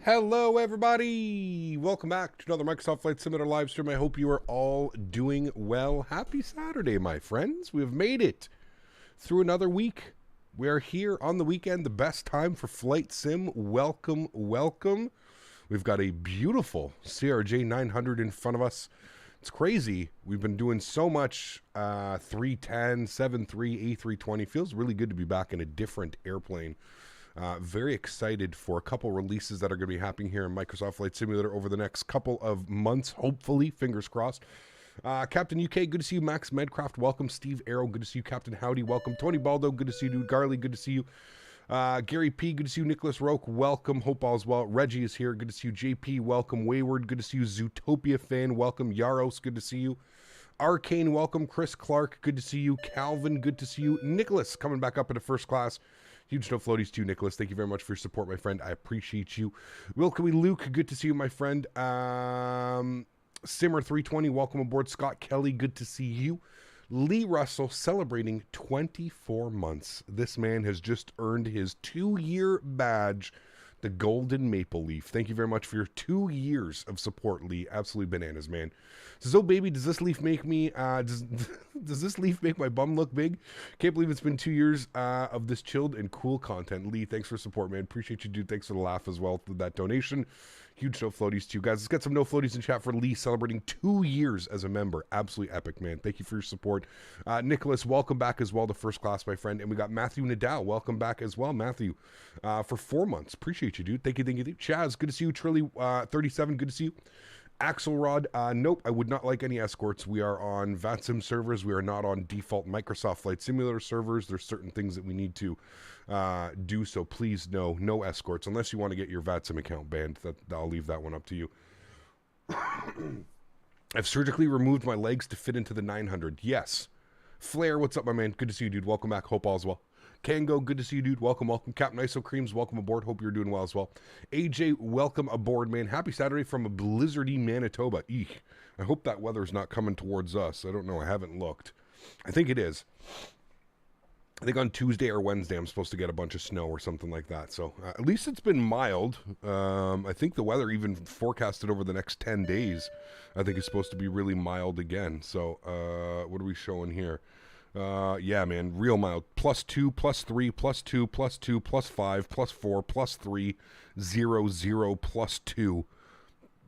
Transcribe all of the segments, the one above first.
Hello, everybody. Welcome back to another Microsoft Flight Simulator live stream. I hope you are all doing well. Happy Saturday, my friends. We have made it through another week. We are here on the weekend, the best time for flight sim. Welcome, welcome. We've got a beautiful CRJ-900 in front of us. It's crazy. We've been doing so much 310, 73, A320. Feels really good to be back in a different airplane. Very excited for a couple releases that are going to be happening here in Microsoft Flight Simulator over the next couple of months, hopefully, fingers crossed. Captain UK, good to see you. Max Medcraft, welcome. Steve Arrow, good to see you. Captain Howdy, welcome. AntoniBaldo, good to see you. Dude Garley, good to see you. Gary P, good to see you. Nicholas Roke, welcome. Hope all's well. Reggie is here, good to see you. JP, welcome. Wayward, good to see you. Zootopia fan, welcome. Yaros, good to see you. Arcane, welcome. Chris Clark, good to see you. Calvin, good to see you. Nicholas, coming back up into first class. Huge no floaties to you, Nicholas. Thank you very much for your support, my friend. I appreciate you. Welcome, Luke. Good to see you, my friend. Simmer320, welcome aboard. Scott Kelly, good to see you. Lee Russell, celebrating 24 months. This man has just earned his 2-year badge, the Golden Maple Leaf. Thank you very much for your 2 years of support, Lee. Absolutely bananas, man. Says, oh, baby, does this leaf make me, does this leaf make my bum look big? Can't believe it's been 2 years of this chilled and cool content. Lee, thanks for support, man. Appreciate you, dude. Thanks for the laugh as well for that donation. Huge no floaties to you guys. Let's get some no floaties in chat for Lee celebrating 2 years as a member. Absolutely epic, man. Thank you for your support. Nicholas, welcome back as well to first class, my friend. And we got Matthew Nadal. Welcome back as well, Matthew, for 4 months. Appreciate you, dude. Thank you, thank you. Chaz, good to see you. Trilly, 37, good to see you. Axelrod, nope, I would not like any escorts. We are on VATSIM servers. We are not on default Microsoft Flight Simulator servers. There's certain things that we need to do, so please no escorts, unless you want to get your VATSIM account banned. I'll leave that one up to you. I've surgically removed my legs to fit into the 900. Yes. Flair, what's up, my man? Good to see you, dude. Welcome back. Hope all's well. Kango, good to see you, dude. Welcome, welcome. Captain Iso Creams, welcome aboard. Hope you're doing well as well. AJ, welcome aboard, man. Happy Saturday from a blizzardy Manitoba. Eek. I hope that weather's not coming towards us. I don't know. I haven't looked. I think it is. I think on Tuesday or Wednesday I'm supposed to get a bunch of snow or something like that. So at least it's been mild. I think the weather even forecasted over the next 10 days. I think it's supposed to be really mild again. So what are we showing here? Yeah, man, real mild. +2, +3, +2, +2, +5, +4, +3, 0, 0, +2.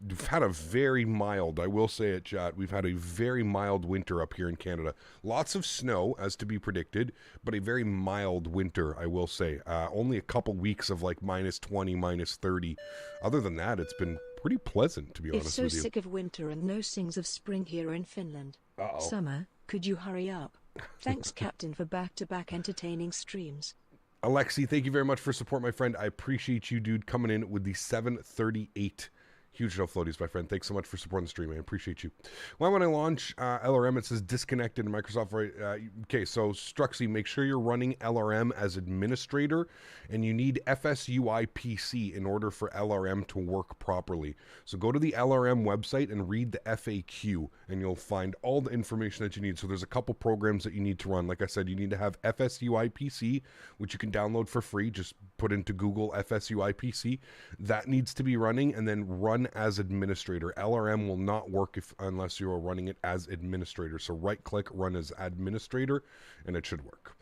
We've had a very mild, I will say it, chat, we've had a very mild winter up here in Canada. Lots of snow, as to be predicted, but a very mild winter, I will say. Only a couple weeks of like -20, -30. Other than that, it's been pretty pleasant, to be honest with you. It's so sick of winter and no sings of spring here in Finland. Summer, could you hurry up? Thanks, Captain, for back-to-back entertaining streams. Alexi, thank you very much for support, my friend. I appreciate you, dude, coming in with the 738. Huge no floaties, my friend. Thanks so much for supporting the stream, man. Appreciate you. Why when I launch LRM, it says disconnected in Microsoft. Right? Okay, so Struxy, make sure you're running LRM as administrator, and you need FSUI PC in order for LRM to work properly. So go to the LRM website and read the FAQ, and you'll find all the information that you need. So there's a couple programs that you need to run. Like I said, you need to have FSUI PC, which you can download for free. Just put into Google FSUI PC. That needs to be running, and then run as administrator. LRM will not work unless you are running it as administrator. So right click, run as administrator, and it should work.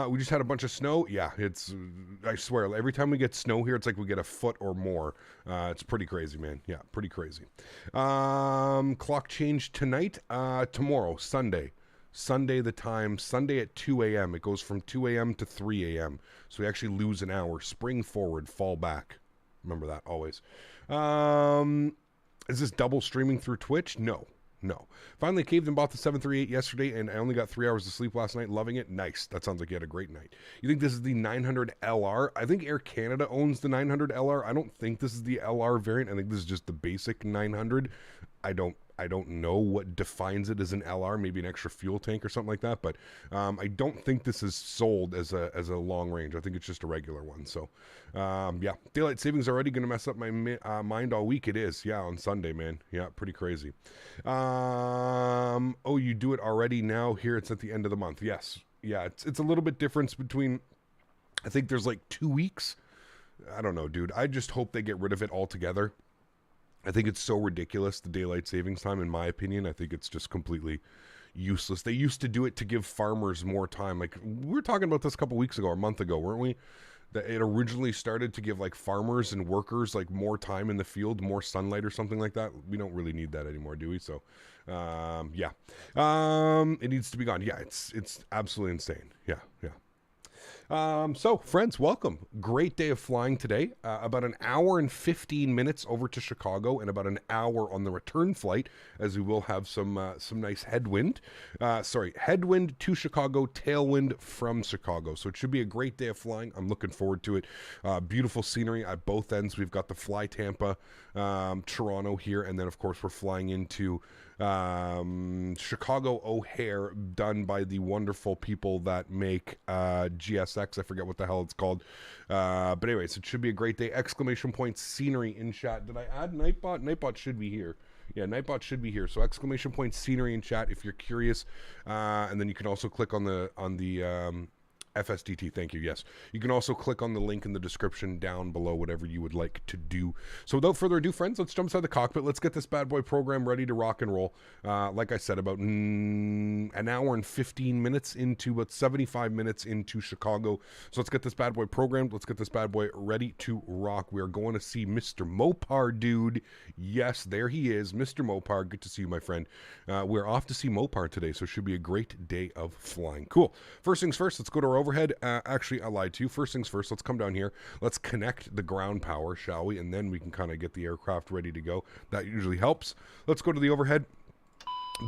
We just had a bunch of snow. Yeah, it's, I swear, every time we get snow here, it's like we get a foot or more. It's pretty crazy, man. Yeah, pretty crazy. Clock change tonight, tomorrow, Sunday. Sunday the time, Sunday at 2 a.m. It goes from 2 a.m. to 3 a.m. So we actually lose an hour. Spring forward, fall back. Remember that always. Is this double streaming through Twitch? No. Finally caved and bought the 738 yesterday, and I only got 3 hours of sleep last night. Loving it. Nice. That sounds like you had a great night. You think this is the 900 LR? I think Air Canada owns the 900 LR. I don't think this is the LR variant. I think this is just the basic 900. I don't know what defines it as an LR, maybe an extra fuel tank or something like that, but I don't think this is sold as a long range. I think it's just a regular one. So, yeah, daylight savings already going to mess up my mind all week. It is, yeah, on Sunday, man. Yeah, pretty crazy. Oh, you do it already now? Here, it's at the end of the month. Yes, yeah, it's a little bit difference between. I think there's like 2 weeks I don't know, dude. I just hope they get rid of it altogether. I think it's so ridiculous, the daylight savings time, in my opinion. I think it's just completely useless. They used to do it to give farmers more time. Like, we were talking about this a couple weeks ago or a month ago, weren't we? That it originally started to give, like, farmers and workers, like, more time in the field, more sunlight or something like that. We don't really need that anymore, do we? So, yeah. It needs to be gone. Yeah, it's absolutely insane. Yeah. So, friends, welcome. Great day of flying today. About an hour and 15 minutes over to Chicago and about an hour on the return flight, as we will have some nice headwind. Headwind to Chicago, tailwind from Chicago. So it should be a great day of flying. I'm looking forward to it. Beautiful scenery at both ends. We've got the Fly Tampa, Toronto here, and then, of course, we're flying into Chicago O'Hare, done by the wonderful people that make GSX. I forget what the hell it's called, but anyways, it should be a great day. Exclamation point scenery in chat. Did I add Nightbot? Nightbot should be here. Yeah, Nightbot should be here. So exclamation point scenery in chat if you're curious, and then you can also click on the FSDT, thank you, yes. You can also click on the link in the description down below, whatever you would like to do. So without further ado, friends, let's jump inside the cockpit. Let's get this bad boy program ready to rock and roll. Like I said, about an hour and 15 minutes into, about 75 minutes into Chicago. So let's get this bad boy programmed. Let's get this bad boy ready to rock. We are going to see Mr. Mopar, dude. Yes, there he is, Mr. Mopar. Good to see you, my friend. We're off to see Mopar today, so it should be a great day of flying. Cool. First things first, let's go to our overhead. Actually, I lied to you. First things first, let's come down here. Let's connect the ground power, shall we? And then we can kind of get the aircraft ready to go. That usually helps. Let's go to the overhead.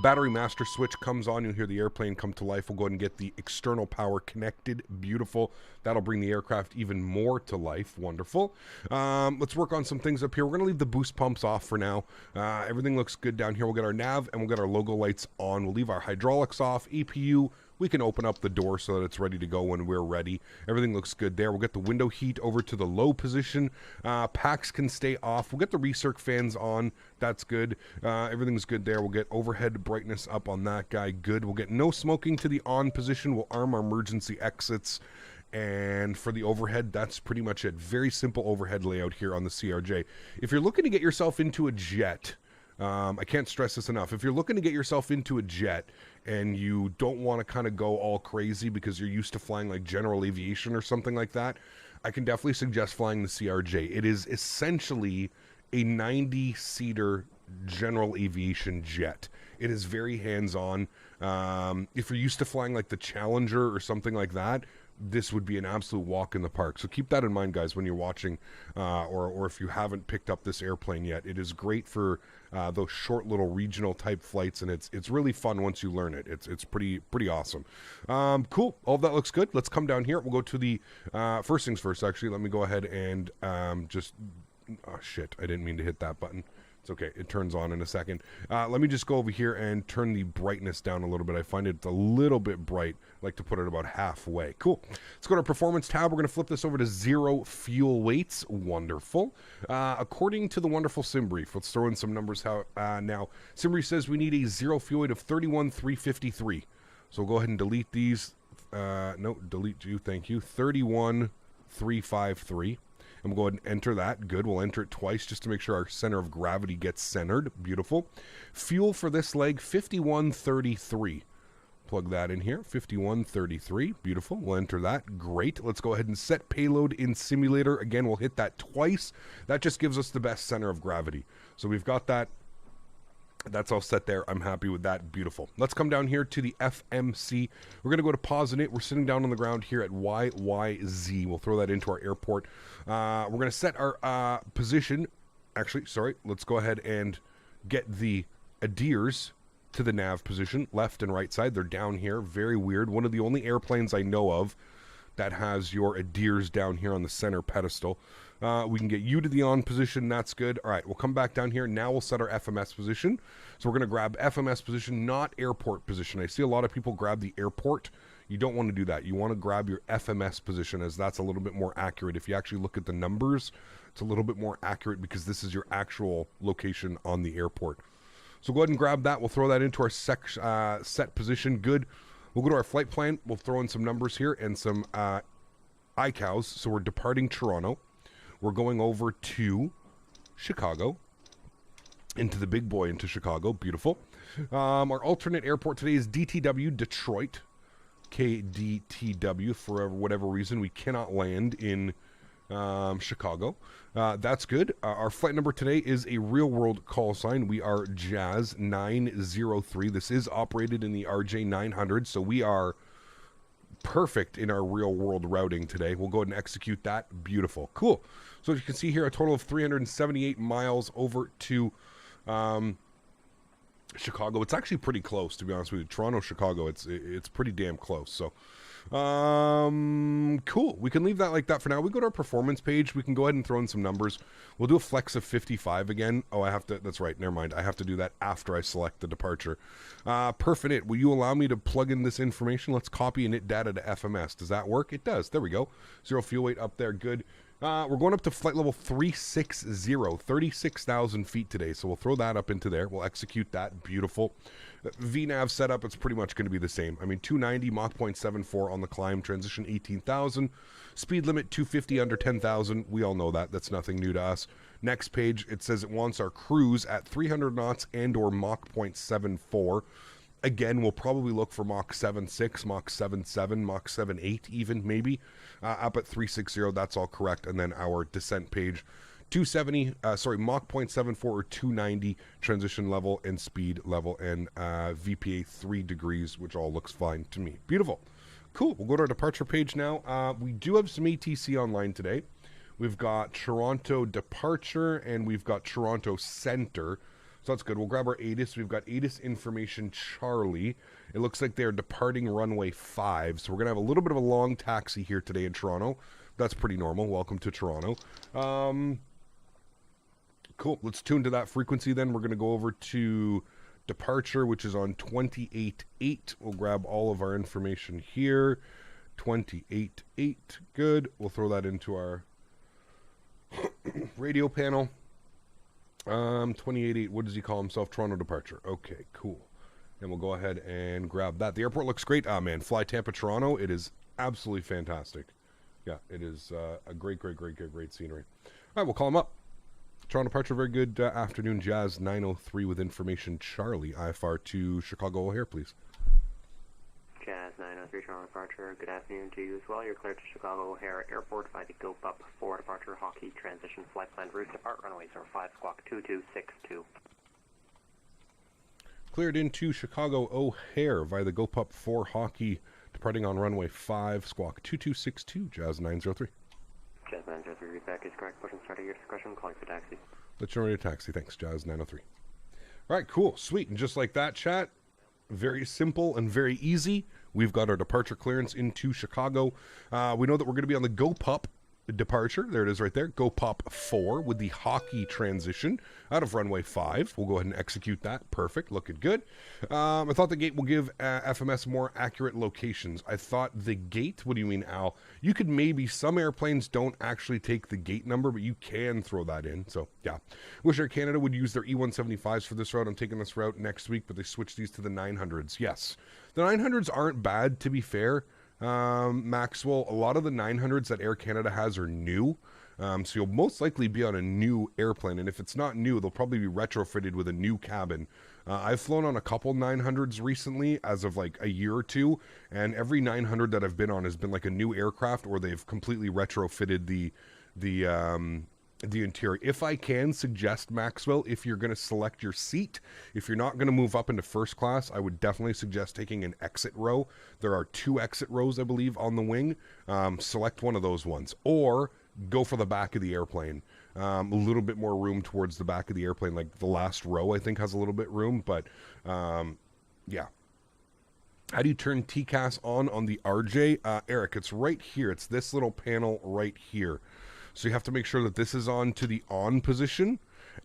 Battery master switch comes on. You'll hear the airplane come to life. We'll go ahead and get the external power connected. Beautiful. That'll bring the aircraft even more to life. Wonderful. Let's work on some things up here. We're going to leave the boost pumps off for now. Everything looks good down here. We'll get our nav and we'll get our logo lights on. We'll leave our hydraulics off. EPU, we can open up the door so that it's ready to go when we're ready. Everything looks good there. We'll get the window heat over to the low position. Packs can stay off. We'll get the recirc fans on. That's good. Everything's good there. We'll get overhead brightness up on that guy. Good. We'll get no smoking to the on position. We'll arm our emergency exits. And for the overhead, that's pretty much it. Very simple overhead layout here on the CRJ. If you're looking to get yourself into a jet, I can't stress this enough. If you're looking to get yourself into a jet and you don't want to kind of go all crazy because you're used to flying like general aviation or something like that, I can definitely suggest flying the CRJ. It is essentially a 90-seater general aviation jet. It is very hands-on. If you're used to flying like the Challenger or something like that, this would be an absolute walk in the park. So keep that in mind, guys, when you're watching, or if you haven't picked up this airplane yet. It is great for those short little regional type flights, and it's really fun once you learn it. It's pretty awesome. Cool. All of that looks good. Let's come down here. We'll go to the first things first. Actually, let me go ahead and just. Oh shit! I didn't mean to hit that button. It's okay. It turns on in a second. Let me just go over here and turn the brightness down a little bit. I find it a little bit bright. I like to put it about halfway. Cool. Let's go to our performance tab. We're going to flip this over to 0 fuel weights. Wonderful. According to the wonderful SimBrief, let's throw in some numbers now. SimBrief says we need a 0 fuel weight of 31,353. So we'll go ahead and delete these. No, delete you. Thank you. 31,353. And we'll go ahead and enter that. Good. We'll enter it twice just to make sure our center of gravity gets centered. Beautiful. Fuel for this leg, 5133. Plug that in here. 5133. Beautiful. We'll enter that. Great. Let's go ahead and set payload in simulator. Again, we'll hit that twice. That just gives us the best center of gravity. So we've got that. That's all set there. I'm happy with that. Beautiful. Let's come down here to the FMC. We're going to go to pause in it. We're sitting down on the ground here at YYZ. We'll throw that into our airport. We're going to set our position. Actually, sorry. Let's go ahead and get the adheres to the nav position, left and right side. They're down here. Very weird. One of the only airplanes I know of that has your adheres down here on the center pedestal. We can get you to the on position. That's good. All right, we'll come back down here. Now we'll set our FMS position. So we're going to grab FMS position, not airport position. I see a lot of people grab the airport. You don't want to do that. You want to grab your FMS position, as that's a little bit more accurate. If you actually look at the numbers, it's a little bit more accurate because this is your actual location on the airport. So go ahead and grab that. We'll throw that into our set position. Good. We'll go to our flight plan. We'll throw in some numbers here and some ICAOs. So we're departing Toronto. we're going over to Chicago, into the big boy, into Chicago. Beautiful. Our alternate airport today is DTW, Detroit. KDTW. For whatever reason, we cannot land in Chicago. That's good. Our flight number today is a real-world call sign. We are JAZ-903. This is operated in the CRJ-900, so we are perfect in our real-world routing today. We'll go ahead and execute that. Beautiful. Cool. So as you can see here, a total of 378 miles over to Chicago. It's actually pretty close, to be honest with you. Toronto, Chicago, it's pretty damn close. So cool. We can leave that like that for now. We go to our performance page. We can go ahead and throw in some numbers. We'll do a flex of 55 again. Oh, I have to, that's right, never mind. I have to do that after I select the departure. Perfect. It. Will you allow me to plug in this information? Let's copy init data to FMS. Does that work? It does. There we go. 0 fuel weight up there. Good. We're going up to flight level 360, 36,000 feet today. So we'll throw that up into there. We'll execute that. Beautiful. VNAV setup, it's pretty much going to be the same. I mean, 290, Mach 0.74 on the climb, transition 18,000. Speed limit 250 under 10,000. We all know that. That's nothing new to us. Next page, it says it wants our cruise at 300 knots and or Mach 0.74. Again, we'll probably look for Mach 7.6, Mach 7.7, Mach 7.8 even, maybe. Up at 360, that's all correct. And then our descent page, 270, Mach 0.74 or 290 transition level and speed level and VPA 3 degrees, which all looks fine to me. Beautiful. Cool. We'll go to our departure page now. We do have some ATC online today. We've got Toronto departure and we've got Toronto center. So that's good. We'll grab our ATIS. We've got ATIS information Charlie. It looks like they're departing runway 5. So we're going to have a little bit of a long taxi here today in Toronto. That's pretty normal. Welcome to Toronto. Cool. Let's tune to that frequency then. We're going to go over to departure, which is on 28.8. We'll grab all of our information here. 28.8. Good. We'll throw that into our radio panel. 28.8, what does he call himself? Toronto departure. Okay, cool. And we'll go ahead and grab that. The airport looks great. Ah, man, Fly Tampa, Toronto. It is absolutely fantastic. Yeah, it is a great scenery. All right, we'll call him up. Toronto departure, very good afternoon. Jazz 903 with information. Charlie, IFR to Chicago O'Hare, please. Jazz 903 Toronto departure. Good afternoon to you as well. You're cleared to Chicago O'Hare Airport by the GoPup 4 departure Hockey transition flight plan route. Depart runways are 5 squawk 2262. Cleared into Chicago O'Hare via the GoPup 4 Hockey, departing on runway 5 squawk 2262. Jazz 903. Jazz 903, read is correct. Push and start at your discretion. Calling for taxi. Let's generate a taxi. Thanks, Jazz 903. All right, cool, sweet, and just like that, chat. Very simple and very easy. We've got our departure clearance into Chicago. We know that we're going to be on the GoPup departure. There it is right there. GoPup 4 with the Hockey transition out of runway 5. We'll go ahead and execute that. Perfect. Looking good. I thought the gate will give FMS more accurate locations. I thought the gate, what do you mean, Al? You could maybe, some airplanes don't actually take the gate number, but you can throw that in. So, yeah. Wish Air Canada would use their E175s for this route. I'm taking this route next week, but they switched these to the 900s. Yes. The 900s aren't bad, to be fair. Maxwell, a lot of the 900s that Air Canada has are new, so you'll most likely be on a new airplane, and if it's not new, they'll probably be retrofitted with a new cabin. I've flown on a couple 900s recently as of like a year or two, and every 900 that I've been on has been like a new aircraft, or they've completely retrofitted the interior. If I can suggest, Maxwell, if you're going to select your seat, if you're not going to move up into first class, I would definitely suggest taking an exit row. There are 2 exit rows, I believe, on the wing. Select one of those ones, or go for the back of the airplane. A little bit more room towards the back of the airplane, like the last row I think has a little bit room, but yeah. How do you turn TCAS on the RJ? Eric, it's right here. It's this little panel right here. So you have to make sure that this is on to the on position,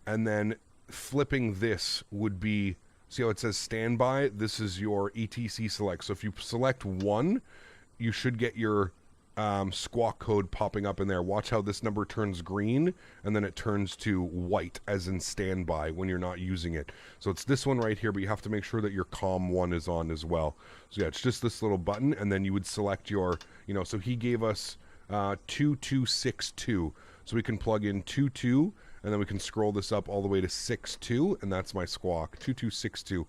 and then flipping this would be, see how it says standby? This is your ETC select. So if you select 1, you should get your squawk code popping up in there. Watch how this number turns green, and then it turns to white, as in standby, when you're not using it. So it's this one right here, but you have to make sure that your COM 1 is on as well. So yeah, it's just this little button, and then you would select your, so he gave us 2262. So we can plug in 22, and then we can scroll this up all the way to 62, and that's my squawk, 2262.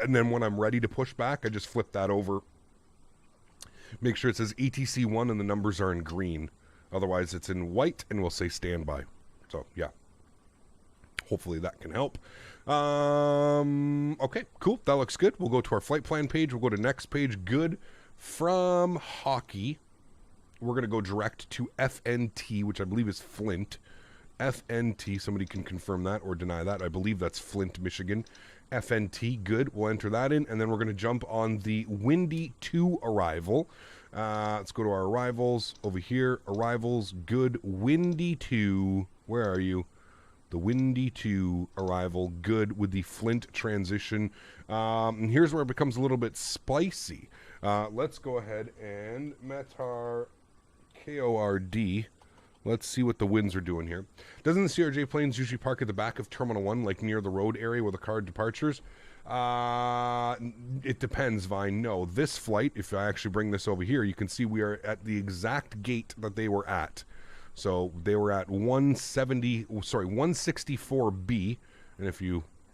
And then when I'm ready to push back, I just flip that over. Make sure it says ETC1 and the numbers are in green. Otherwise, it's in white, and we'll say standby. So, yeah. Hopefully that can help. Okay, cool. That looks good. We'll go to our flight plan page. We'll go to next page. Good. From hockey, we're going to go direct to FNT, which I believe is Flint. FNT, somebody can confirm that or deny that. I believe that's Flint, Michigan. FNT, good. We'll enter that in, and then we're going to jump on the Windy 2 arrival. Let's go to our arrivals over here. Arrivals, good. Windy 2, where are you? The Windy 2 arrival, good, with the Flint transition. And here's where it becomes a little bit spicy. Let's go ahead and Matar KORD. Let's see what the winds are doing here. Doesn't the CRJ planes usually park at the back of Terminal 1, like near the road area where the car departures? It depends, Vine. No, this flight, if I actually bring this over here, you can see we are at the exact gate that they were at. So they were at 164B, and if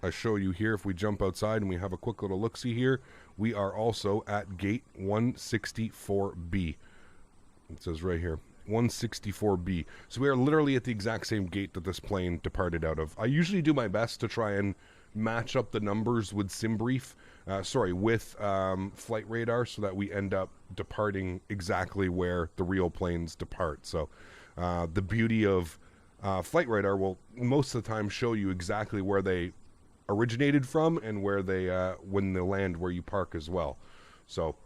I show you here, if we jump outside and we have a quick little look-see here, we are also at gate 164B. It says right here, 164B. So we are literally at the exact same gate that this plane departed out of. I usually do my best to try and match up the numbers with SimBrief, with flight radar, so that we end up departing exactly where the real planes depart. So the beauty of flight radar will most of the time show you exactly where they originated from and where they when they land, where you park as well. So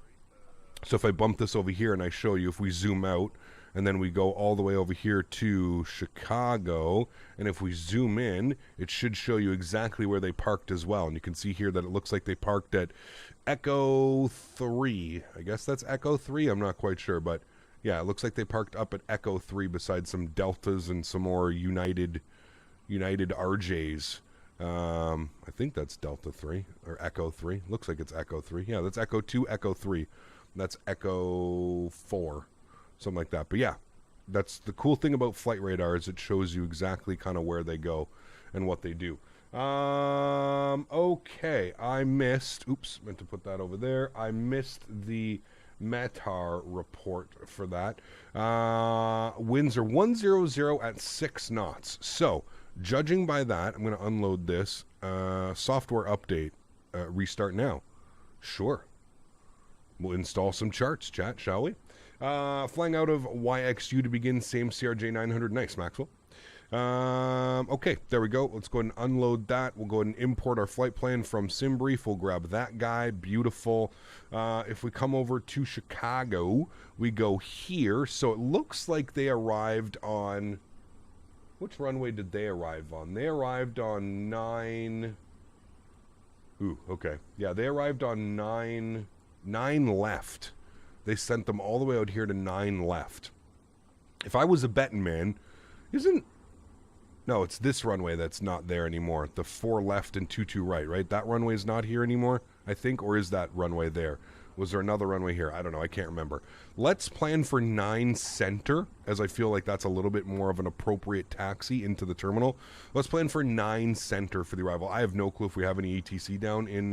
if I bump this over here and I show you, if we zoom out and then we go all the way over here to Chicago, and if we zoom in, it should show you exactly where they parked as well. And you can see here that it looks like they parked at Echo 3. I guess that's Echo 3. I'm not quite sure, but yeah, it looks like they parked up at Echo 3 besides some Deltas and some more United RJs. I think that's Delta 3 or Echo 3. Looks like it's Echo 3. Yeah, that's Echo 2, Echo 3. That's Echo 4, something like that. But yeah, that's the cool thing about flight radar, is it shows you exactly kind of where they go and what they do. Okay, I missed, oops, meant to put that over there. I missed the Matar report for that. Winds are 100 at 6 knots. So, judging by that, I'm going to unload this. Software update. Restart now. Sure. We'll install some charts, chat, shall we? Flying out of YXU to begin, same CRJ-900. Nice, Maxwell. Okay, there we go. Let's go ahead and unload that. We'll go ahead and import our flight plan from SimBrief. We'll grab that guy. Beautiful. If we come over to Chicago, we go here. So it looks like they arrived on... Which runway did they arrive on? They arrived on 9... Ooh, okay. Yeah, they arrived on 9 left. They sent them all the way out here to 9 left. If I was a betting man, no, it's this runway that's not there anymore. The 4 left and 2 right? That runway's not here anymore, I think, or is that runway there? Was there another runway here? I don't know. I can't remember. Let's plan for 9 center, as I feel like that's a little bit more of an appropriate taxi into the terminal. Let's plan for 9 center for the arrival. I have no clue if we have any ETC down in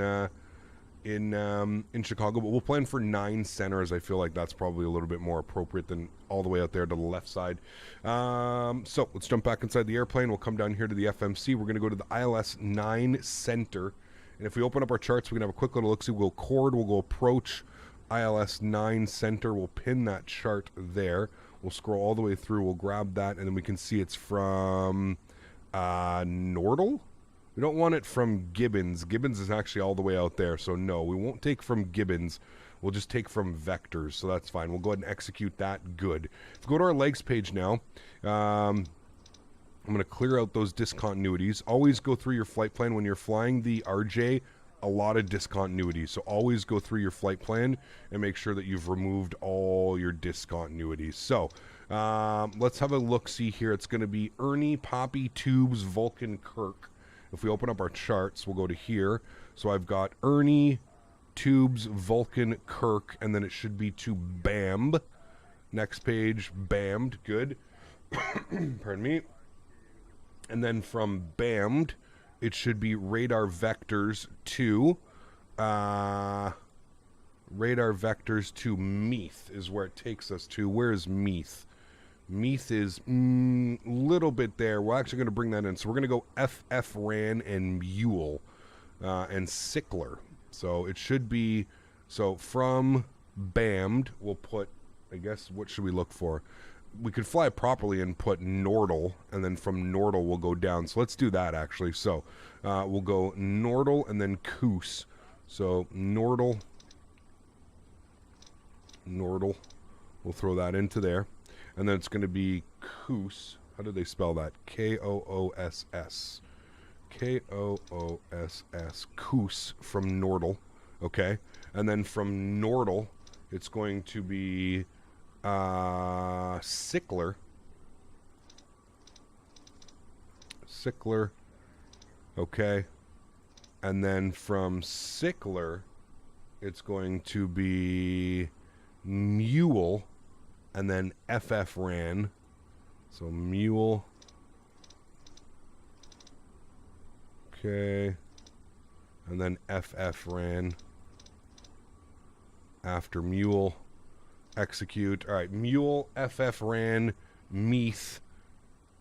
Chicago, but we'll plan for 9 center, as I feel like that's probably a little bit more appropriate than all the way out there to the left side. So let's jump back inside the airplane. We'll come down here to the FMC. We're going to go to the ILS 9 center. And if we open up our charts, we can have a quick little look-see. We'll go chord, we'll go approach ILS 9 center. We'll pin that chart there. We'll scroll all the way through. We'll grab that, and then we can see it's from Nordal. We don't want it from Gibbons. Gibbons is actually all the way out there, so no, we won't take from Gibbons. We'll just take from Vectors, so that's fine. We'll go ahead and execute that. Good. If we go to our legs page now, I'm going to clear out those discontinuities. Always go through your flight plan when you're flying the RJ. A lot of discontinuities, so always go through your flight plan and make sure that you've removed all your discontinuities. So let's have a look-see here. It's going to be Ernie, Poppy, Tubes, Vulcan, Kirk. If we open up our charts, we'll go to here. So I've got Ernie, Tubes, Vulcan, Kirk, and then it should be to Bamb. Next page, Bammed. Good. Pardon me. And then from BAMD, it should be radar vectors to Meath is where it takes us to. Where is Meath? Meath is a little bit there. We're actually going to bring that in. So we're going to go FF Ran and Mule and Sickler. So it should be, so from BAMD, we'll put, I guess, what should we look for? We could fly properly and put Nordal, and then from Nordal we'll go down. So let's do that, actually. So we'll go Nordal and then Koos. So Nordal. We'll throw that into there. And then it's going to be Koos. How do they spell that? K-O-O-S-S. K-O-O-S-S. Koos from Nordal. Okay. And then from Nordal, it's going to be Sickler. Okay. And then from Sickler, it's going to be Mule, and then FF Ran. So Mule. Okay. And then FF Ran after Mule. Execute. All right, Mule, FF Ran, Meath,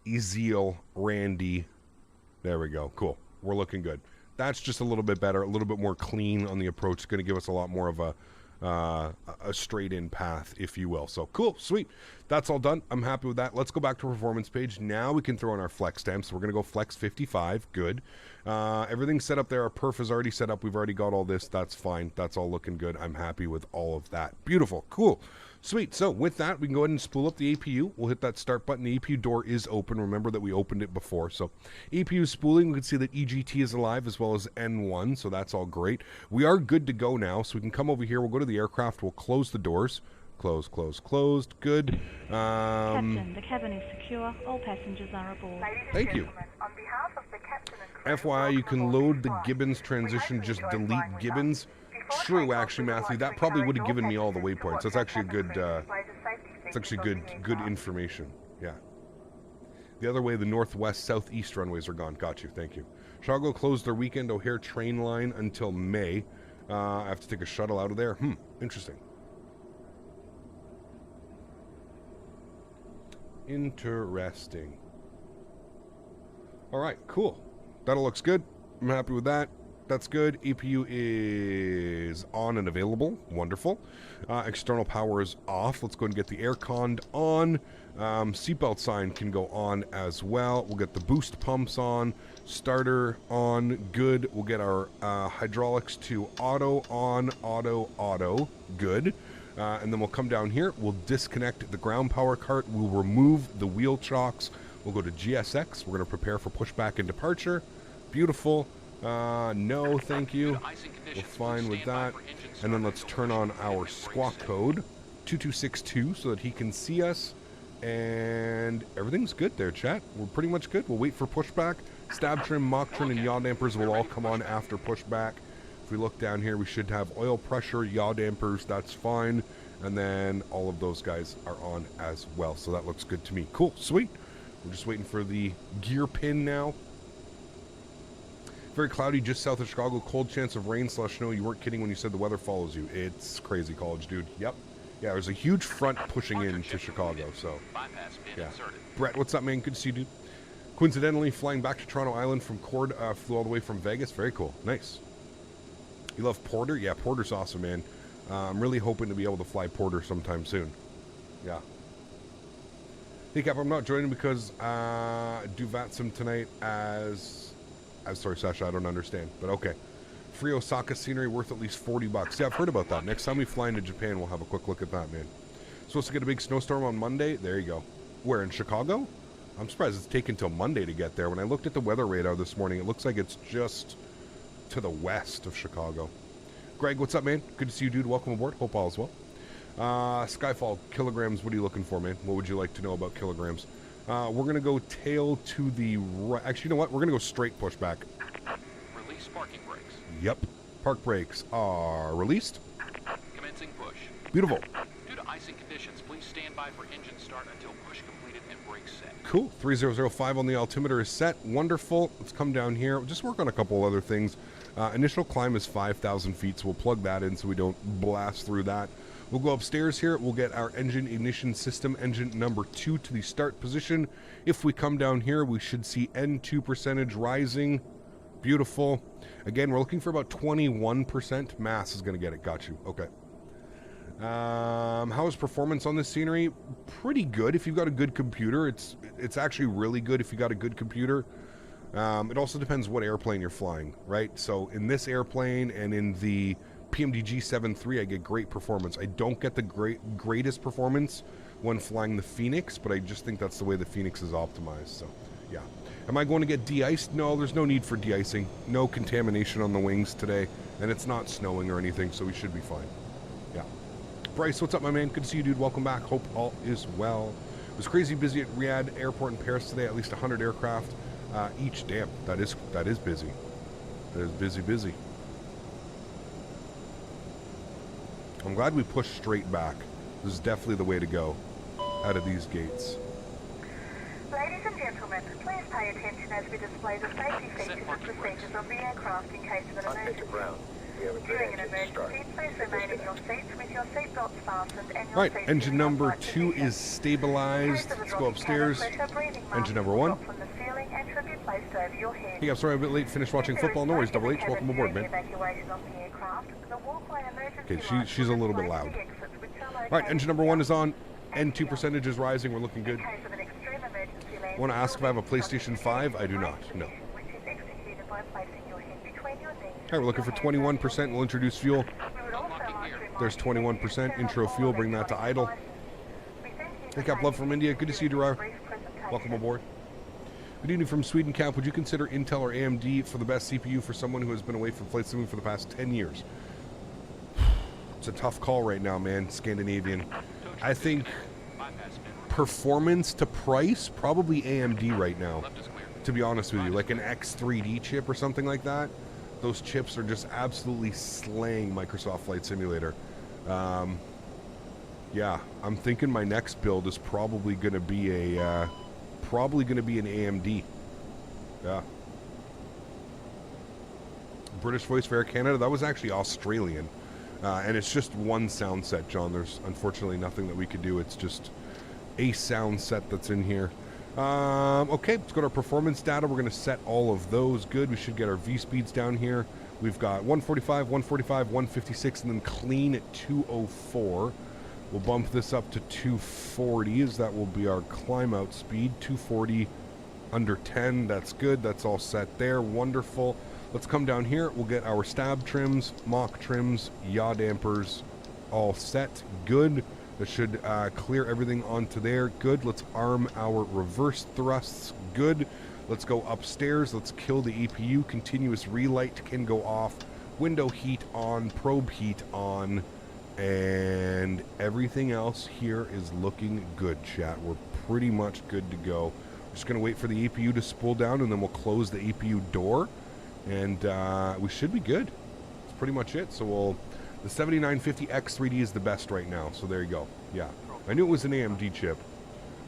Ezeal, Randy. There we go. Cool. We're looking good. That's just a little bit better, a little bit more clean on the approach. It's going to give us a lot more of a straight-in path, if you will. So, cool. Sweet. That's all done. I'm happy with that. Let's go back to our performance page. Now we can throw in our flex stamps. We're going to go flex 55. Good. Everything's set up there. Our perf is already set up. We've already got all this. That's fine. That's all looking good. I'm happy with all of that. Beautiful. Cool. Sweet. So with that, we can go ahead and spool up the APU. We'll hit that start button. The APU door is open. Remember that we opened it before. So APU spooling. We can see that EGT is alive as well as N1. So that's all great. We are good to go now. So we can come over here. We'll go to the aircraft. We'll close the doors. Closed. Good. Captain, the cabin is secure. All passengers are aboard. Thank you. On behalf of the captain and crew, FYI, you can load the Gibbons transition. Just delete Gibbons. True, actually, Matthew. That probably would have given me all the waypoints. That's actually a good. It's actually good information. Yeah. The other way, the northwest, southeast runways are gone. Got you. Thank you. Chicago closed their weekend O'Hare train line until May. I have to take a shuttle out of there. Interesting. Interesting. All right, cool. That all looks good. I'm happy with that. That's good. APU is on and available. Wonderful. External power is off. Let's go and get the aircon on. Seatbelt sign can go on as well. We'll get the boost pumps on. Starter on. Good. We'll get our hydraulics to auto on. Auto. Good. And then we'll come down here. We'll disconnect the ground power cart. We'll remove the wheel chocks. We'll go to GSX. We're going to prepare for pushback and departure. Beautiful. No, thank you. We're fine with that. And then let's turn on our squawk code, 2262, so that he can see us. And everything's good there, chat. We're pretty much good. We'll wait for pushback. Stab trim, mock trim, and yaw dampers will all come on after pushback. If we look down here, we should have oil pressure, yaw dampers. That's fine. And then all of those guys are on as well. So that looks good to me. Cool. Sweet. We're just waiting for the gear pin now. Very cloudy just south of Chicago. Cold chance of rain/snow. You weren't kidding when you said the weather follows you. It's crazy, college dude. Yep. Yeah, there's a huge front pushing into Chicago. So, yeah. Brett, what's up, man? Good to see you, dude. Coincidentally, flying back to Toronto Island from Cord, flew all the way from Vegas. Very cool. Nice. You love Porter? Yeah, Porter's awesome, man. I'm really hoping to be able to fly Porter sometime soon. Yeah. Hey, Cap, I'm not joining because do VATSIM tonight sorry, Sasha, I don't understand, but okay. Free Osaka scenery worth at least $40. Yeah, I've heard about that. Next time we fly into Japan, we'll have a quick look at that, man. Supposed to get a big snowstorm on Monday. There you go. Where, in Chicago? I'm surprised it's taken till Monday to get there. When I looked at the weather radar this morning, it looks like it's just to the west of Chicago. Greg, what's up, man? Good to see you, dude. Welcome aboard. Hope all is well. Skyfall, kilograms, what are you looking for, man? What would you like to know about kilograms? We're going to go tail to the right. Actually, you know what? We're going to go straight pushback. Release parking brakes. Yep. Park brakes are released. Commencing push. Beautiful. Due to icing conditions, please stand Stand by for engine start until push completed and brakes set. Cool. 3005 on the altimeter is set. Wonderful. Let's come down here. We'll just work on a couple other things. Initial climb is 5,000 feet, so we'll plug that in so we don't blast through that. We'll go upstairs here. We'll get our engine ignition system, engine number 2, to the start position. If we come down here, we should see N2 percentage rising. Beautiful. Again, we're looking for about 21%. Mass is going to get it. Got you. Okay. How is performance on this scenery? Pretty good if you've got a good computer. It's actually really good if you got a good computer. It also depends what airplane you're flying, right? So in this airplane and in the PMDG 7.3, I get great performance. I don't get the greatest performance when flying the Phoenix, but I just think that's the way the Phoenix is optimized. So, yeah. Am I going to get de-iced? No, there's no need for de-icing. No contamination on the wings today, and it's not snowing or anything, so we should be fine. Yeah. Bryce, what's up, my man? Good to see you, dude. Welcome back. Hope all is well. It was crazy busy at Riyadh Airport in Paris today. At least 100 aircraft each. Damn, that is busy. That is busy. I'm glad we pushed straight back. This is definitely the way to go out of these gates. Ladies and gentlemen, please pay attention as we display the safety features and procedures of the aircraft in case of an emergency. During an emergency, please remain in your seats with your seatbelts fastened and your Right, engine number 2 is stabilized. Let's go upstairs. Engine number 1. Hey, I'm sorry I'm a bit late. Finished watching football. No worries, Double H. Welcome aboard, man. Okay, she's a little bit loud. Alright, engine number 1 is on. N2 percentage is rising. We're looking good. Want to ask if I have a PlayStation 5? I do not. No. Alright, we're looking for 21%. We'll introduce fuel. There's 21%. Intro fuel. Bring that to idle. Takeoff love from India. Good to see you, Durar. Welcome aboard. Good evening from Sweden, Camp. Would you consider Intel or AMD for the best CPU for someone who has been away from flight simulating for the past 10 years? It's a tough call right now, man. Scandinavian. I think performance to price, probably AMD right now, to be honest with you. Like an X3D chip or something like that. Those chips are just absolutely slaying Microsoft Flight Simulator. Yeah, I'm thinking my next build is probably going to be an AMD. Yeah. British voice for Air Canada. That was actually Australian. And it's just one sound set, John. There's unfortunately nothing that we could do. It's just a sound set that's in here. Okay, let's go to our performance data. We're going to set all of those. Good. We should get our V-speeds down here. We've got 145, 145, 156, and then clean at 204. We'll bump this up to 240, as that will be our climb out speed. 240 under 10. That's good. That's all set there. Wonderful. Let's come down here. We'll get our stab trims, mock trims, yaw dampers all set. Good. That should clear everything onto there. Good. Let's arm our reverse thrusts. Good. Let's go upstairs. Let's kill the EPU. Continuous relight can go off. Window heat on. Probe heat on. And everything else here is looking good, chat. We're pretty much good to go. We're just going to wait for the EPU to spool down, and then we'll close the EPU door. And we should be good. That's pretty much it. So the 7950X3D is the best right now. So there you go. Yeah. I knew it was an AMD chip.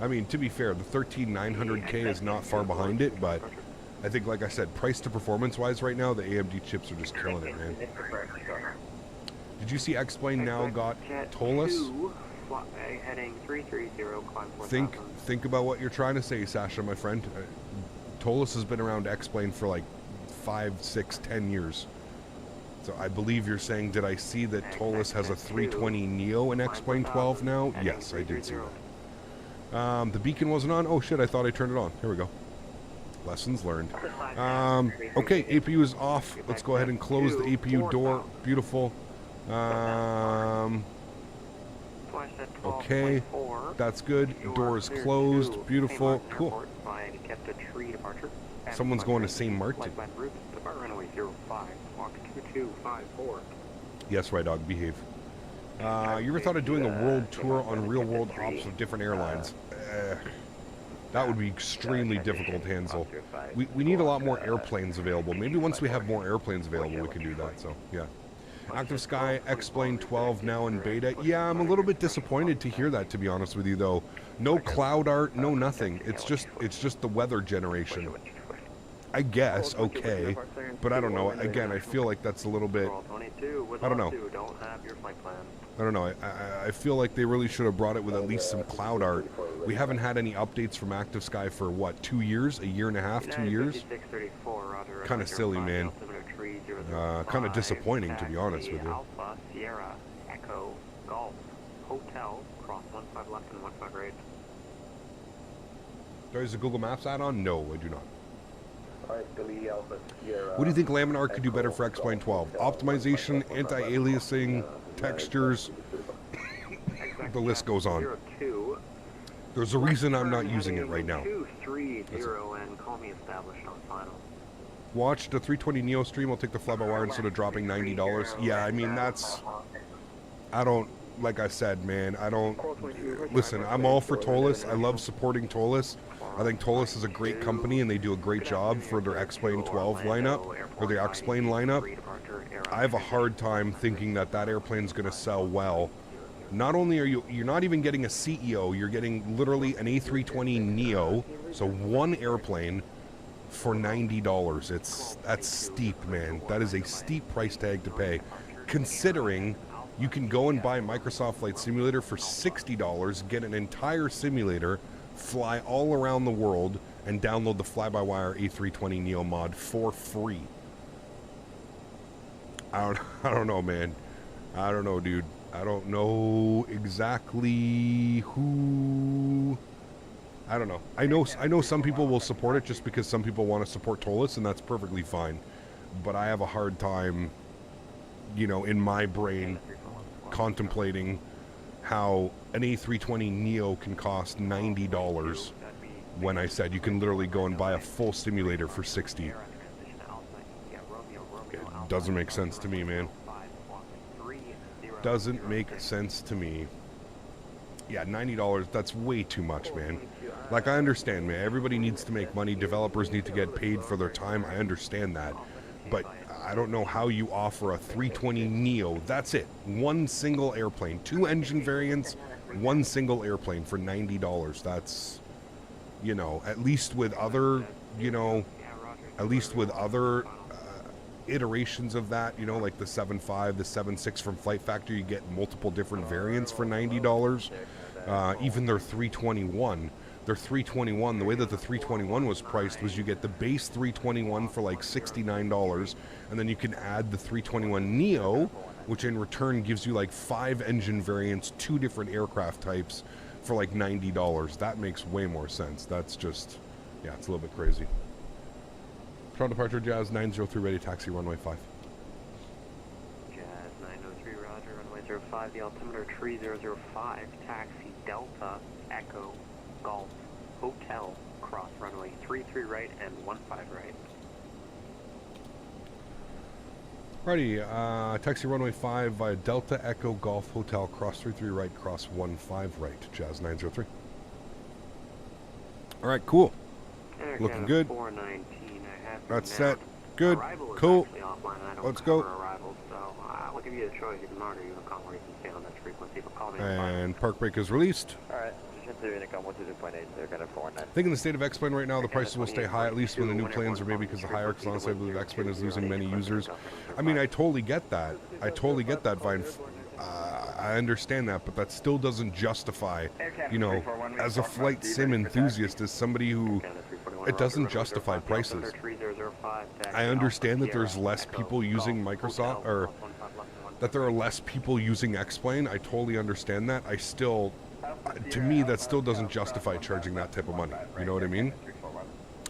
I mean, to be fair, the 13900K is not far behind it, but I think, like I said, price to performance wise right now, the AMD chips are just killing it, man. Did you see X-Plane now got tollless? Heading 330, climb 4000. Think about what you're trying to say, Sasha, my friend. Tollless has been around X-Plane for like 5, 6, 10 years. So I believe you're saying, did I see that Tollless has a 320 Neo in X-Plane 12 now? Yes, I did see that. The beacon wasn't on? Oh shit, I thought I turned it on. Here we go. Lessons learned. Okay, APU is off. Let's go ahead and close the APU door. Beautiful. Okay, that's good. Door is closed. Beautiful. Cool. Someone's going to St. Martin. Yes, right, dog. Behave. You ever thought of doing a world tour on real-world ops with different airlines? That would be extremely difficult to handle. We need a lot more airplanes available. Maybe once we have more airplanes available, we can do that. So, yeah. Active Sky X-Plane 12 now in beta. Yeah, I'm a little bit disappointed to hear that, to be honest with you, though. No cloud art, no nothing. It's just the weather generation. I guess, okay, but I don't know. Again, I feel like that's a little bit, I don't know. I don't know. I feel like they really should have brought it with at least some cloud art. We haven't had any updates from Active Sky for, what, 2 years? A year and a half? 2 years? Kind of silly, man. Kind of disappointing, to be honest with you. Alpha, Sierra, Echo, Golf, Hotel, cross 15 left and 15 right. There's a Google Maps add-on? No, I do not. What do you think Laminar could do better for X-Plane 12? Optimization, anti-aliasing, textures, the list goes on. There's a reason I'm not using it right now. 230 and call me established on final. Watch the 320 Neo stream. I'll take the fly-by-wire instead of dropping $90. Yeah, I mean, that's... I don't... Like I said, man, I don't... Listen, I'm all for Tolis. I love supporting Tolis. I think Tolis is a great company, and they do a great job for their X-Plane 12 lineup, or the X-Plane lineup. I have a hard time thinking that that airplane's going to sell well. Not only are you're not even getting a CEO, you're getting literally an A320 Neo, so one airplane for $90. That's steep, man. That is a steep price tag to pay, considering you can go and buy Microsoft Flight Simulator for $60, get an entire simulator, fly all around the world, and download the fly-by-wire A320 Neo mod for free. I don't know, man. I don't know, dude. I don't know exactly who... I don't know. I know some people will support it just because some people want to support Tolis, and that's perfectly fine. But I have a hard time, you know, in my brain, contemplating how an A320 Neo can cost $90 when I said you can literally go and buy a full simulator for $60. It doesn't make sense to me, man. Doesn't make sense to me. Yeah, $90, that's way too much, man. Like, I understand, man. Everybody needs to make money. Developers need to get paid for their time. I understand that. But I don't know how you offer a 320 Neo. That's it. One single airplane. 2 engine variants, one single airplane for $90. That's, you know, at least with other, you know, at least with other iterations of that, you know, like the 7.5, the 7.6 from Flight Factory, you get multiple different variants for $90. Even their 321. Their 321, the way that the 321 was priced was you get the base 321 for like $69, and then you can add the 321 Neo, which in return gives you like 5 engine variants, 2 different aircraft types for like $90. That makes way more sense. That's just, yeah, it's a little bit crazy. Toronto departure, Jazz 903, ready, taxi, runway 5. Jazz 903, roger, runway 05, the altimeter 3005, taxi, Delta, Echo, Golf, Hotel, cross runway 33 right and 15 right. Righty, taxi runway 5 via Delta, Echo, Golf, Hotel, cross 33 right, cross 15 right, Jazz 903. Alright, cool. Looking good. 419, I have that's set. Good. Cool. Let's go. Arrival, so I'll give you a choice. You can monitor you can call where you can stay on that frequency, but call me and park brake is released. Alright. I think in the state of X-Plane right now, the prices will stay high, at least when the new planes, or maybe because the higher, because honestly I believe X-Plane is losing many users. I mean, I totally get that. I totally get that, Vine. I understand that, but that still doesn't justify, you know, as a flight sim enthusiast, as somebody who, it doesn't justify prices. I understand that there's less people using Microsoft, or that there are less people using X-Plane. I totally understand that. I still... to me, that still doesn't justify charging that type of money. You know what I mean?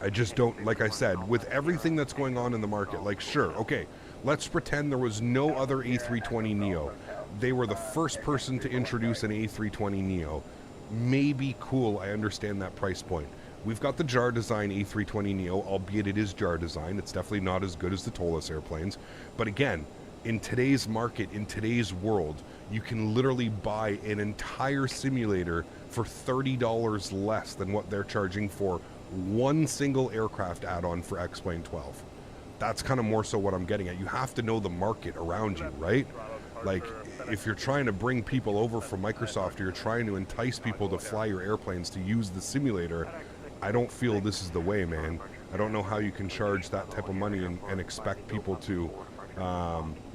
I just don't, like I said, with everything that's going on in the market, like, sure, okay, let's pretend there was no other A320 Neo. They were the first person to introduce an A320 Neo. Maybe cool, I understand that price point. We've got the JAR design A320 Neo, albeit it is JAR design. It's definitely not as good as the Tolis airplanes. But again, in today's market, in today's world, you can literally buy an entire simulator for $30 less than what they're charging for one single aircraft add-on for X-Plane 12. that's kind of more so what I'm getting at. You have to know the market around you, right? Like, if you're trying to bring people over from Microsoft, or you're trying to entice people to fly your airplanes to use the simulator, I don't feel this is the way, man. I don't know how you can charge that type of money and expect people to,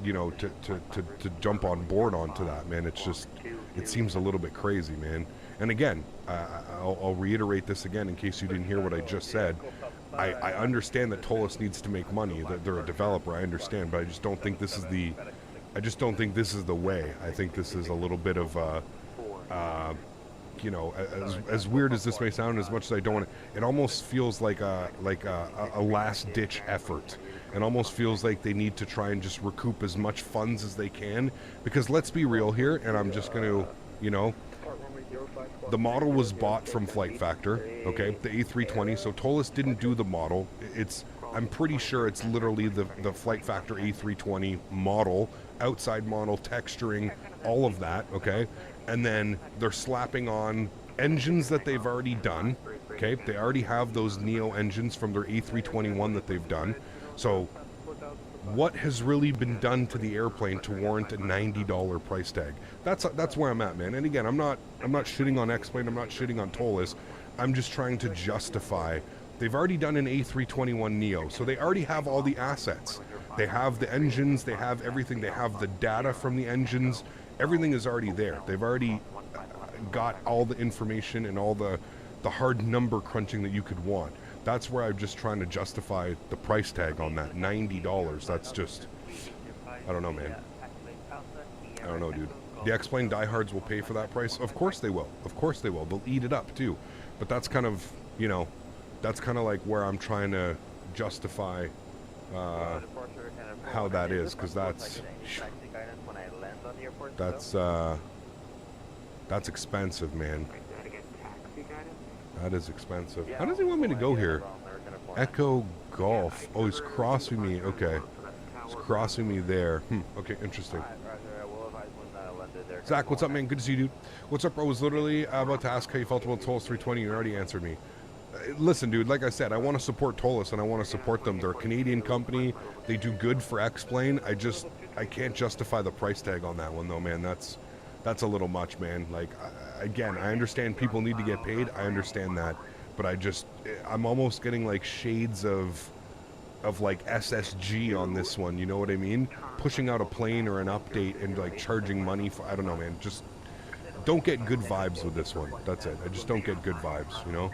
you know, to jump on board onto that, man. It's just, it seems a little bit crazy, man. And again, I'll reiterate this again in case you didn't hear what I just said. I understand that Tolis needs to make money, that they're a developer, I understand, but I just don't think this is the, way. I think this is a little bit of you know, as weird as this may sound, as much as I don't want it almost feels like a last-ditch effort. It almost feels like they need to try and just recoup as much funds as they can, because let's be real here, and I'm just going to, you know, the model was bought from Flight Factor, okay, the A320, so Tolis didn't do the model. I'm pretty sure it's literally the Flight Factor A320 model, outside model, texturing, all of that, okay? And then they're slapping on engines that they've already done, okay? They already have those Neo engines from their A321 that they've done. So what has really been done to the airplane to warrant a $90 price tag? That's where I'm at, man. And again, I'm not shitting on X-Plane, I'm not shitting on Tolis. I'm just trying to justify. They've already done an A321 Neo, so they already have all the assets. They have the engines, they have everything, they have the data from the engines. Everything is already there. They've already got all the information and all the hard number crunching that you could want. That's where I'm just trying to justify the price tag on that, $90. That's just, I don't know, man. I don't know, dude. The X-Plane diehards will pay for that price? Of course they will. Of course they will. They'll eat it up, too. But that's kind of, you know, that's kind of like where I'm trying to justify how that is, because that's expensive, man. That is expensive. How does he want me to go here? Echo Golf. Oh, he's crossing me. Okay. He's crossing me there. Okay, interesting. Zach, what's up, man? Good to see you, dude. What's up, bro? I was literally about to ask how you felt about Tolis 320. You already answered me. Listen, dude, like I said, I want to support Tolis, and I want to support them. They're a Canadian company. They do good for X-Plane. I can't justify the price tag on that one, though, man. That's a little much, man. Like, again, I understand people need to get paid. I understand that. But I'm almost getting, like, shades of like, SSG on this one. You know what I mean? Pushing out a plane or an update and, like, charging money for, I don't know, man. Just don't get good vibes with this one. That's it. I just don't get good vibes, you know?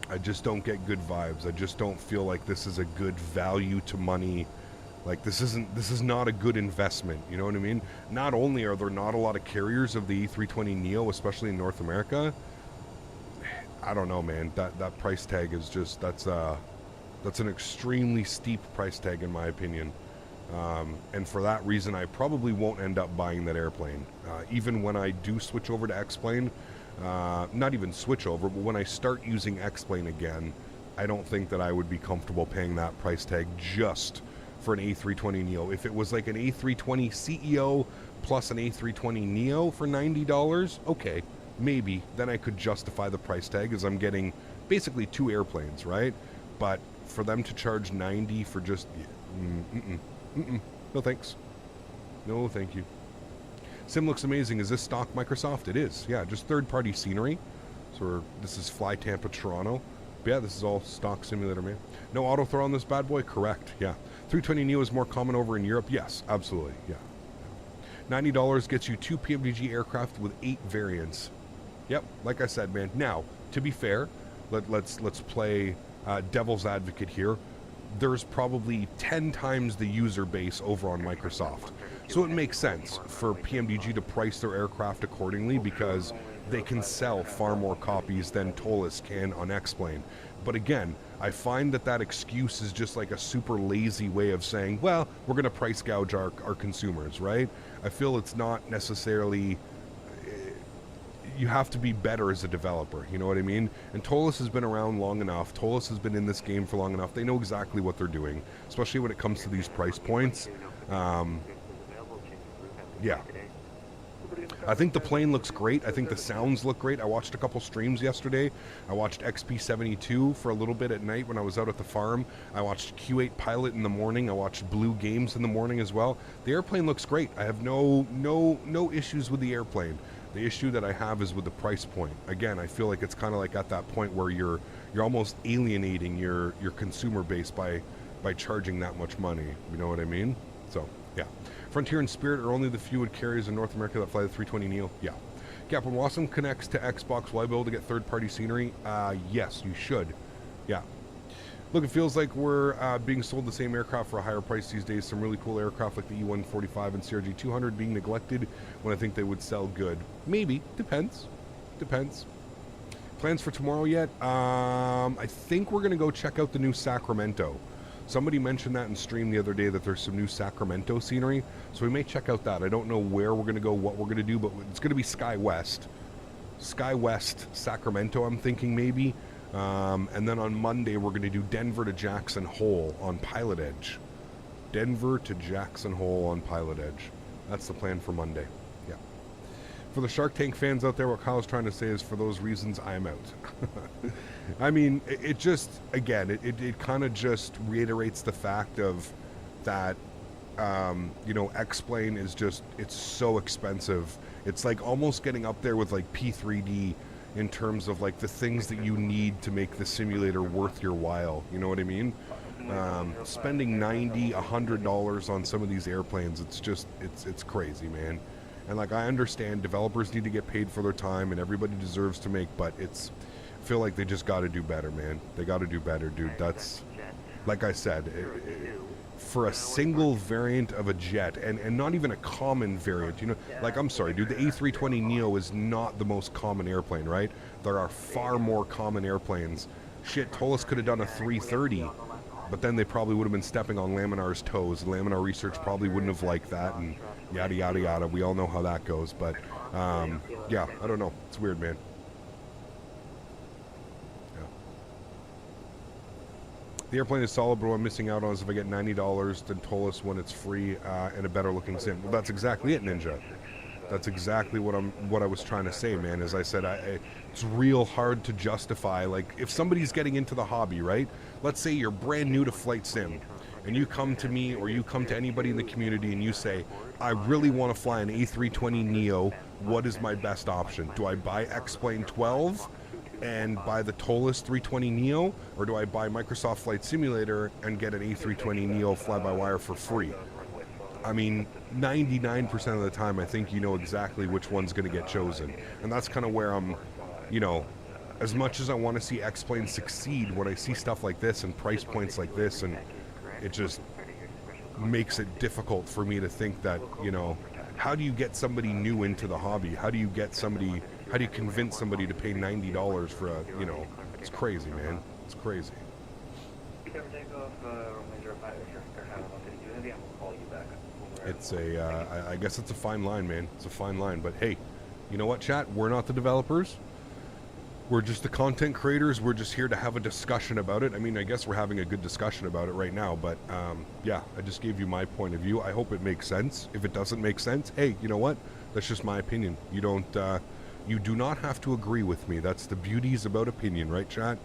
I just don't get good vibes. I just don't feel like this is a good value to money. Like, this is not a good investment, you know what I mean? Not only are there not a lot of carriers of the E320 Neo, especially in North America, I don't know, man. That price tag is just, that's an extremely steep price tag in my opinion. And for that reason, I probably won't end up buying that airplane. Even when I do switch over to X-Plane, not even switch over, but when I start using X-Plane again, I don't think that I would be comfortable paying that price tag just for an A320 Neo. If it was like an A320 CEO plus an A320 Neo for $90, okay, maybe. Then I could justify the price tag, as I'm getting basically two airplanes, right? But for them to charge $90 for just... No thanks. No thank you. Sim looks amazing. Is this stock Microsoft? It is. Yeah, just third-party scenery. So this is Fly Tampa Toronto. But yeah, this is all stock simulator, man. No auto throw on this bad boy? Correct. Yeah. 320 Neo is more common over in Europe? Yes, absolutely. Yeah. $90 gets you 2 PMDG aircraft with 8 variants. Yep, like I said, man. Now, to be fair, let's play devil's advocate here. There's probably 10 times the user base over on Microsoft. So it makes sense for PMDG to price their aircraft accordingly, because they can sell far more copies than Tolis can on X-Plane. But again, I find that excuse is just like a super lazy way of saying, well, we're going to price gouge our consumers, right? I feel it's not necessarily... You have to be better as a developer, you know what I mean? And Tolis has been around long enough. Tolis has been in this game for long enough. They know exactly what they're doing, especially when it comes to these price points. Yeah. I think the plane looks great. I think the sounds look great. I watched a couple streams yesterday. I watched XP72 for a little bit at night when I was out at the farm. I watched Q8 Pilot in the morning. I watched Blue Games in the morning as well. The airplane looks great. I have no issues with the airplane. The issue that I have is with the price point. Again, I feel like it's kind of like at that point where you're almost alienating your consumer base by charging that much money. You know what I mean? So, yeah. Frontier and Spirit are only the few carriers in North America that fly the 320neo. Yeah. Captain Wassam connects to Xbox. Will I be able to get third-party scenery? Yes, you should. Yeah. Look, it feels like we're being sold the same aircraft for a higher price these days. Some really cool aircraft like the E-145 and CRJ-900 being neglected when I think they would sell good. Maybe. Depends. Depends. Plans for tomorrow yet? I think we're going to go check out the new Sacramento. Somebody mentioned that in stream the other day that there's some new Sacramento scenery, so we may check out that. I don't know where we're going to go, what we're going to do, but it's going to be Sky West. Sky West, Sacramento, I'm thinking maybe. And then on Monday, we're going to do Denver to Jackson Hole on Pilot Edge. Denver to Jackson Hole on Pilot Edge. That's the plan for Monday. Yeah. For the Shark Tank fans out there, what Kyle's trying to say is for those reasons, I'm out. I mean, it just, again, it kind of just reiterates the fact of that, you know, X-Plane is just, it's so expensive. It's like almost getting up there with like P3D in terms of like the things that you need to make the simulator worth your while. You know what I mean? Spending $90, $100 on some of these airplanes, it's just, it's crazy, man. And like, I understand developers need to get paid for their time and everybody deserves to make, but it's, I feel like they just got to do better, man. They got to do better, dude. That's, like I said, for a single variant of a jet, and not even a common variant, you know, like, I'm sorry, dude, the A320neo is not the most common airplane, right? There are far more common airplanes. Shit, Tolis could have done a 330, but then they probably would have been stepping on Laminar's toes. Laminar Research probably wouldn't have liked that, and yada, yada, yada. We all know how that goes, but, yeah, I don't know. It's weird, man. The airplane is solid, but what I'm missing out on is if I get $90, then Tolis when it's free and a better looking sim. Well, that's exactly it, Ninja. That's exactly what I was trying to say, man. As I said, it's real hard to justify. Like, if somebody's getting into the hobby, right? Let's say you're brand new to flight sim, and you come to me or you come to anybody in the community and you say, I really want to fly an A320neo. What is my best option? Do I buy X-Plane 12? And buy the Tolis 320neo, or do I buy Microsoft Flight Simulator and get an A320neo fly-by-wire for free? I mean, 99% of the time, I think you know exactly which one's going to get chosen. And that's kind of where I'm, you know, as much as I want to see X-Plane succeed, when I see stuff like this and price points like this, and it just makes it difficult for me to think that, you know, how do you get somebody new into the hobby? How do you get somebody... How do you convince somebody to pay $90 for a, you know, it's crazy, man. It's crazy. It's a, I guess it's a fine line, man. It's a fine line. But hey, you know what, chat? We're not the developers. We're just the content creators. We're just here to have a discussion about it. I mean, I guess we're having a good discussion about it right now. But yeah, I just gave you my point of view. I hope it makes sense. If it doesn't make sense, hey, you know what? That's just my opinion. You don't... You do not have to agree with me. That's the beauties about opinion, right, chat?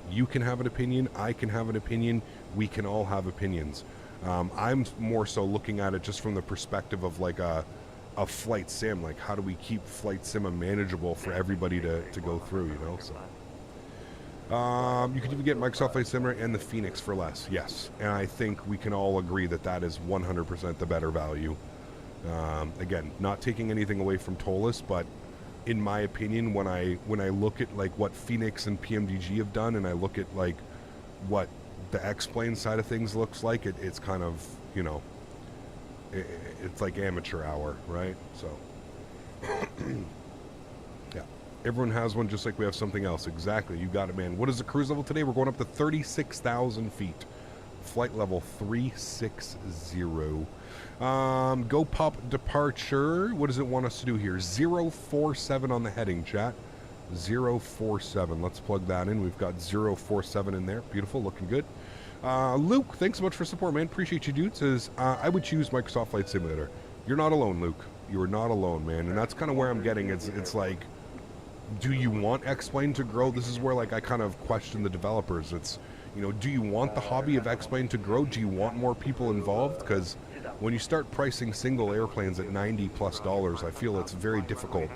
You can have an opinion. I can have an opinion. We can all have opinions. I'm more so looking at it just from the perspective of like a flight sim. Like, how do we keep flight sim manageable for everybody to go through, you know? So, you can even get Microsoft Flight Simulator and the Phoenix for less. Yes. And I think we can all agree that that is 100% the better value. Again, not taking anything away from Tolis, but in my opinion, when I look at like what Phoenix and PMDG have done, and I look at like what the X-Plane side of things looks like, it's kind of, you know, it's like amateur hour, right? So, yeah, everyone has one just like we have something else. Exactly, you got it, man. What is the cruise level today? We're going up to 36,000 feet. Flight level 360. Go pop departure. What does it want us to do here? 047 on the heading, chat. 047. Let's plug that in. We've got 047 in there. Beautiful, looking good. Luke, thanks so much for support, man. Appreciate you, dude. Says, I would choose Microsoft Flight Simulator. You're not alone, Luke. You are not alone, man. And that's kind of where I'm getting. It's like, do you want X-Plane to grow? This is where, like, I kind of question the developers. It's, you know, do you want the hobby of X-Plane to grow? Do you want more people involved? Because when you start pricing single airplanes at $90+, I feel it's very difficult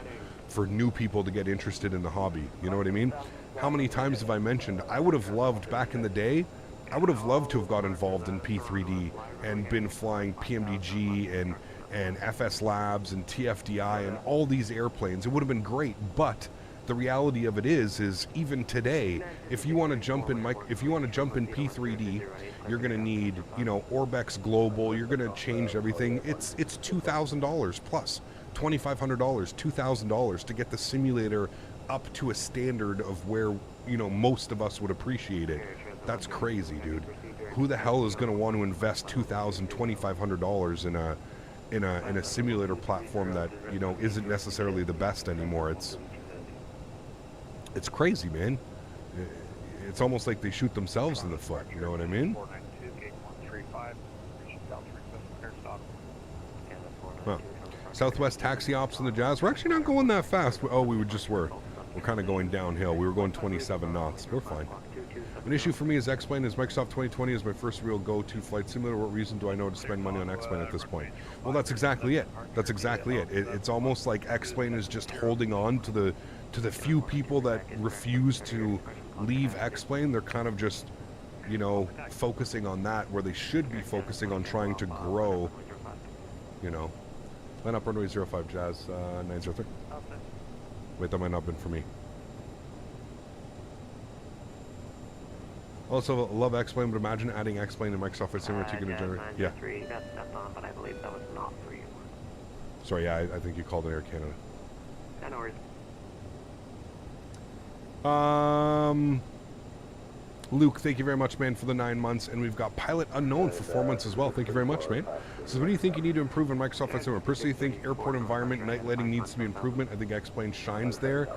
for new people to get interested in the hobby. You know what I mean? How many times have I mentioned, I would have loved, back in the day, I would have loved to have got involved in P3D and been flying PMDG and FS Labs and TFDI and all these airplanes. It would have been great, but the reality of it is even today, if you want to jump in P3D, you're going to need, you know, Orbex Global. You're going to change everything. It's $2,000 plus, $2,500, $2,000 to get the simulator up to a standard of where, you know, most of us would appreciate it. That's crazy, dude. Who the hell is going to want to invest $2,000, $2,500 in a simulator platform that, you know, isn't necessarily the best anymore? It's crazy, man. It's almost like they shoot themselves in the foot. You know what I mean? Well, Southwest taxi ops in the Jazz. We're actually not going that fast. Oh, we were. We're kind of going downhill. We were going 27 knots. We're fine. An issue for me is X-Plane. Is Microsoft 2020 is my first real go-to flight simulator. What reason do I know to spend money on X-Plane at this point? Well, that's exactly it. That's exactly it. It's almost like X-Plane is just holding on to the few people that refuse to leave X-Plane. They're kind of just, you know, focusing on that where they should be focusing on trying to grow, you know. Line up runway 05 Jazz 903. Wait, that might not have been for me. Also, love X-Plane, but imagine adding X-Plane to Microsoft Flight Simulator to generate. Yeah. But I believe that was not for you. Sorry, yeah, I think you called it Air Canada. No worries. Luke, thank you very much, man, for the 9 months, and we've got Pilot Unknown for 4 months as well. Thank you very much, man. So what do you think you need to improve in Microsoft Flight Simulator? Personally, think airport environment, night lighting needs to be improvement. I think X-Plane shines there.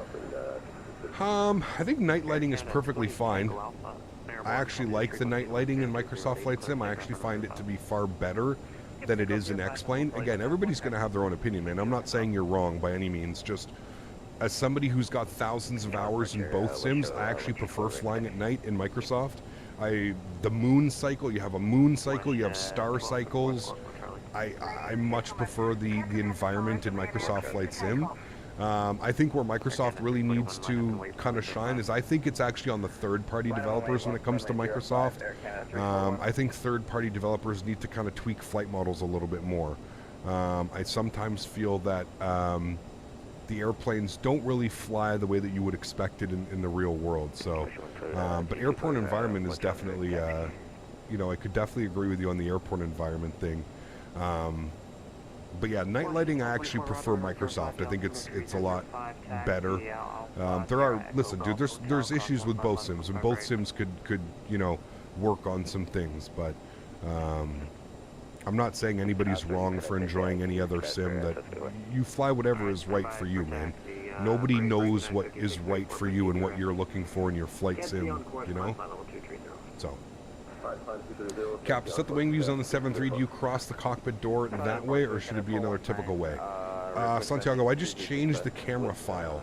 I think night lighting is perfectly fine. I actually like the night lighting in Microsoft Flight Sim. I actually find it to be far better than it is in X-Plane. Again, everybody's going to have their own opinion, man. I'm not saying you're wrong by any means. Just as somebody who's got thousands of hours in both sims, I actually prefer flying at night in Microsoft. The moon cycle, you have a moon cycle, you have star cycles. I much prefer the environment in Microsoft Flight Sim. I think where Microsoft really needs to kind of shine is I think it's actually on the third-party developers when it comes to Microsoft. I think third-party developers need to kind of tweak flight models a little bit more. I sometimes feel that the airplanes don't really fly the way that you would expect it in the real world. So, but airport environment is definitely, you know, I could definitely agree with you on the airport environment thing. But yeah, night lighting, I actually prefer Microsoft. I think it's a lot better. There are, listen, dude, there's issues with both sims, and both sims could you know, work on some things. But I'm not saying anybody's wrong for enjoying any other sim. That you fly whatever is right for you, man. Nobody knows what is right for you and what you're looking for in your flight sim, you know. So. Cap, set the wing views on the 7.3. Do you cross the cockpit door that way, or should it be another typical way? Santiago, I just changed the camera file.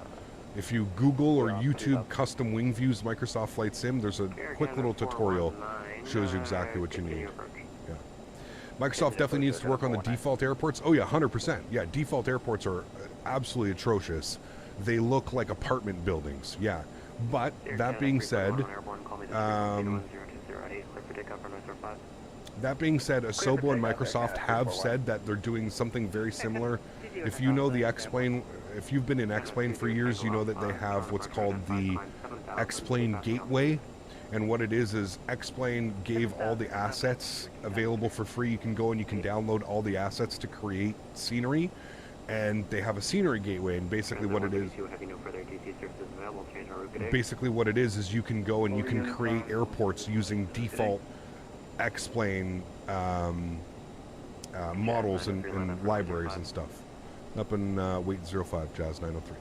If you Google or YouTube custom wing views Microsoft Flight Sim, there's a quick little tutorial shows you exactly what you need. Yeah. Microsoft definitely needs to work on the default airports. Oh yeah, 100%. Yeah, default airports are absolutely atrocious. They look like apartment buildings. Yeah. But that being said, Asobo and Microsoft have said that they're doing something very similar. If you know the X-Plane, if you've been in X-Plane for years, you know that they have what's called the X-Plane Gateway. And what it is X-Plane gave all the assets available for free. You can go and you can download all the assets to create scenery. And they have a scenery gateway, and basically what it is you can go and you can create airports using default X-Plane models and libraries and stuff. Up in Wait 05 Jazz 903.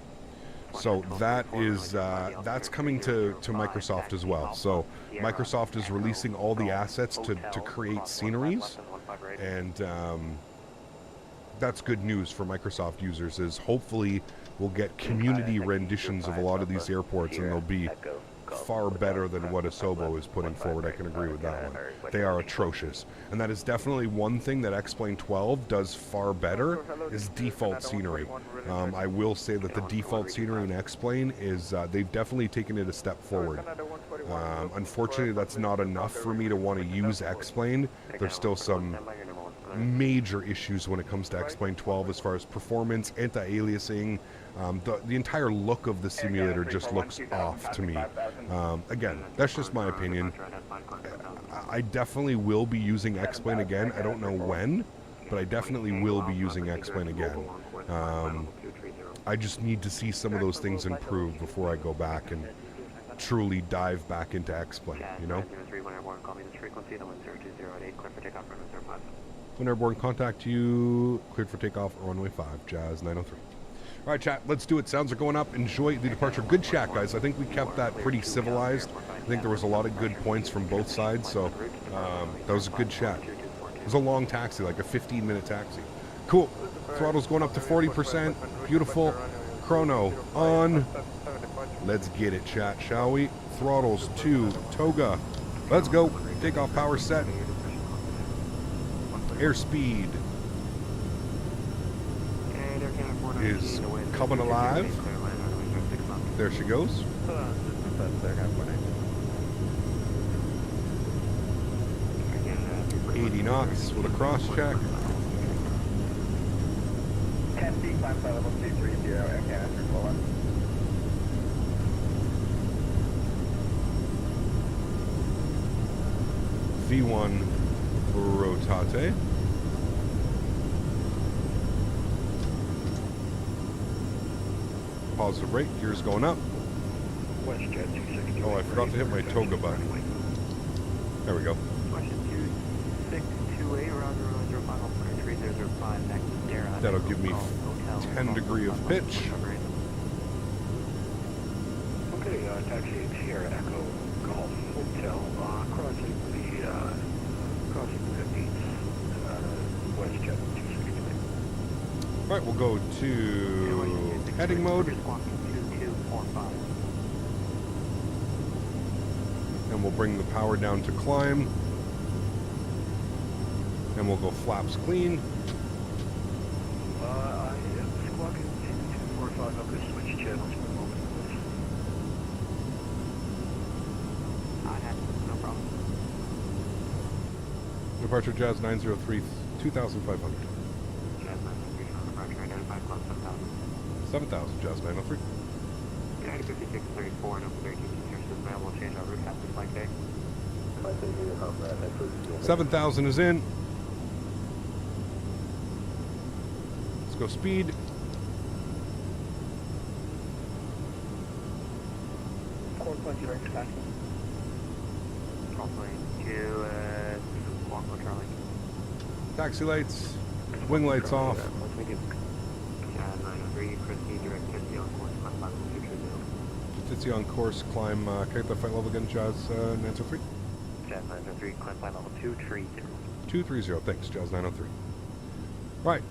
So that is that's coming to Microsoft as well. So Microsoft is releasing all the assets to create sceneries, and that's good news for Microsoft users, is hopefully we'll get community renditions of a lot of these airports, and they'll be far better than what Asobo is putting forward. I can agree with that one. They are atrocious. And that is definitely one thing that X-Plane 12 does far better, is default scenery. I will say that the default scenery in X-Plane is, they've definitely taken it a step forward. Unfortunately, that's not enough for me to want to use X-Plane. There's still some major issues when it comes to X-Plane 12 as far as performance, anti-aliasing. The entire look of the simulator just looks off to me. Again, that's just my opinion. I definitely will be using X-Plane again. I don't know when, but I definitely will be using X-Plane again. I just need to see some of those things improve before I go back and truly dive back into X-Plane, you know? When airborne, contact you. Cleared for takeoff or runway 5, Jazz 903. All right, chat, let's do it. Sounds are going up. Enjoy the departure. Good chat, guys. I think we kept that pretty civilized. I think there was a lot of good points from both sides, so that was a good chat. It was a long taxi, like a 15-minute taxi. Cool. Throttle's going up to 40%. Beautiful. Chrono on. Let's get it, chat, shall we? Throttles to Toga. Let's go. Takeoff power set. Airspeed is coming alive. There she goes. 80 knots with a cross check. 10 feet, climb flight level 230, air canister full up. V1 rotate. Positive rate, gears going up. Oh, I forgot to hit my toga button. There we go. That'll give me 10 degree of pitch. Okay, taxi Sierra Echo Golf Hotel, crossing the 50s, WestJet 260. Alright, we'll go to heading mode. And we'll bring the power down to climb. And we'll go flaps clean. I am squawking 245. I'm going to switch channels for a moment, please. No problem. Departure Jazz 903, 2,500. Jazz 903 on departure, identified close 7,000. 7,000, Jazz 903. United 5634, no 13 services available, change our route after flight day. 7,000 is in. Let's go speed. Taxi lights, wing lights off. Peteni on course, climb, can I get that flight level again, Jazz 903? Jazz 903, climb flight level 230. 230, thanks, Jazz 903. Right,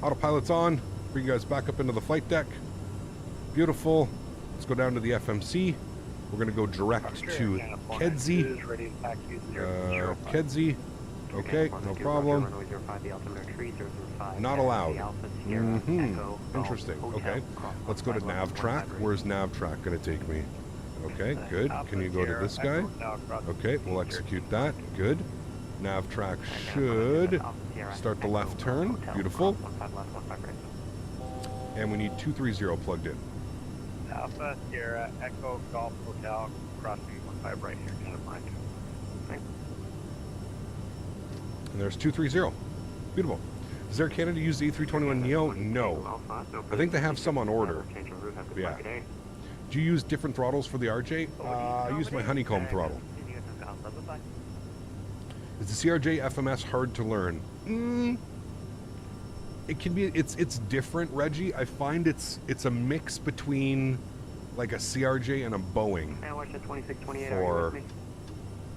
autopilot's on, bring you guys back up into the flight deck. Beautiful. Let's go down to the FMC. We're going to go direct to Kedzie. Kedzie. Okay, no problem. Not allowed. Interesting. Okay. Let's go to nav track. Where's nav track going to take me? Okay, good. Can you go to this guy? Okay, we'll execute that. Good. Nav track should start the left turn. Beautiful. And we need 230 plugged in. Alpha Sierra Echo Golf Hotel crossing 15 right here. Get a mind. And there's 230. Beautiful. Does Air Canada use the A321neo? No. I think they have some on order. Yeah. Do you use different throttles for the RJ? I use my honeycomb throttle. Is the CRJ FMS hard to learn? It can be. It's different, Reggie. I find it's a mix between like a CRJ and a Boeing.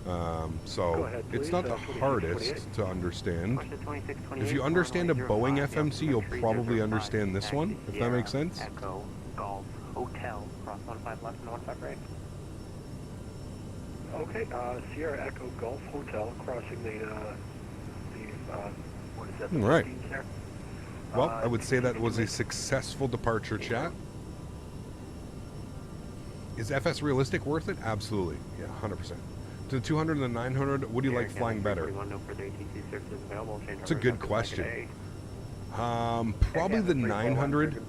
So ahead, it's please. not the 26, hardest to understand. Watch the 2628, If you understand a 4105, Boeing FMC, you'll probably 3005, understand this one, if that makes sense. Echo Golf Hotel, cross 15 left and 15 right. Okay, Sierra Echo Golf Hotel, crossing the what is that? The Right. 15s there? Well, I would say that was a successful departure, chat. Is FS realistic worth it? Absolutely. Yeah, 100%. To the 200 and the 900, what do you like flying better? It's a good question. Probably the 900.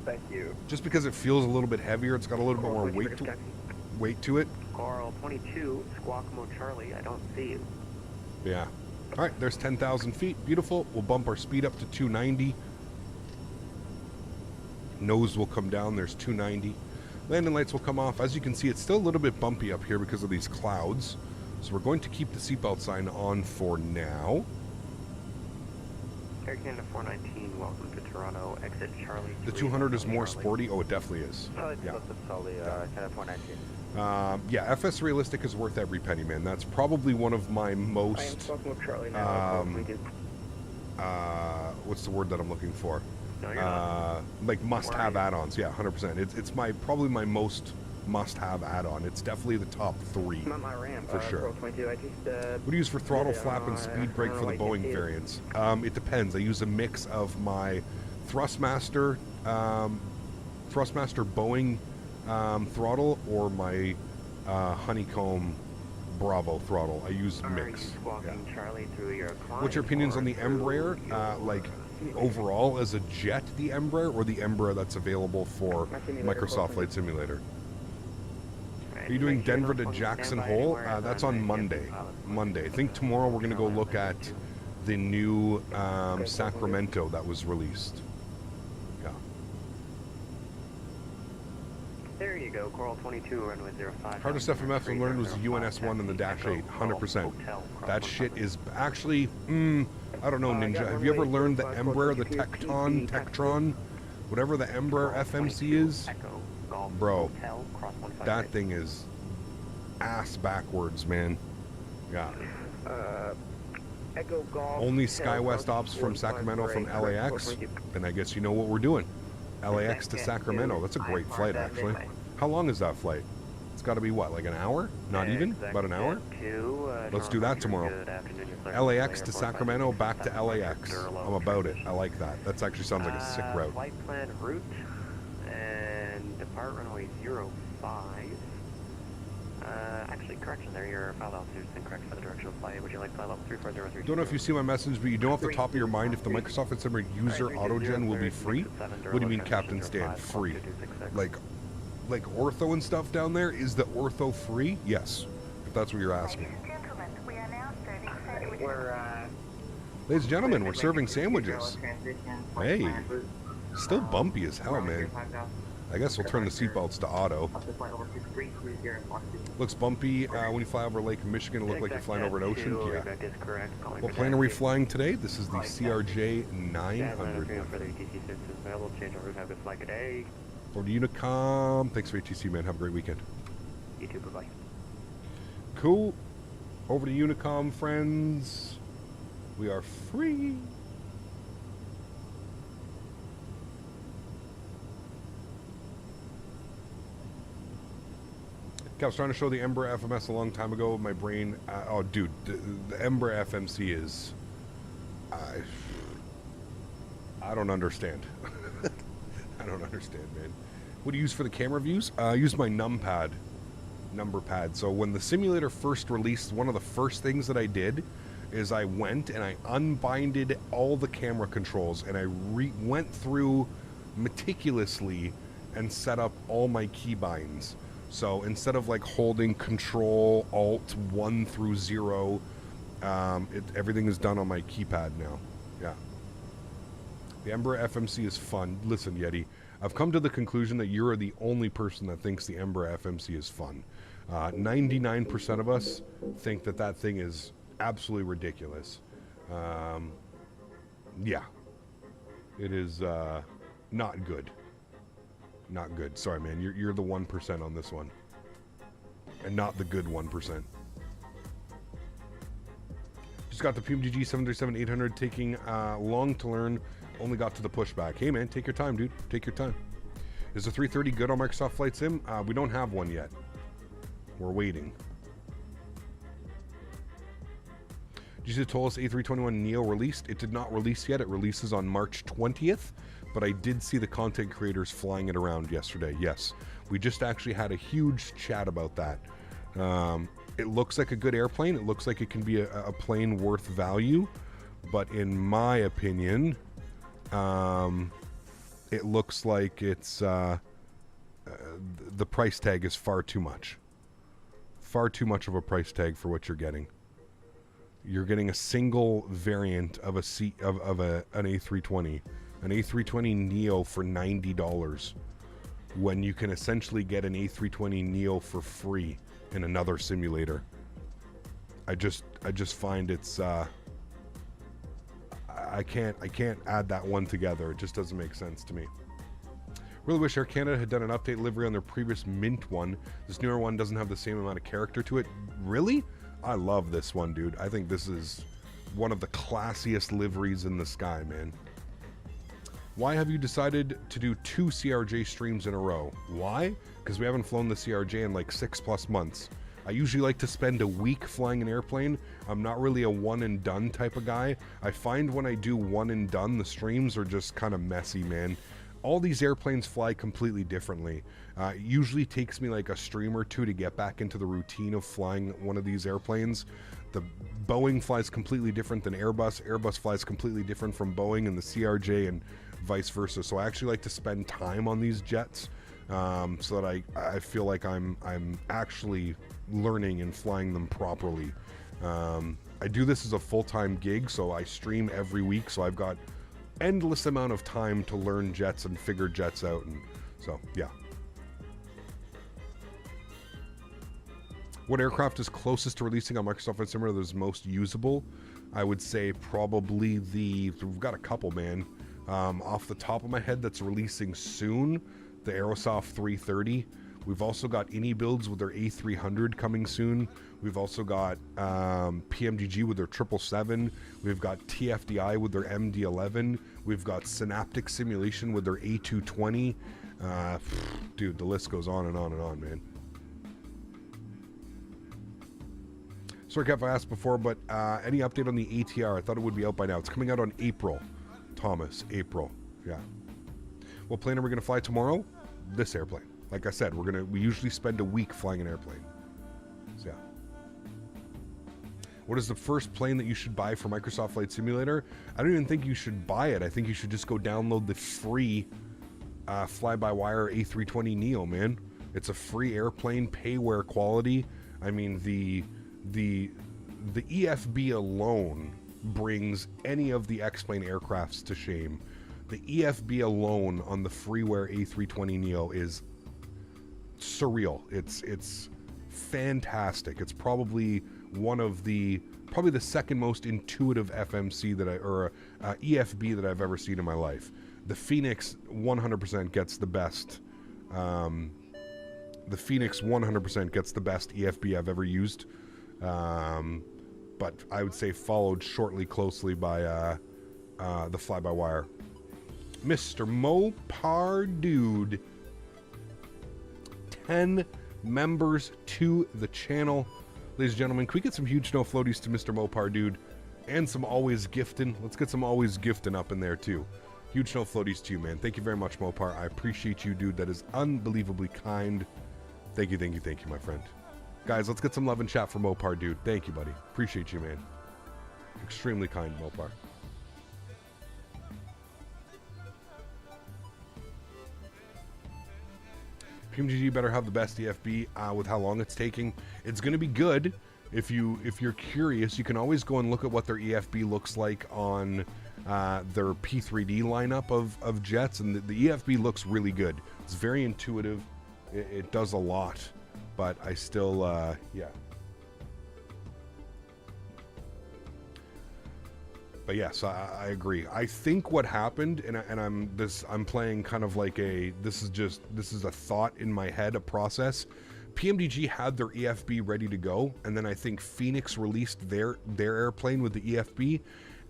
Thank you. Just because it feels a little bit heavier. It's got a little bit more weight to it. Karl 22, Squawk Mo Charlie, I don't see you. Yeah. All right, there's 10,000 feet. Beautiful. We'll bump our speed up to 290. Nose will come down. There's 290. Landing lights will come off. As you can see, it's still a little bit bumpy up here because of these clouds. So we're going to keep the seatbelt sign on for now. Air Canada 419, welcome to Toronto. Exit Charlie. The 200 is more sporty. Oh, it definitely is. Yeah. Yeah, FS Realistic is worth every penny, man. That's probably one of my most... what's the word that I'm looking for? No, like must-have add-ons. Yeah, 100%. It's probably my most must-have add-on. It's definitely the top 3 for sure. What do you use for throttle, flap, and speed brake for the Boeing variants? It depends. I use a mix of my Thrustmaster Boeing throttle or my Honeycomb Bravo throttle. I use a mix. Yeah. What's your opinions on the Embraer? Like overall as a jet, the Embraer, or the Embraer that's available for Microsoft Flight Simulator? Are you doing Denver to Jackson Hole? That's on Monday. I think tomorrow we're going to go look at the new Sacramento that was released. Yeah. There you go, Coral 22, runway 05. Hardest FMF I learned was the UNS-1 and the Dash 8, 100%. That shit is actually, I don't know, Ninja. Have you ever learned the Embraer, the Tektron, whatever the Embraer FMC is? Bro, that thing is ass backwards, man. Yeah. Only SkyWest ops from Sacramento from LAX, and I guess you know what we're doing. LAX to Sacramento. That's a great flight, actually. How long is that flight? It's got to be, what, like an hour? Not even? About an hour? Let's do that tomorrow. LAX to Sacramento, back to LAX. I'm about it. I like that. That actually sounds like a sick route. Flight plan route and depart runway 05. Actually, correction there. Your file altitude is incorrect for the direction of flight. Would you like flight level 3403? Don't know if you see my message, but you know off the top of your mind if the Microsoft Flight Simulator user autogen will be free? What do you mean, Captain Stan? Free? Like ortho and stuff down there? Is the ortho free? Yes, if that's what you're asking. Ladies and gentlemen, we're serving sandwiches. Hey, still bumpy as hell, man. I guess we'll turn the seatbelts to auto. Looks bumpy when you fly over Lake Michigan. It looks like you're flying over an ocean. Yeah. What plane are we flying today? This is the CRJ-900. Or the Unicom. Thanks for ATC, man. Have a great weekend. You too. Bye-bye. Cool. Over to Unicom, friends. We are free. I was trying to show the Embraer FMS a long time ago. My brain, oh, dude, the Embraer FMC is, I don't understand. I don't understand, man. What do you use for the camera views? I use my number pad. So when the simulator first released, one of the first things that I did is I went and I unbinded all the camera controls and I went through meticulously and set up all my keybinds. So instead of like holding Control Alt 1 through 0, everything is done on my keypad now. Yeah. The Embraer FMC is fun. Listen, Yeti, I've come to the conclusion that you're the only person that thinks the Embraer FMC is fun. 99% of us think that that thing is absolutely ridiculous. Yeah. It is not good. Not good. Sorry, man. You're the 1% on this one. And not the good 1%. got the PMGG 737-800 taking long to learn. Only got to the pushback. Hey, man, take your time, dude. Take your time. Is the 330 good on Microsoft Flight Sim? We don't have one yet. We're waiting. Did you see the Tolos A321neo released? It did not release yet. It releases on March 20th, but I did see the content creators flying it around yesterday. Yes, we just actually had a huge chat about that. It looks like a good airplane. It looks like it can be a plane worth value, but in my opinion, it looks like it's the price tag is far too much. Far too much of a price tag for what you're getting. You're getting a single variant of an A320, an A320 Neo for $90, when you can essentially get an A320 Neo for free in another simulator. I just find it's I can't add that one together. It just doesn't make sense to me. Really wish Air Canada had done an update livery on their previous Mint one. This newer one doesn't have the same amount of character to it. Really? I love this one, dude. I think this is one of the classiest liveries in the sky, man. Why have you decided to do 2 CRJ streams in a row? Why? Because we haven't flown the CRJ in like 6+ months. I usually like to spend a week flying an airplane. I'm not really a one and done type of guy. I find when I do one and done, the streams are just kind of messy, man. All these airplanes fly completely differently. It usually takes me like a stream or two to get back into the routine of flying one of these airplanes. The Boeing flies completely different than Airbus. Airbus flies completely different from Boeing and the CRJ, and vice versa. So I actually like to spend time on these jets so that I feel like I'm actually learning and flying them properly. I do this as a full-time gig, so I stream every week, so I've got endless amount of time to learn jets and figure jets out, and so yeah. What aircraft is closest to releasing on Microsoft Flight Simulator that is most usable? I would say probably we've got a couple, man. Off the top of my head, that's releasing soon, the Aerosoft 330. We've also got any builds with their A300 coming soon. We've also got PMGG with their 777. We've got TFDI with their MD-11. We've got Synaptic Simulation with their A220. Dude, the list goes on and on and on, man. Sorry, Kev, I asked before, but any update on the ATR? I thought it would be out by now. It's coming out on April. Thomas, April. Yeah. What plane are we going to fly tomorrow? This airplane. Like I said, we usually spend a week flying an airplane. So yeah. What is the first plane that you should buy for Microsoft Flight Simulator? I don't even think you should buy it. I think you should just go download the free fly-by-wire A320neo, man. It's a free airplane, pay-wear quality. I mean, the EFB alone brings any of the X-Plane aircrafts to shame. The EFB alone on the freeware A320neo is surreal. It's fantastic. It's probably the second most intuitive FMC EFB that I've ever seen in my life. The Phoenix 100% gets the best. The Phoenix 100% gets the best EFB I've ever used. But I would say followed shortly closely by the fly-by-wire. Mr. Mopar Dude, 10 members to the channel. Ladies and gentlemen, can we get some huge snow floaties to Mr. Mopar Dude and some always gifting? Let's get some always gifting up in there too. Huge snow floaties to you, man. Thank you very much, Mopar. I appreciate you, dude. That is unbelievably kind. Thank you, my friend. Guys, let's get some love and chat for Mopar Dude. Thank you, buddy. Appreciate you, man. Extremely kind, Mopar. PMGG better have the best EFB with how long it's taking. It's going to be good. If you're curious, you can always go and look at what their EFB looks like on their P3D lineup of jets, and the EFB looks really good. It's very intuitive. It does a lot, but I still, yeah. But yes, I agree. I think what happened, and I'm playing kind of like this is a thought in my head, a process. PMDG had their EFB ready to go, and then I think Phoenix released their airplane with the EFB,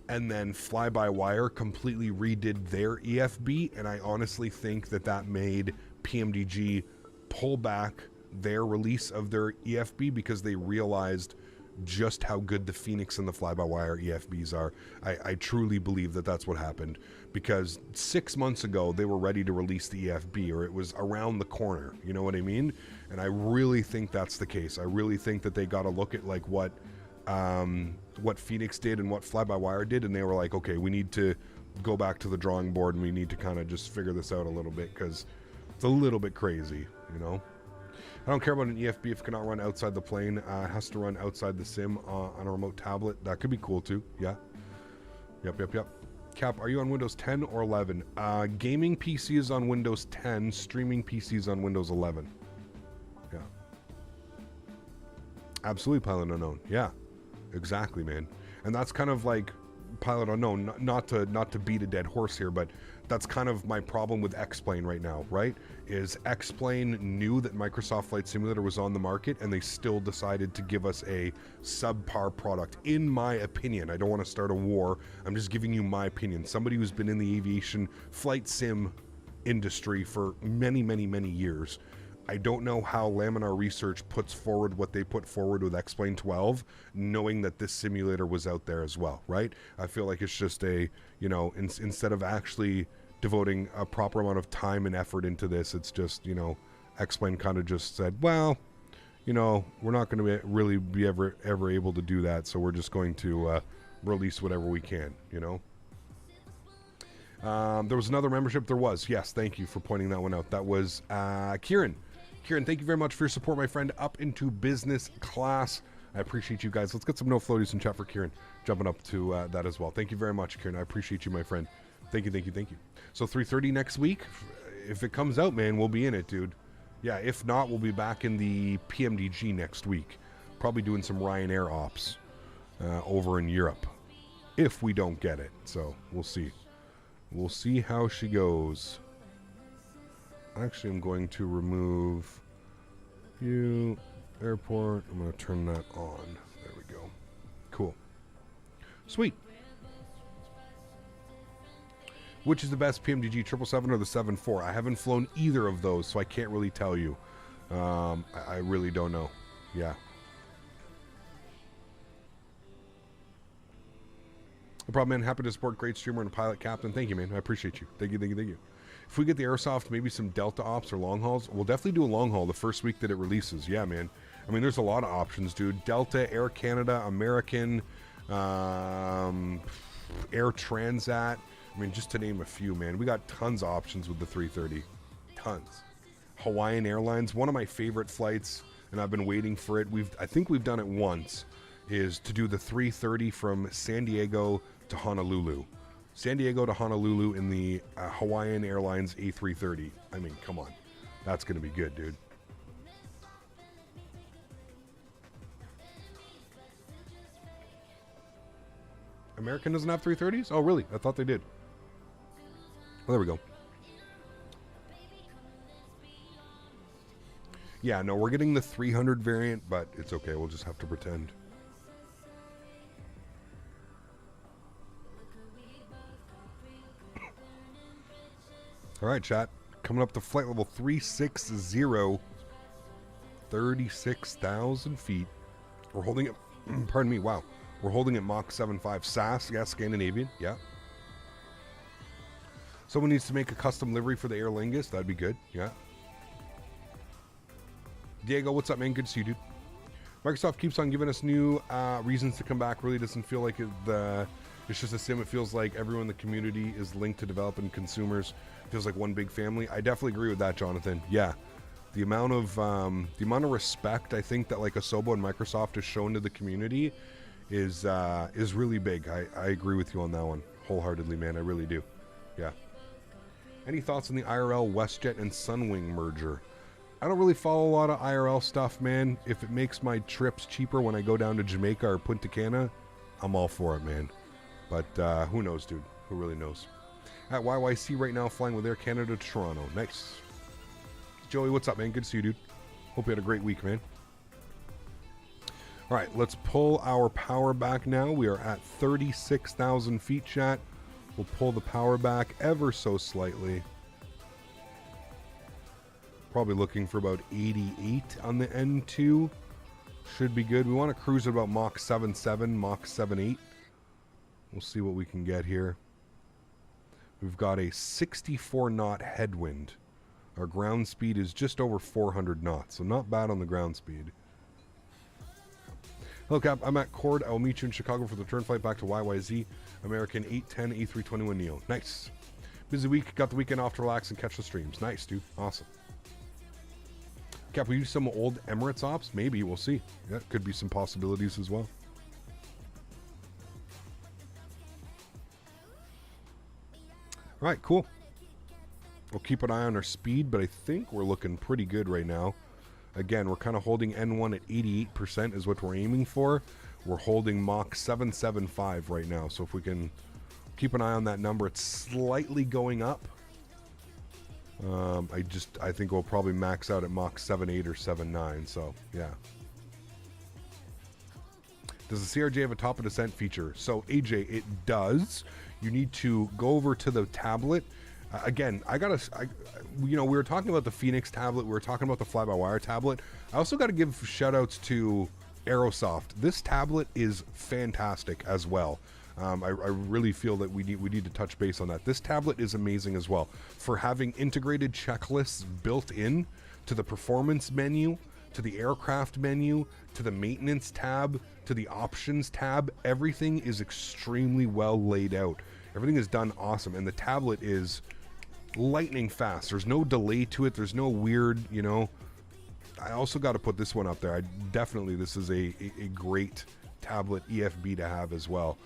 and then Fly-by-Wire completely redid their EFB, and I honestly think that made PMDG pull back their release of their EFB because they realized just how good the Phoenix and the Fly-by-Wire EFBs are. I truly believe that's what happened, because 6 months ago they were ready to release the EFB, or it was around the corner, you know what I mean? And I really think that's the case. I really think that they got to look at like what Phoenix did and what Fly-by-Wire did, and they were like, okay, we need to go back to the drawing board and we need to kind of just figure this out a little bit, because it's a little bit crazy, you know? I don't care about an EFB if it cannot run outside the plane. It has to run outside the sim on a remote tablet. That could be cool too. Yeah. Yep. Cap, are you on Windows 10 or 11? Gaming PC is on Windows 10. Streaming PC is on Windows 11. Yeah. Absolutely, Pilot Unknown. Yeah. Exactly, man. And that's kind of like Pilot Unknown. Not to beat a dead horse here, but that's kind of my problem with X-Plane right now, right? Is X-Plane knew that Microsoft Flight Simulator was on the market, and they still decided to give us a subpar product, in my opinion. I don't want to start a war. I'm just giving you my opinion. Somebody who's been in the aviation flight sim industry for many, many, many years. I don't know how Laminar Research puts forward what they put forward with X-Plane 12, knowing that this simulator was out there as well, right? I feel like it's just a, you know, instead of actually devoting a proper amount of time and effort into this, it's just, you know, X-Plane kind of just said, well, you know, we're not going to really be ever able to do that, so we're just going to release whatever we can, you know? There was another membership. There was. Yes, thank you for pointing that one out. That was Kieran. Kieran, thank you very much for your support, my friend. Up into business class. I appreciate you guys. Let's get some no floaties in chat for Kieran. Jumping up to that as well. Thank you very much, Kieran. I appreciate you, my friend. Thank you. So 3:30 next week. If it comes out, man, we'll be in it, dude. Yeah, if not, we'll be back in the PMDG next week. Probably doing some Ryanair ops over in Europe. If we don't get it. So we'll see. We'll see how she goes. Actually, I'm going to remove you, airport. I'm going to turn that on. There we go. Cool. Sweet. Which is the best PMDG, 777 or the 74? I haven't flown either of those, so I can't really tell you. I really don't know. Yeah. No problem, man. Happy to support. Great streamer and pilot captain. Thank you, man. I appreciate you. Thank you. If we get the airsoft, maybe some Delta ops or long hauls, we'll definitely do a long haul the first week that it releases. Yeah, man. I mean, there's a lot of options, dude. Delta, Air Canada, American, Air Transat. I mean, just to name a few, man. We got tons of options with the 330. Tons. Hawaiian Airlines, one of my favorite flights, and I've been waiting for it. I think we've done it once, is to do the 330 from San Diego to Honolulu. San Diego to Honolulu in the Hawaiian Airlines A330. I mean, come on. That's going to be good, dude. American doesn't have 330s? Oh, really? I thought they did. Well, there we go. Yeah, no, we're getting the 300 variant, but it's okay. We'll just have to pretend. All right, chat. Coming up to flight level 360, 36,000 feet. We're holding it, pardon me, wow. We're holding it Mach 7.5 SAS, yeah, Scandinavian, yeah. Someone needs to make a custom livery for the Aer Lingus. That'd be good, yeah. Diego, what's up, man? Good to see you, dude. Microsoft keeps on giving us new reasons to come back. Really doesn't feel like it's just a sim. It feels like everyone in the community is linked to developing consumers. It feels like one big family. I definitely agree with that, Jonathan. Yeah, the amount of respect I think that like Asobo and Microsoft has shown to the community is really big. I agree with you on that one wholeheartedly, man. I really do. Yeah. Any thoughts on the IRL WestJet and Sunwing merger? I don't really follow a lot of IRL stuff, man. If it makes my trips cheaper when I go down to Jamaica or Punta Cana, I'm all for it, man. But who knows, dude? Who really knows? At YYC right now, flying with Air Canada to Toronto. Nice. Joey, what's up, man? Good to see you, dude. Hope you had a great week, man. All right, let's pull our power back now. We are at 36,000 feet, chat. We'll pull the power back ever so slightly. Probably looking for about 88 on the N2. Should be good. We want to cruise at about Mach 7.7, Mach 7.8. We'll see what we can get here. We've got a 64 knot headwind. Our ground speed is just over 400 knots, so not bad on the ground speed. Hello, Cap. I'm at Cord. I will meet you in Chicago for the return flight back to YYZ. American 810 A321 Neo. Nice. Busy week. Got the weekend off to relax and catch the streams. Nice, dude. Awesome. Cap, we use some old Emirates ops? Maybe. We'll see. Yeah, could be some possibilities as well. All right, cool. We'll keep an eye on our speed, but I think we're looking pretty good right now. Again, we're kind of holding N1 at 88% is what we're aiming for. We're holding Mach 7.75 right now. So if we can keep an eye on that number, it's slightly going up. I think we'll probably max out at Mach 7.8 or 7.9. So, yeah. Does the CRJ have a top of descent feature? So, AJ, it does. You need to go over to the tablet. Again, we were talking about the Phoenix tablet. We were talking about the fly-by-wire tablet. I also got to give shout-outs to Aerosoft. This tablet is fantastic as well. I really feel that we need to touch base on that. This tablet is amazing as well for having integrated checklists built in to the performance menu, to the aircraft menu, to the maintenance tab, to the options tab. Everything is extremely well laid out. Everything is done awesome, and the tablet is lightning fast. There's no delay to it. There's no weird, I also got to put this one up there. This is a great tablet EFB to have as well.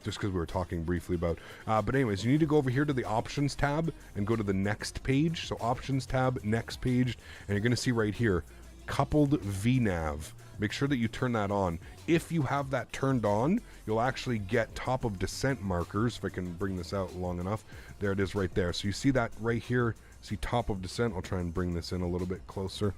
Just because we were talking briefly about. But anyways, you need to go over here to the options tab and go to the next page. So options tab, next page, and you're going to see right here, coupled VNav. Make sure that you turn that on. If you have that turned on, you'll actually get top of descent markers. If I can bring this out long enough. There it is right there. So you see that right here. See top of descent. I'll try and bring this in a little bit closer.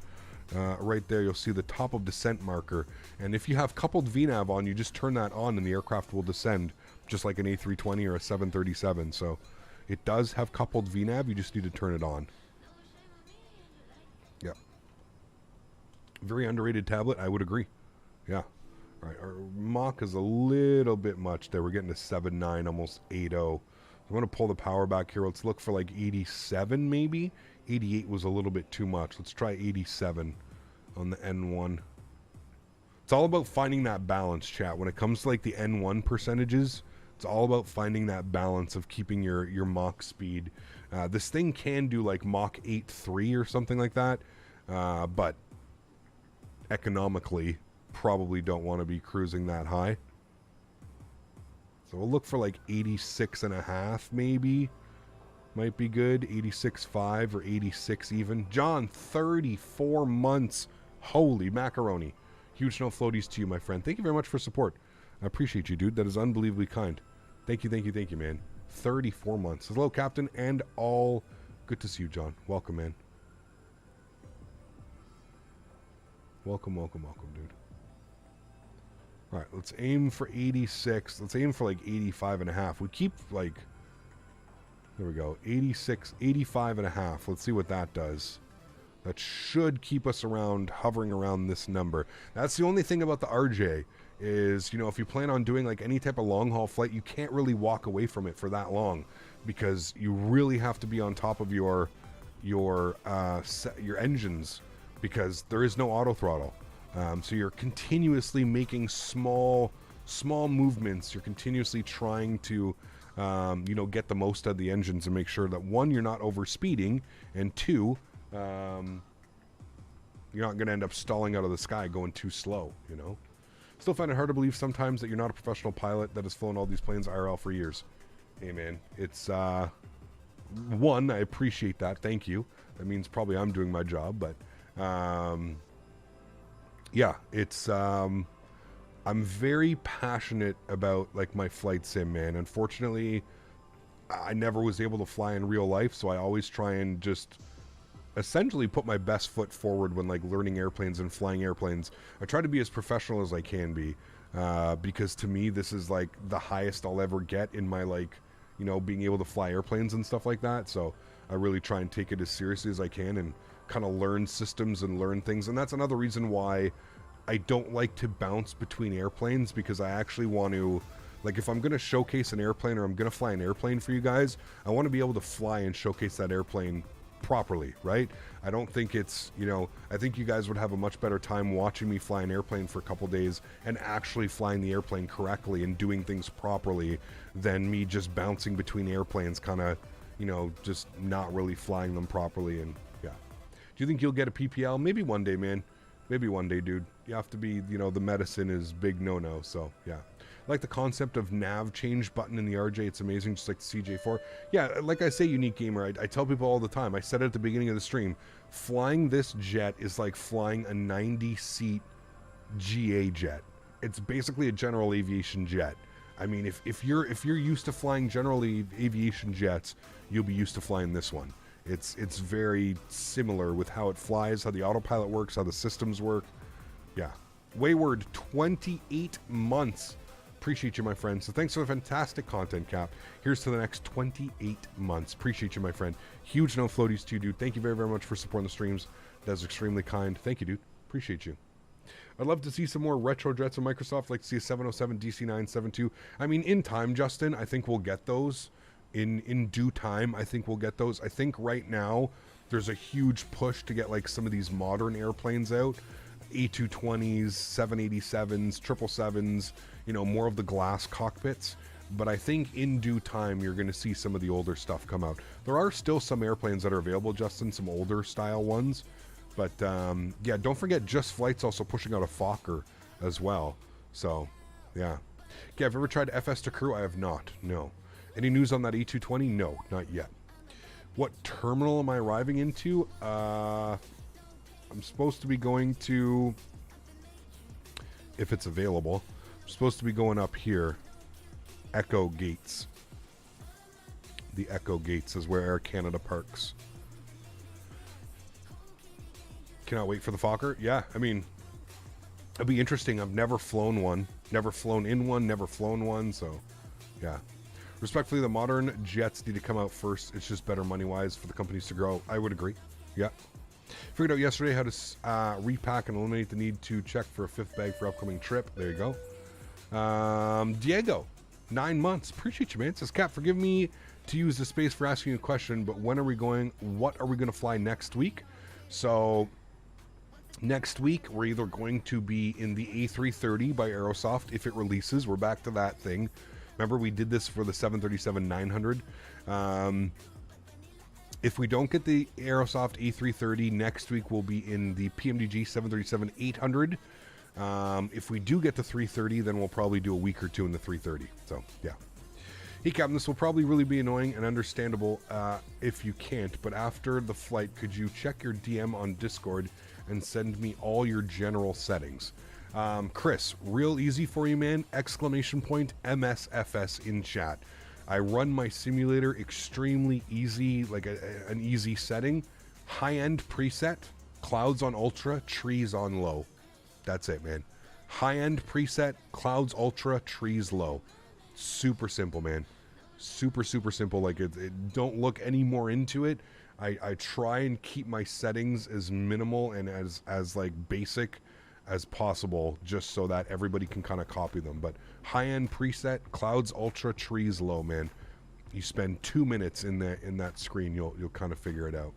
Right there, you'll see the top of descent marker. And if you have coupled VNav on, you just turn that on and the aircraft will descend just like an A320 or a 737. So it does have coupled VNav. You just need to turn it on. Yeah. Very underrated tablet, I would agree. Yeah. All right, our Mach is a little bit much there. We're getting to 7.9, almost 8.0. I'm going to pull the power back here. Let's look for like 87 maybe. 88 was a little bit too much. Let's try 87 on the N1. It's all about finding that balance, chat. When it comes to like the N1 percentages, it's all about finding that balance of keeping your Mach speed. This thing can do like Mach 8.3 or something like that, but economically probably don't want to be cruising that high. So we'll look for like 86.5 maybe. Might be good. 86.5 or 86 even. John, 34 months. Holy macaroni. Huge no floaties to you, my friend. Thank you very much for support. I appreciate you, dude. That is unbelievably kind. Thank you, man. 34 months. Hello, Captain, and all. Good to see you, John. Welcome, man. Welcome, dude. All right, let's aim for 86. Let's aim for like 85.5. We keep like, there we go, 86, 85.5. Let's see what that does. That should keep us around, hovering around this number. That's the only thing about the RJ is, if you plan on doing like any type of long haul flight, you can't really walk away from it for that long because you really have to be on top of your engines because there is no auto throttle. So you're continuously making small movements. You're continuously trying to, get the most out of the engines and make sure that one, you're not over speeding, and two, you're not going to end up stalling out of the sky going too slow, Still find it hard to believe sometimes that you're not a professional pilot that has flown all these planes IRL for years. Hey, man, it's, one, I appreciate that. Thank you. That means probably I'm doing my job, but, yeah, it's, I'm very passionate about, like, my flight sim, man. Unfortunately, I never was able to fly in real life, so I always try and just essentially put my best foot forward when like learning airplanes and flying airplanes. I try to be as professional as I can be, because to me this is like the highest I'll ever get in my like, you know, being able to fly airplanes and stuff like that. So I really try and take it as seriously as I can and kind of learn systems and learn things. And that's another reason why I don't like to bounce between airplanes, because I actually want to, like, if I'm going to showcase an airplane or I'm going to fly an airplane for you guys, I want to be able to fly and showcase that airplane properly, right? I don't think it's, you know, I think you guys would have a much better time watching me fly an airplane for a couple days and actually flying the airplane correctly and doing things properly than me just bouncing between airplanes, kind of, you know, just not really flying them properly. And yeah. Do you think you'll get a PPL? Maybe one day, man. Maybe one day, dude. You have to be, you know, the medicine is big no-no, so yeah. I like the concept of nav change button in the RJ. It's amazing, just like the CJ4. Yeah, like I say, Unique Gamer, I tell people all the time, I said it at the beginning of the stream, flying this jet is like flying a 90-seat GA jet. It's basically a general aviation jet. I mean, if you're used to flying general aviation jets, you'll be used to flying this one. It's very similar with how it flies, how the autopilot works, how the systems work. Yeah. Wayward, 28 months. Appreciate you, my friend. So thanks for the fantastic content, Cap. Here's to the next 28 months. Appreciate you, my friend. Huge no floaties to you, dude. Thank you very, very much for supporting the streams. That's extremely kind. Thank you, dude. Appreciate you. I'd love to see some more retro jets of Microsoft, like see a 707 DC-972. I mean, in time, Justin, I think we'll get those. In due time, I think we'll get those. I think right now, there's a huge push to get like some of these modern airplanes out. A220s, 787s, 777s, you know, more of the glass cockpits. But I think in due time, you're going to see some of the older stuff come out. There are still some airplanes that are available, Justin, some older style ones. But yeah, don't forget, Just Flight's also pushing out a Fokker as well. So, yeah. Okay, I've ever tried FS to crew? I have not, no. Any news on that A220? No, not yet. What terminal am I arriving into? I'm supposed to be going to, if it's available, I'm supposed to be going up here. Echo Gates. The Echo Gates is where Air Canada parks. Cannot wait for the Fokker. Yeah, I mean, it'll be interesting. I've never flown one. Never flown in one, never flown one, so yeah. Respectfully, the modern jets need to come out first. It's just better money-wise for the companies to grow. I would agree. Yeah. Figured out yesterday how to repack and eliminate the need to check for a fifth bag for upcoming trip. There you go. Diego, 9 months. Appreciate you, man. It says, Cap, forgive me to use the space for asking you a question, but when are we going? What are we going to fly next week? So next week, we're either going to be in the A330 by Aerosoft. If it releases, we're back to that thing. Remember, we did this for the 737-900. If we don't get the Aerosoft A330, next week we'll be in the PMDG 737-800. If we do get the 330, then we'll probably do a week or two in the 330. So, yeah. Hey, Captain, this will probably really be annoying and understandable if you can't, but after the flight, could you check your DM on Discord and send me all your general settings? Chris, real easy for you, man. Exclamation point MSFS in chat. I run my simulator extremely easy, like an easy setting. High-end preset, clouds on ultra, trees on low. That's it, man. High-end preset, clouds ultra, trees low. Super simple, man. Super, super simple. Like, don't look any more into it. I try and keep my settings as minimal and as like basic as possible, just so that everybody can kind of copy them. But high-end preset, clouds ultra, trees low, man. You spend 2 minutes in that screen, you'll kind of figure it out.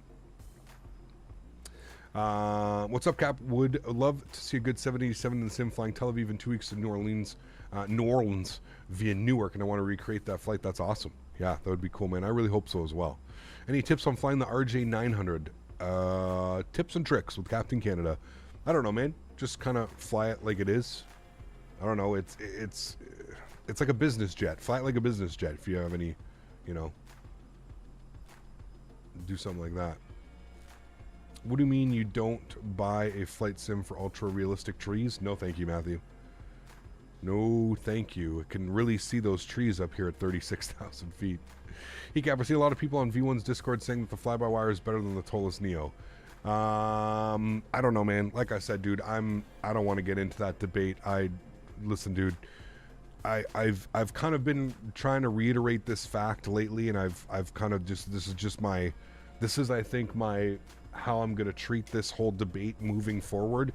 What's up, Cap? Would love to see a good 787 in the sim flying Tel Aviv in 2 weeks to New Orleans via Newark, and I want to recreate that flight. That's awesome. Yeah, that would be cool, man. I really hope so as well. Any tips on flying the RJ-900? Tips and tricks with Captain Canada. I don't know, man. Just kind of fly it like it is. I don't know. It's like a business jet. Fly it like a business jet. If you have any, you know, do something like that. What do you mean you don't buy a flight sim for ultra realistic trees? No, thank you, Matthew. No, thank you. I can really see those trees up here at 36,000 feet. Hey, Cap, I see a lot of people on V1's Discord saying that the fly-by-wire is better than the Tolless Neo. I don't know, man. Like I said, dude, I don't want to get into that debate. Listen, dude. I've kind of been trying to reiterate this fact lately, and I've kind of just, this is I think how I'm gonna treat this whole debate moving forward.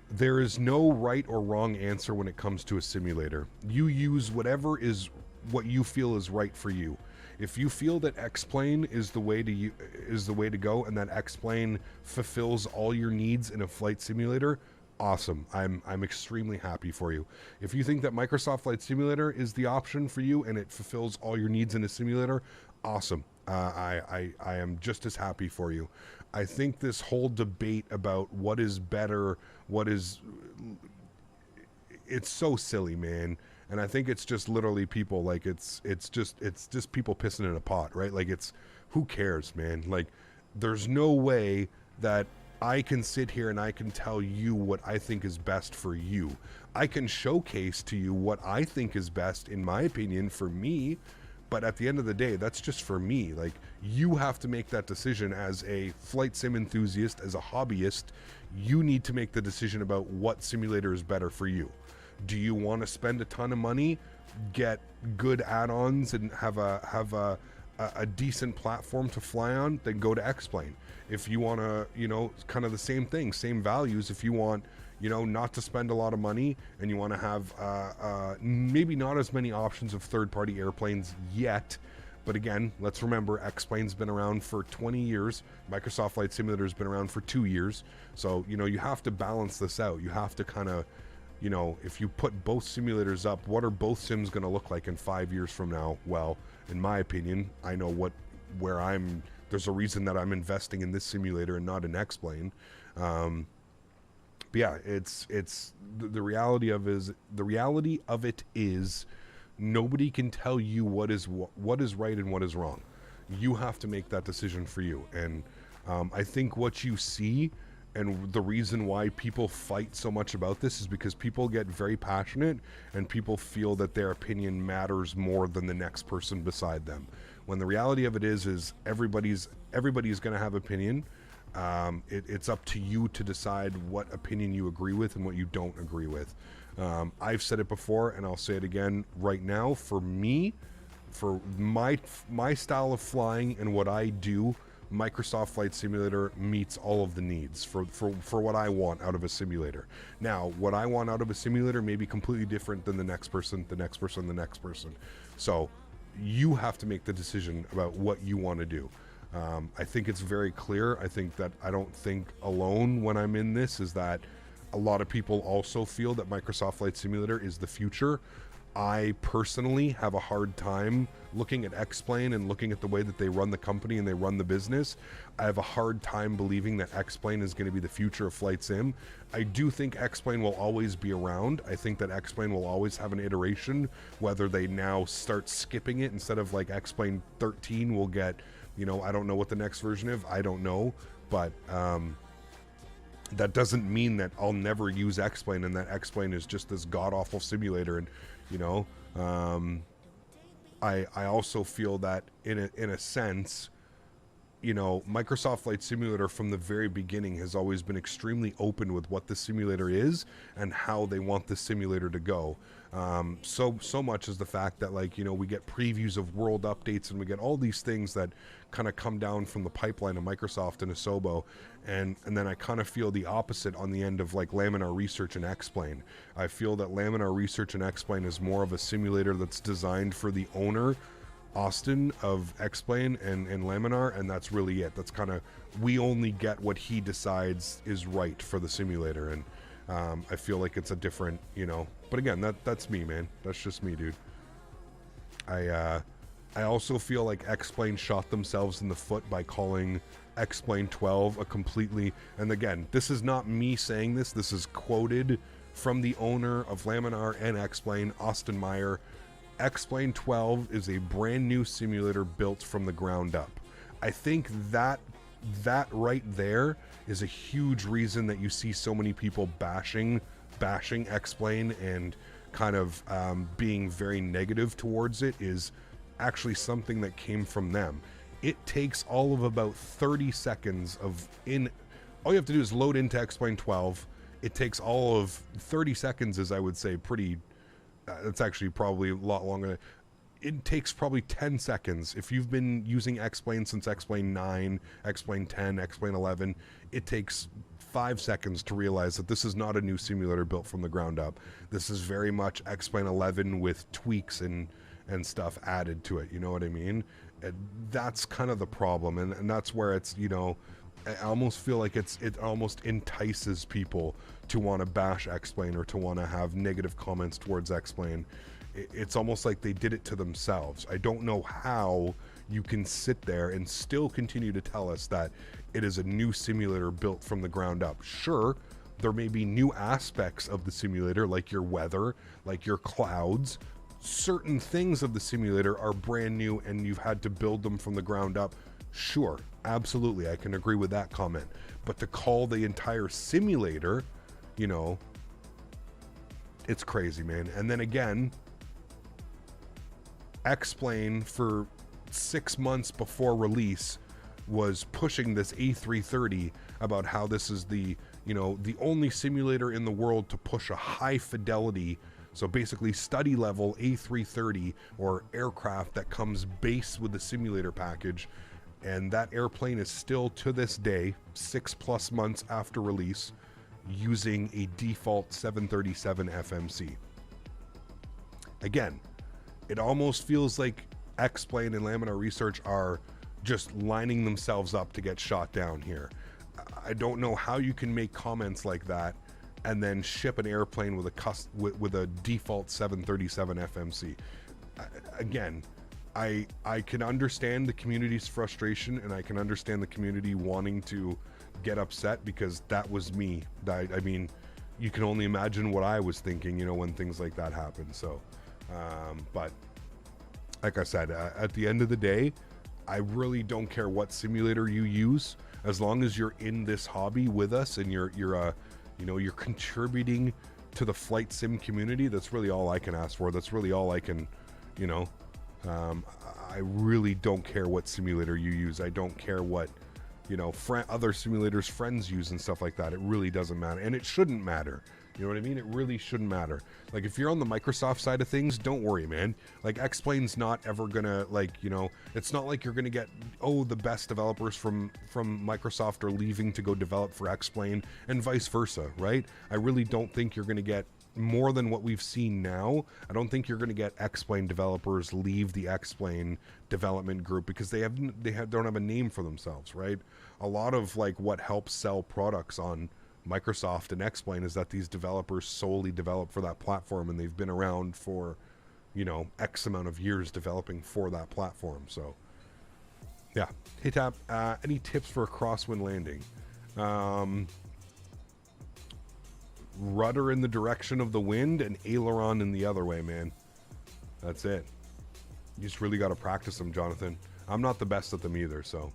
There is no right or wrong answer when it comes to a simulator. You use whatever is what you feel is right for you. If you feel that X-Plane is the way to go, and that X-Plane fulfills all your needs in a flight simulator, awesome. I'm extremely happy for you. If you think that Microsoft Flight Simulator is the option for you and it fulfills all your needs in a simulator, awesome. I am just as happy for you. I think this whole debate about what is better, it's so silly, man. And I think it's just literally people, like, it's just people pissing in a pot, right? Like, who cares, man? Like, there's no way that I can sit here and I can tell you what I think is best for you. I can showcase to you what I think is best, in my opinion, for me, but at the end of the day, that's just for me. Like, you have to make that decision as a flight sim enthusiast, as a hobbyist. You need to make the decision about what simulator is better for you. Do you want to spend a ton of money, get good add-ons, and have a decent platform to fly on? Then go to X-Plane. If you want to, kind of the same thing, same values. If you want, not to spend a lot of money, and you want to have maybe not as many options of third-party airplanes yet. But again, let's remember, X-Plane's been around for 20 years. Microsoft Flight Simulator's been around for 2 years. So, you have to balance this out. You have to kind of, if you put both simulators up, what are both sims going to look like in 5 years from now? Well, in my opinion, I know there's a reason that I'm investing in this simulator and not in X-Plane. But yeah, it's the reality of it is nobody can tell you what is right and what is wrong. You have to make that decision for you. And I think what you see, and the reason why people fight so much about this, is because people get very passionate and people feel that their opinion matters more than the next person beside them. When the reality of it is everybody's going to have opinion. It's up to you to decide what opinion you agree with and what you don't agree with. I've said it before, and I'll say it again right now. For me, for my style of flying and what I do, Microsoft Flight Simulator meets all of the needs for what I want out of a simulator. Now, what I want out of a simulator may be completely different than the next person, the next person, the next person. So you have to make the decision about what you want to do. I think it's very clear. I think that I don't think alone when I'm in this is that a lot of people also feel that Microsoft Flight Simulator is the future. I personally have a hard time looking at X-Plane and looking at the way that they run the company and they run the business. I have a hard time believing that X-Plane is going to be the future of flight sim. I do think X-Plane will always be around. I think that X-Plane will always have an iteration, whether they now start skipping it instead of like X-Plane 13 will get, I don't know what the next version is. I don't know, but that doesn't mean that I'll never use X-Plane and that X-Plane is just this god-awful simulator. And I also feel that in a sense, Microsoft Flight Simulator from the very beginning has always been extremely open with what the simulator is and how they want the simulator to go. So much as the fact that, like, we get previews of world updates and we get all these things that kind of come down from the pipeline of Microsoft and Asobo, and then I kind of feel the opposite on the end of like Laminar Research and X-Plane. I feel that Laminar Research and X-Plane is more of a simulator that's designed for the owner, Austin, of X-Plane and Laminar, and that's really it. That's kind of, we only get what he decides is right for the simulator, and I feel like it's a different, but again, that's me, man. That's just me, dude. I also feel like X-Plane shot themselves in the foot by calling X-Plane 12 a completely, and again, this is not me saying this, this is quoted from the owner of Laminar and X-Plane, Austin Meyer. X-Plane 12 is a brand new simulator built from the ground up. I think that right there is a huge reason that you see so many people bashing X-Plane and kind of being very negative towards it is actually something that came from them. It takes all of about 30 seconds all you have to do is load into X-Plane 12. It takes all of 30 seconds is, I would say, pretty, it's actually probably a lot longer. It takes probably 10 seconds. If you've been using X-Plane since X-Plane 9, X-Plane 10, X-Plane 11, it takes 5 seconds to realize that this is not a new simulator built from the ground up. This is very much X-Plane 11 with tweaks and stuff added to it. You know what I mean? And that's kind of the problem, and that's where it's, you know, I almost feel like it almost entices people to want to bash X-Plane or to want to have negative comments towards X-Plane. It's almost like they did it to themselves. I don't know how you can sit there and still continue to tell us that it is a new simulator built from the ground up. Sure, there may be new aspects of the simulator, like your weather, like your clouds. Certain things of the simulator are brand new and you've had to build them from the ground up. Sure, absolutely, I can agree with that comment. But to call the entire simulator, you know, it's crazy, man. And then again, X-Plane for 6 months before release was pushing this A330 about how this is the, you know, the only simulator in the world to push a high fidelity, so basically study level A330 or aircraft that comes base with the simulator package. And that airplane is still, to this day, 6+ months after release, using a default 737 FMC. Again, it almost feels like X-Plane and Laminar Research are just lining themselves up to get shot down here. I don't know how you can make comments like that and then ship an airplane with a default 737 FMC. Again, I can understand the community's frustration, and I can understand the community wanting to get upset, because that was me. I mean, you can only imagine what I was thinking, you know, when things like that happen. So, but like I said, at the end of the day, I really don't care what simulator you use, as long as you're in this hobby with us and you're contributing to the flight sim community. That's really all I can ask for. That's really all I can, you know. I really don't care what simulator you use. I don't care what, you know, other simulators friends use and stuff like that. It really doesn't matter, and it shouldn't matter. You know what I mean? It really shouldn't matter. Like, if you're on the Microsoft side of things, don't worry, man. Like, X-Plane's not ever gonna, like, you know, it's not like you're gonna get, oh, the best developers from Microsoft are leaving to go develop for X-Plane, and vice versa, right? I really don't think you're gonna get more than what we've seen now. I don't think you're going to get X-Plane developers leave the X-Plane development group, because they don't have a name for themselves, right? A lot of, like, what helps sell products on Microsoft and X-Plane is that these developers solely develop for that platform, and they've been around for, you know, X amount of years developing for that platform. So yeah. Hey Tap, any tips for a crosswind landing? Rudder in the direction of the wind and aileron in the other way, man. That's it. You just really got to practice them, Jonathan. I'm not the best at them either, so.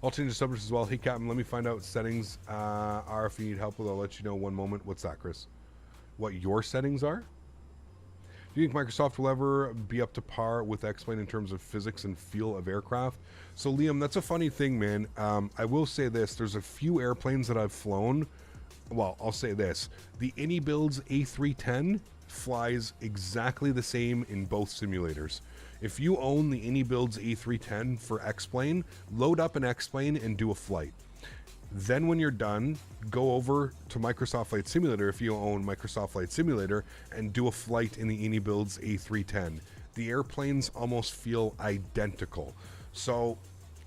I'll change the subject as well. Hey, Captain, let me find out what settings are. If you need help with it, I'll let you know one moment. What's that, Chris? What your settings are? Do you think Microsoft will ever be up to par with X-Plane in terms of physics and feel of aircraft? So, Liam, that's a funny thing, man. I will say this. There's a few airplanes that I've flown. Well, I'll say this. The AnyBuilds A310 flies exactly the same in both simulators. If you own the AnyBuilds A310 for X-Plane, load up an X-Plane and do a flight. Then when you're done, go over to Microsoft Flight Simulator, if you own Microsoft Flight Simulator, and do a flight in the AnyBuilds A310. The airplanes almost feel identical. So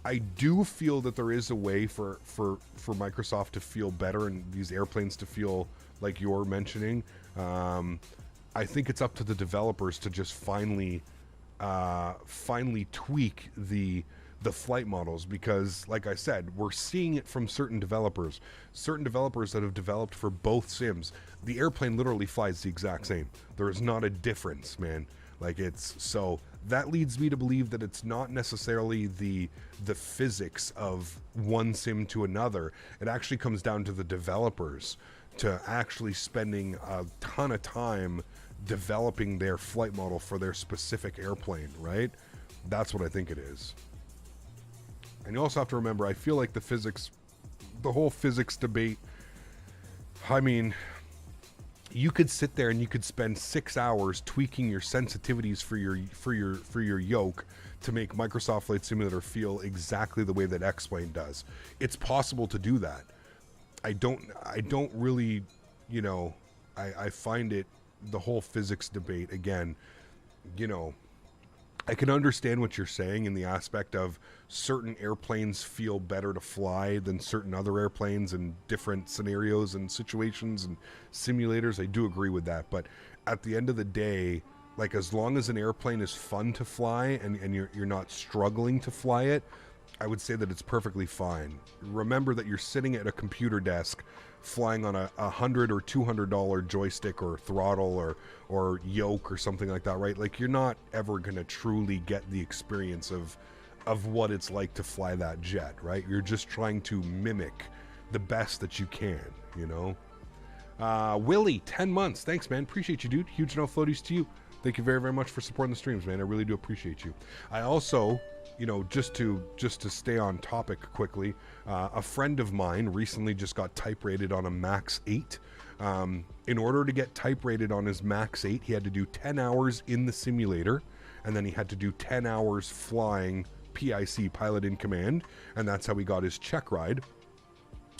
I do feel that there is a way for Microsoft to feel better and these airplanes to feel like you're mentioning. I think it's up to the developers to just finally tweak the flight models, because, like I said, we're seeing it from certain developers that have developed for both sims. The airplane literally flies the exact same. There is not a difference, man. Like, it's so that leads me to believe that it's not necessarily the physics of one sim to another. It actually comes down to the developers to actually spending a ton of time developing their flight model for their specific airplane, right? That's what I think it is. And you also have to remember, I feel like the whole physics debate, I mean, you could sit there and you could spend 6 hours tweaking your sensitivities for your yoke to make Microsoft Flight Simulator feel exactly the way that X-Plane does. It's possible to do that. I don't really, you know, I find it, the whole physics debate, again, you know, I can understand what you're saying in the aspect of certain airplanes feel better to fly than certain other airplanes in different scenarios and situations and simulators. I do agree with that. But at the end of the day, like, as long as an airplane is fun to fly and you're not struggling to fly it, I would say that it's perfectly fine. Remember that you're sitting at a computer desk flying on a $100 or $200 joystick or throttle or yoke or something like that, right? Like, you're not ever going to truly get the experience of what it's like to fly that jet, right? You're just trying to mimic the best that you can, you know? Willie, 10 months. Thanks, man. Appreciate you, dude. Huge enough floaties to you. Thank you very, very much for supporting the streams, man. I really do appreciate you. I also, you know, just to stay on topic quickly, a friend of mine recently just got type rated on a Max 8. In order to get type rated on his Max 8, he had to do 10 hours in the simulator, and then he had to do 10 hours flying PIC, pilot in command, and that's how he got his check ride,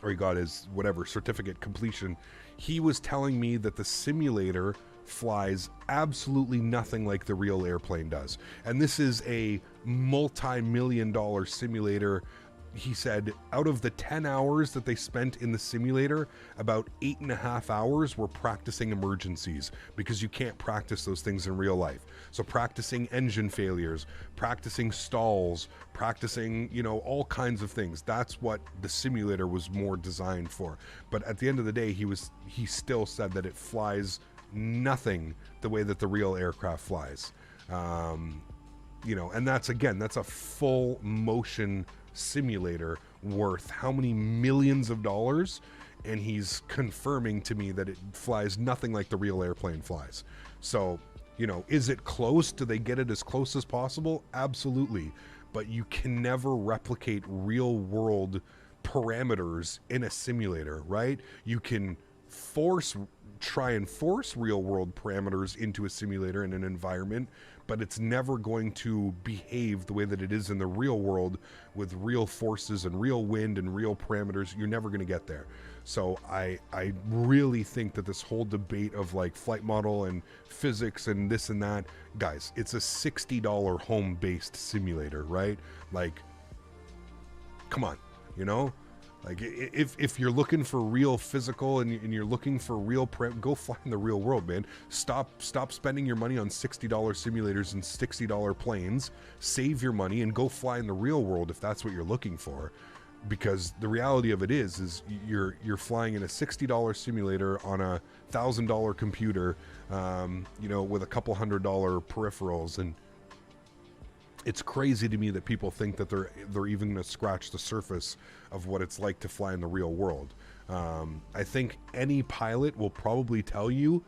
or he got his whatever certificate completion. He was telling me that the simulator flies absolutely nothing like the real airplane does, and this is a multi-million-dollar simulator. He said out of the 10 hours that they spent in the simulator, about 8.5 hours were practicing emergencies, because you can't practice those things in real life. So practicing engine failures, practicing stalls, practicing, you know, all kinds of things. That's what the simulator was more designed for. But at the end of the day, he still said that it flies nothing the way that the real aircraft flies. You know, and that's a full motion simulator worth how many millions of dollars, and he's confirming to me that it flies nothing like the real airplane flies. So, you know, is it close? Do they get it as close as possible? Absolutely. But you can never replicate real world parameters in a simulator, right? You can try and force real world parameters into a simulator in an environment, but it's never going to behave the way that it is in the real world with real forces and real wind and real parameters. You're never going to get there. So I really think that this whole debate of like flight model and physics and this and that, guys, it's a $60 home-based simulator, right? Like, come on, you know? Like, if you're looking for real physical and you're looking for real go fly in the real world, man. Stop spending your money on $60 simulators and $60 planes. Save your money and go fly in the real world if that's what you're looking for. Because the reality of it is you're flying in a $60 simulator on a $1,000 computer, you know, with a couple $100 peripherals, and it's crazy to me that people think that they're even going to scratch the surface of what it's like to fly in the real world. I think any pilot will probably tell you,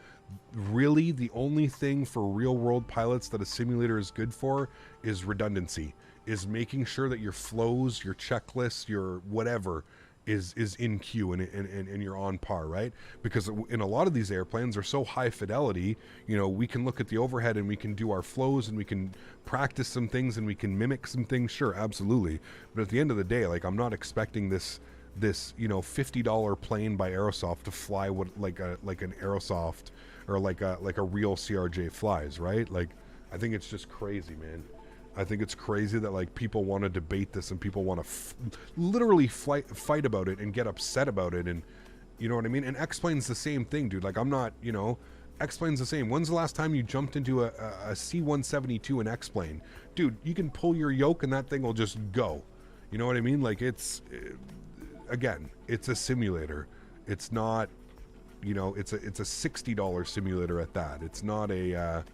really, the only thing for real world pilots that a simulator is good for is redundancy, is making sure that your flows, your checklists, your whatever is in queue and you're on par, right? Because in a lot of these airplanes are so high fidelity, you know, we can look at the overhead and we can do our flows and we can practice some things and we can mimic some things, sure, absolutely. But at the end of the day, like, I'm not expecting this you know, $50 plane by Aerosoft to fly what like an Aerosoft or like a real CRJ flies, right? Like, I think it's just crazy, man. I think it's crazy that like people want to debate this and people want to literally fight about it and get upset about it, and you know what I mean? And X-Plane's the same thing, dude. Like, I'm not, you know, X-Plane's the same. When's the last time you jumped into a C-172 in X-Plane? Dude, you can pull your yoke and that thing will just go. You know what I mean? Like, it's again, it's a simulator. It's not, you know, it's a $60 simulator at that. It's not a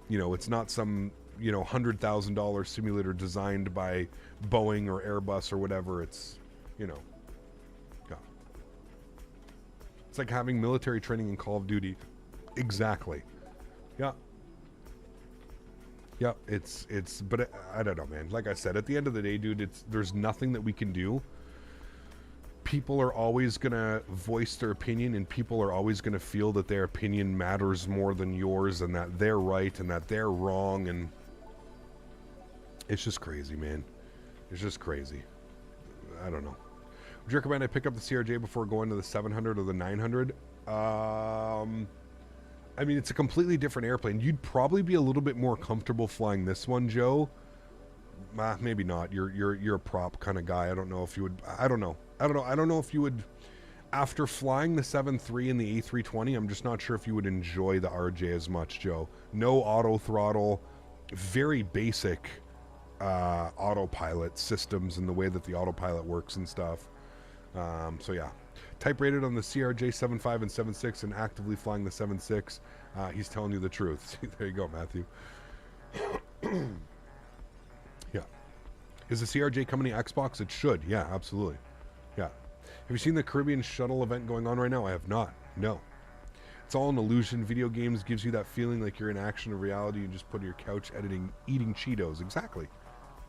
you know, it's not some, you know, $100,000 simulator designed by Boeing or Airbus or whatever. It's, you know, yeah. It's like having military training in Call of Duty. Exactly. Yeah. Yeah, but I don't know, man. Like I said, at the end of the day, dude, there's nothing that we can do. People are always going to voice their opinion, and people are always going to feel that their opinion matters more than yours, and that they're right and that they're wrong, and it's just crazy, man. It's just crazy. I don't know. Would you recommend I pick up the CRJ before going to the 700 or the 900? I mean, it's a completely different airplane. You'd probably be a little bit more comfortable flying this one, Joe. Maybe not. You're a prop kind of guy. I don't know if you would. I don't know if you would. After flying the 7.3 and the A320, I'm just not sure if you would enjoy the RJ as much, Joe. No auto throttle, very basic autopilot systems and the way that the autopilot works and stuff. So yeah. Type rated on the CRJ 7.5 and 7.6 and actively flying the 7.6. He's telling you the truth. There you go, Matthew. Yeah. Is the CRJ coming to Xbox? It should. Yeah, absolutely. Yeah. Have you seen the Caribbean shuttle event going on right now? I have not. No. It's all an illusion. Video games gives you that feeling like you're in action or reality. You just put on your couch eating Cheetos. Exactly.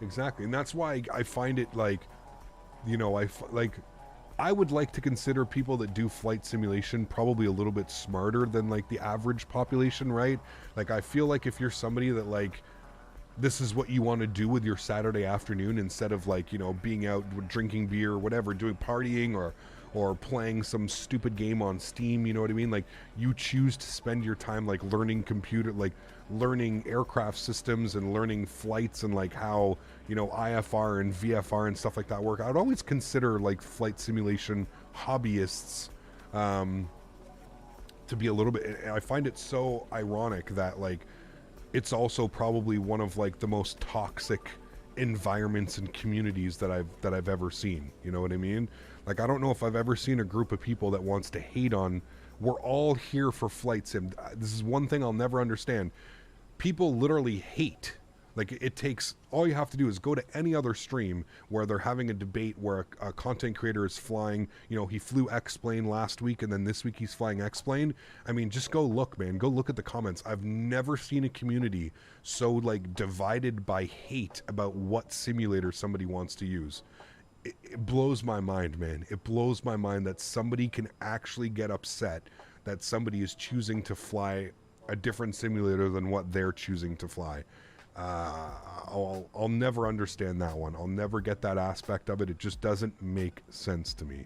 Exactly. And that's why I find it like, you know, I would like to consider people that do flight simulation probably a little bit smarter than like the average population, right? Like, I feel like if you're somebody that like, this is what you want to do with your Saturday afternoon instead of like, you know, being out drinking beer or whatever, doing partying or playing some stupid game on Steam, you know what I mean? Like, you choose to spend your time like learning learning aircraft systems and learning flights and like how, you know, IFR and VFR and stuff like that work. I would always consider like flight simulation hobbyists to be a little bit, I find it so ironic that like it's also probably one of like the most toxic environments and communities that I've ever seen. You know what I mean? Like, I don't know if I've ever seen a group of people that wants to hate on, we're all here for flight sim. This is one thing I'll never understand. People literally hate. Like, it takes, all you have to do is go to any other stream where they're having a debate where a content creator is flying, you know, he flew X-Plane last week and then this week he's flying X-Plane. I mean, just go look, man. Go look at the comments. I've never seen a community so, like, divided by hate about what simulator somebody wants to use. It blows my mind, man. It blows my mind that somebody can actually get upset that somebody is choosing to fly a different simulator than what they're choosing to fly. I'll never understand that one. I'll never get that aspect of it. It just doesn't make sense to me.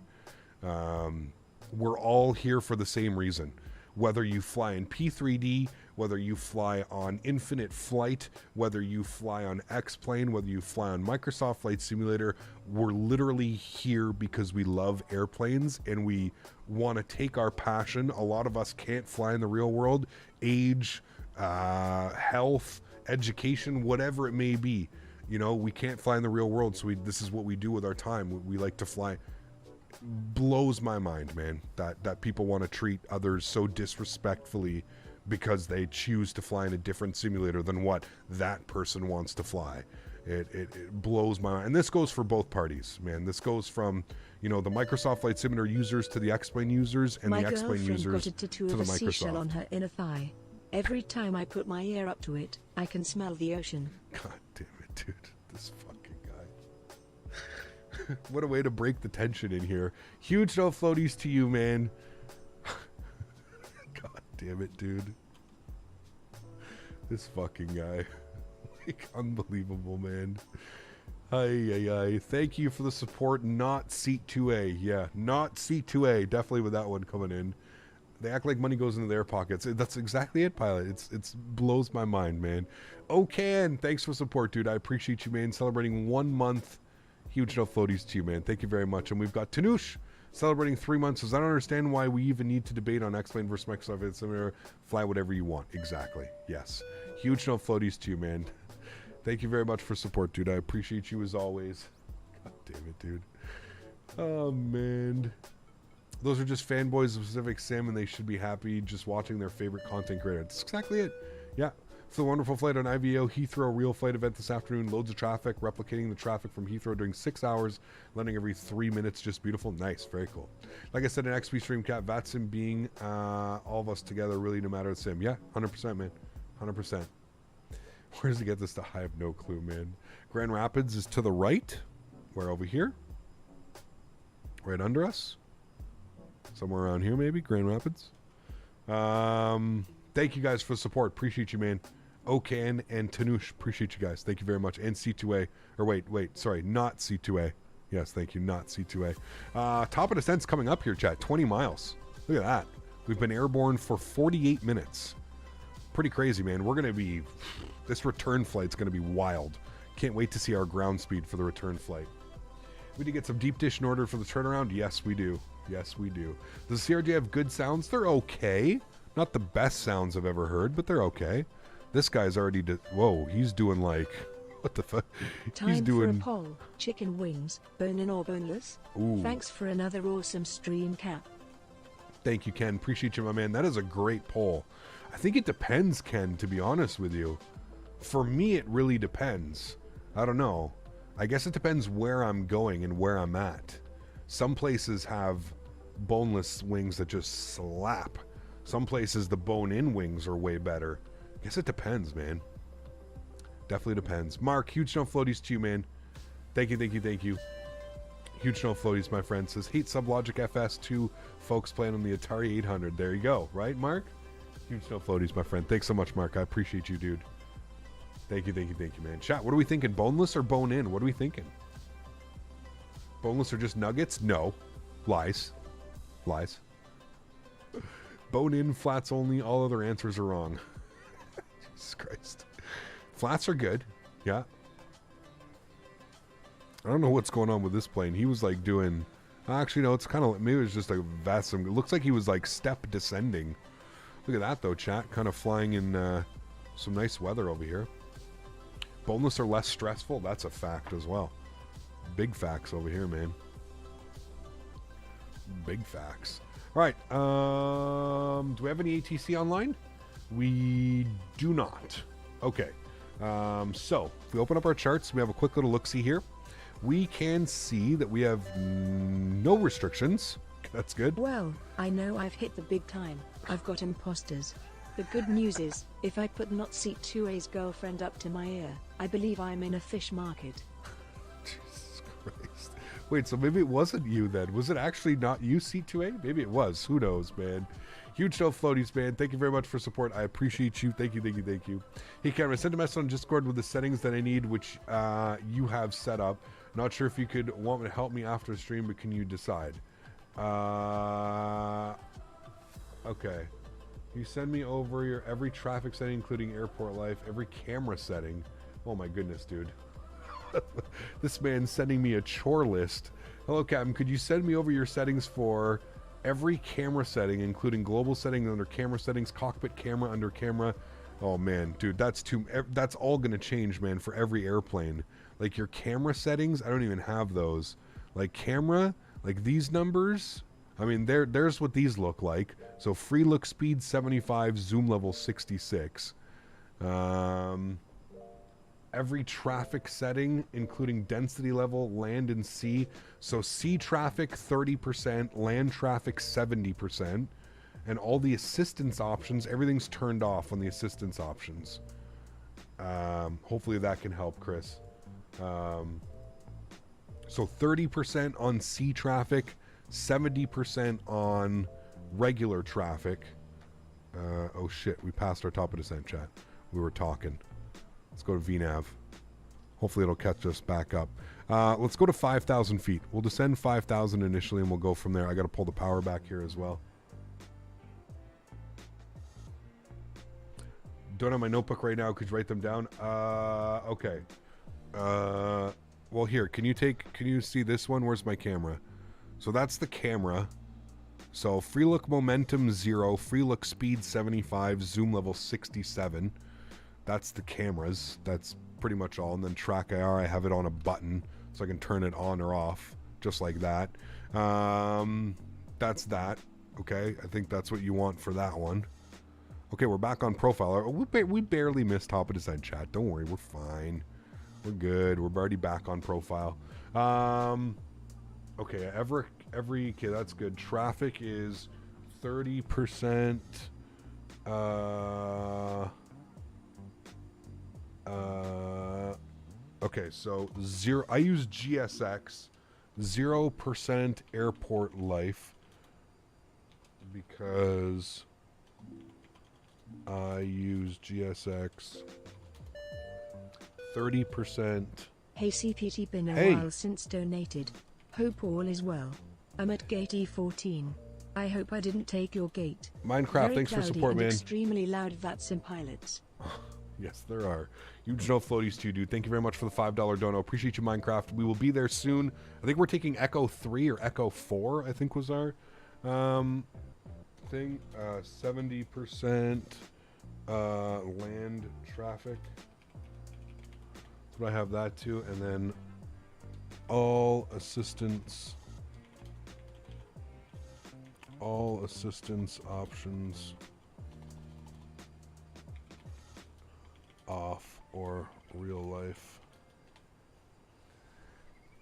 We're all here for the same reason. Whether you fly in P3D, whether you fly on Infinite Flight, whether you fly on X-Plane, whether you fly on Microsoft Flight Simulator, we're literally here because we love airplanes and we want to take our passion. A lot of us can't fly in the real world. Age, health, education, whatever it may be. You know, we can't fly in the real world, so this is what we do with our time. We like to fly. Blows my mind, man, that people want to treat others so disrespectfully because they choose to fly in a different simulator than what that person wants to fly. It blows my mind. And this goes for both parties, man. This goes from, you know, the Microsoft Flight Simulator users to the X-Plane users and the X-Plane users got a tattoo to the of a Microsoft. seashell on her inner thigh. Every time I put my ear up to it, I can smell the ocean. God damn it, dude. This fucking guy. What a way to break the tension in here. Huge no floaties to you, man. God damn it, dude. This fucking guy. Like, unbelievable, man. Ay. Thank you for the support. Not seat 2A. Yeah, not seat 2A. Definitely with that one coming in. They act like money goes into their pockets. That's exactly it, Pilot. It's blows my mind, man. Okan, thanks for support, dude. I appreciate you, man. Celebrating 1 month. Huge no floaties to you, man. Thank you very much. And we've got Tanush celebrating 3 months. Says, I don't understand why we even need to debate on X-Plane versus Microsoft. It's similar. Fly whatever you want. Exactly. Yes. Huge no floaties to you, man. Thank you very much for support, dude. I appreciate you as always. God damn it, dude. Oh, man. Those are just fanboys of Pacific Sim, and they should be happy just watching their favorite content creator. That's exactly it. Yeah. For the wonderful flight on IVO Heathrow real flight event this afternoon. Loads of traffic, replicating the traffic from Heathrow during 6 hours, landing every 3 minutes. Just beautiful. Nice. Very cool. Like I said in XP Stream Cat, VATSIM being all of us together, really, no matter the sim. Yeah, 100%, man. 100%. Where does he get this to? I have no clue, man. Grand Rapids is to the right. We're over here. Right under us. Somewhere around here, maybe. Grand Rapids. Thank you guys for the support. Appreciate you, man. Okan and Tanush. Appreciate you guys. Thank you very much. And C2A. Or wait. Sorry. Not C2A. Yes, thank you. Not C2A. Top of descent's coming up here, chat. 20 miles. Look at that. We've been airborne for 48 minutes. Pretty crazy, man. We're going to be... This return flight's going to be wild. Can't wait to see our ground speed for the return flight. We need to get some deep dish in order for the turnaround. Yes, we do. Yes, we do. Does the CRJ have good sounds? They're okay. Not the best sounds I've ever heard, but they're okay. This guy's already... Whoa, he's doing like... What the fuck? Time for a poll. Chicken wings, bone-in or boneless? Ooh. Thanks for another awesome stream, Cap. Thank you, Ken. Appreciate you, my man. That is a great poll. I think it depends, Ken, to be honest with you. For me, it really depends. I don't know. I guess it depends where I'm going and where I'm at. Some places have boneless wings that just slap. Some places the bone-in wings are way better. I guess it depends, man. Definitely depends. Mark, huge snow floaties to you, man. Thank you. Huge snow floaties, my friend. Says, hate Sublogic FS2 folks playing on the Atari 800. There you go. Right, Mark? Huge snow floaties, my friend. Thanks so much, Mark. I appreciate you, dude. Thank you, man. Chat, what are we thinking? Boneless or bone-in? What are we thinking? Boneless or just nuggets? No. Lies. Bone-in, flats only. All other answers are wrong. Jesus Christ. Flats are good. Yeah. I don't know what's going on with this plane. He was like doing... Actually, no, it's kind of... Maybe it was just like vast... It looks like he was like step descending. Look at that, though, chat. Kind of flying in some nice weather over here. Boneless are less stressful. That's a fact as well. Big facts over here, man. Big facts. All right. Do we have any ATC online? We do not. Okay. So, if we open up our charts, we have a quick little look-see here. We can see that we have no restrictions. That's good. Well, I know I've hit the big time. I've got imposters. The good news is, if I put not seat 2A's girlfriend up to my ear, I believe I'm in a fish market. Jesus Christ. Wait, so maybe it wasn't you then. Was it actually not you, seat 2A? Maybe it was. Who knows, man. Huge show floaties, man. Thank you very much for support. I appreciate you. Thank you. Hey, Cameron, send a message on Discord with the settings that I need, which you have set up. Not sure if you could want to help me after the stream, but can you decide? Okay. You send me over your every traffic setting, including airport life, every camera setting. Oh my goodness, dude. This man's sending me a chore list. Hello, Captain. Could you send me over your settings for every camera setting, including global settings under camera settings, cockpit camera under camera? Oh man, dude, that's all gonna change, man, for every airplane. Like your camera settings, I don't even have those. Like camera, like these numbers, I mean, there's what these look like. So free look speed 75, zoom level 66. Every traffic setting, including density level, land and sea. So sea traffic 30%, land traffic 70%, and all the assistance options, everything's turned off on the assistance options. Hopefully that can help, Chris. So 30% on sea traffic, 70% on regular traffic. Oh shit, we passed our top of descent, chat. We were talking. Let's go to VNAV. Hopefully it'll catch us back up. Let's go to 5,000 feet. We'll descend 5,000 initially and we'll go from there. I got to pull the power back here as well. Don't have my notebook right now. Could you write them down? Okay. Well, here, can you see this one? Where's my camera? So that's the camera. So free look momentum 0, free look speed 75, zoom level 67. That's the cameras. That's pretty much all. And then track IR, I have it on a button so I can turn it on or off just like that. That's that. Okay, I think that's what you want for that one. Okay, we're back on profile. We barely missed top of descent, chat. Don't worry, we're fine. We're good. We're already back on profile. Okay, okay, that's good. Traffic is 30%. Okay, so I use GSX, 0% airport life, because I use GSX, 30%. Hey CPT, been a while since donated. Hope all is well. I'm at gate E14. I hope I didn't take your gate. Minecraft, Very thanks for cloudy support, and man. Extremely loud VATS and pilots. Yes, there are. Huge no floaties too, dude. Thank you very much for the $5 dono. Appreciate you, Minecraft. We will be there soon. I think we're taking Echo 3 or Echo 4, I think was our thing. 70% land traffic. But I have that too. And then all assistance options off or real life.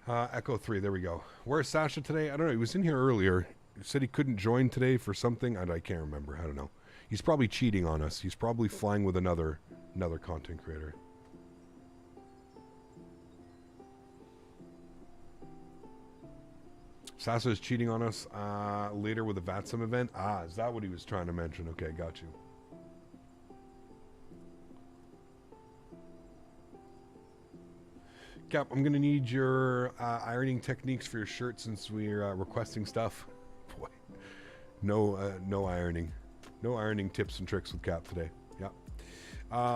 Echo 3, there we go. Where's Sasha today? I don't know. He was in here earlier. He said he couldn't join today for something. I can't remember. I don't know. He's probably cheating on us. He's probably flying with another content creator. Sasa is cheating on us later with a VATSIM event. Is that what he was trying to mention? Okay, got you. Cap, I'm going to need your ironing techniques for your shirt since we're requesting stuff. Boy, no ironing. No ironing tips and tricks with Cap today. Yeah.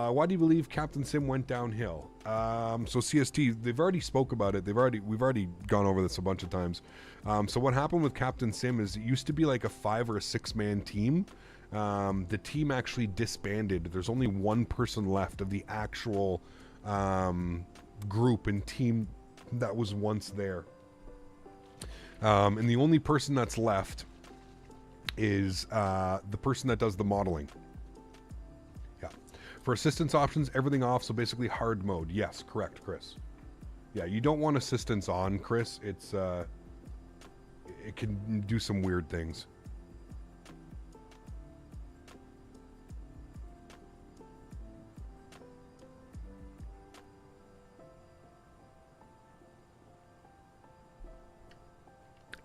Why do you believe Captain Sim went downhill? So CST, they've already spoke about it. We've already gone over this a bunch of times. So what happened with Captain Sim is it used to be like a 5 or a 6 man team. The team actually disbanded. There's only one person left of the actual group and team that was once there. And the only person that's left is the person that does the modeling. Yeah. For assistance options, everything off, so basically hard mode. Yes, correct, Chris. Yeah, you don't want assistance on, Chris. It's it can do some weird things.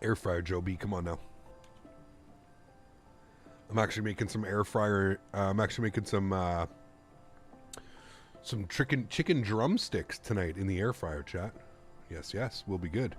Air fryer, Joe B, come on now. I'm actually making some air fryer. I'm actually making some chicken drumsticks tonight in the air fryer, chat. Yes, we'll be good.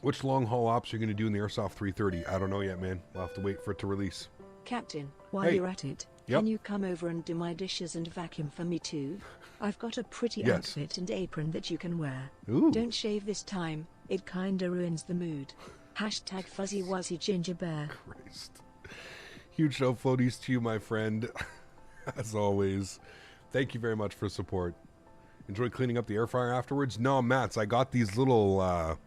Which long haul ops are you going to do in the Airsoft 330? I don't know yet, man. We'll have to wait for it to release. Captain, while you're at it, can you come over and do my dishes and vacuum for me too? I've got a pretty outfit and apron that you can wear. Ooh. Don't shave this time, it kinda ruins the mood. Hashtag fuzzy wuzzy ginger bear. Christ. Huge no floaties to you, my friend. As always. Thank you very much for support. Enjoy cleaning up the air fryer afterwards? No, Mats, I got these little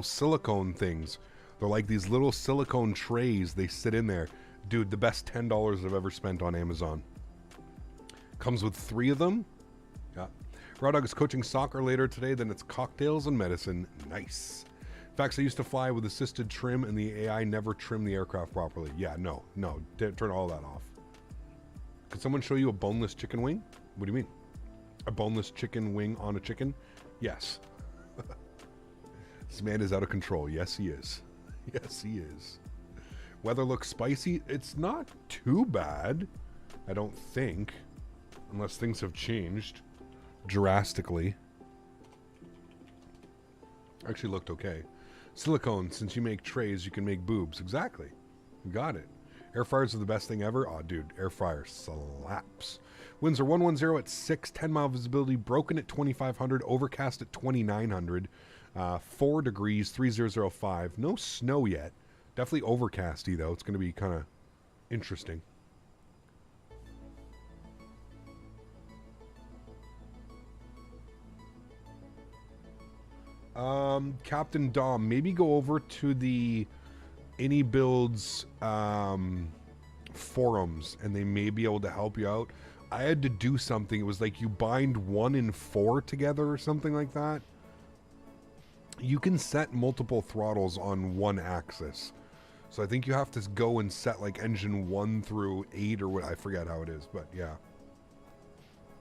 silicone things. They're like these little silicone trays. They sit in there. Dude, the best $10 I've ever spent on Amazon. Comes with 3 of them. Yeah. Raw Dog is coaching soccer later today, then it's cocktails and medicine. Nice. In fact, I used to fly with assisted trim and the AI never trimmed the aircraft properly. Yeah, no. Turn all that off. Could someone show you a boneless chicken wing? What do you mean? A boneless chicken wing on a chicken? Yes. This man is out of control. Yes, he is. Yes, he is. Weather looks spicy. It's not too bad, I don't think. Unless things have changed drastically. Actually looked okay. Silicone, since you make trays, you can make boobs. Exactly. You got it. Air fryers are the best thing ever. Oh, dude, air fryer slaps. Winds are 110 at 6, 10-mile visibility, broken at 2,500, overcast at 2,900, 4 degrees, 3005. No snow yet. Definitely overcasty, though. It's going to be kind of interesting. Captain Dom, maybe go over to the AnyBuilds forums and they may be able to help you out. I had to do something. It was like you bind 1 and 4 together or something like that. You can set multiple throttles on one axis. So I think you have to go and set like engine 1 through 8 or what, I forget how it is, but yeah.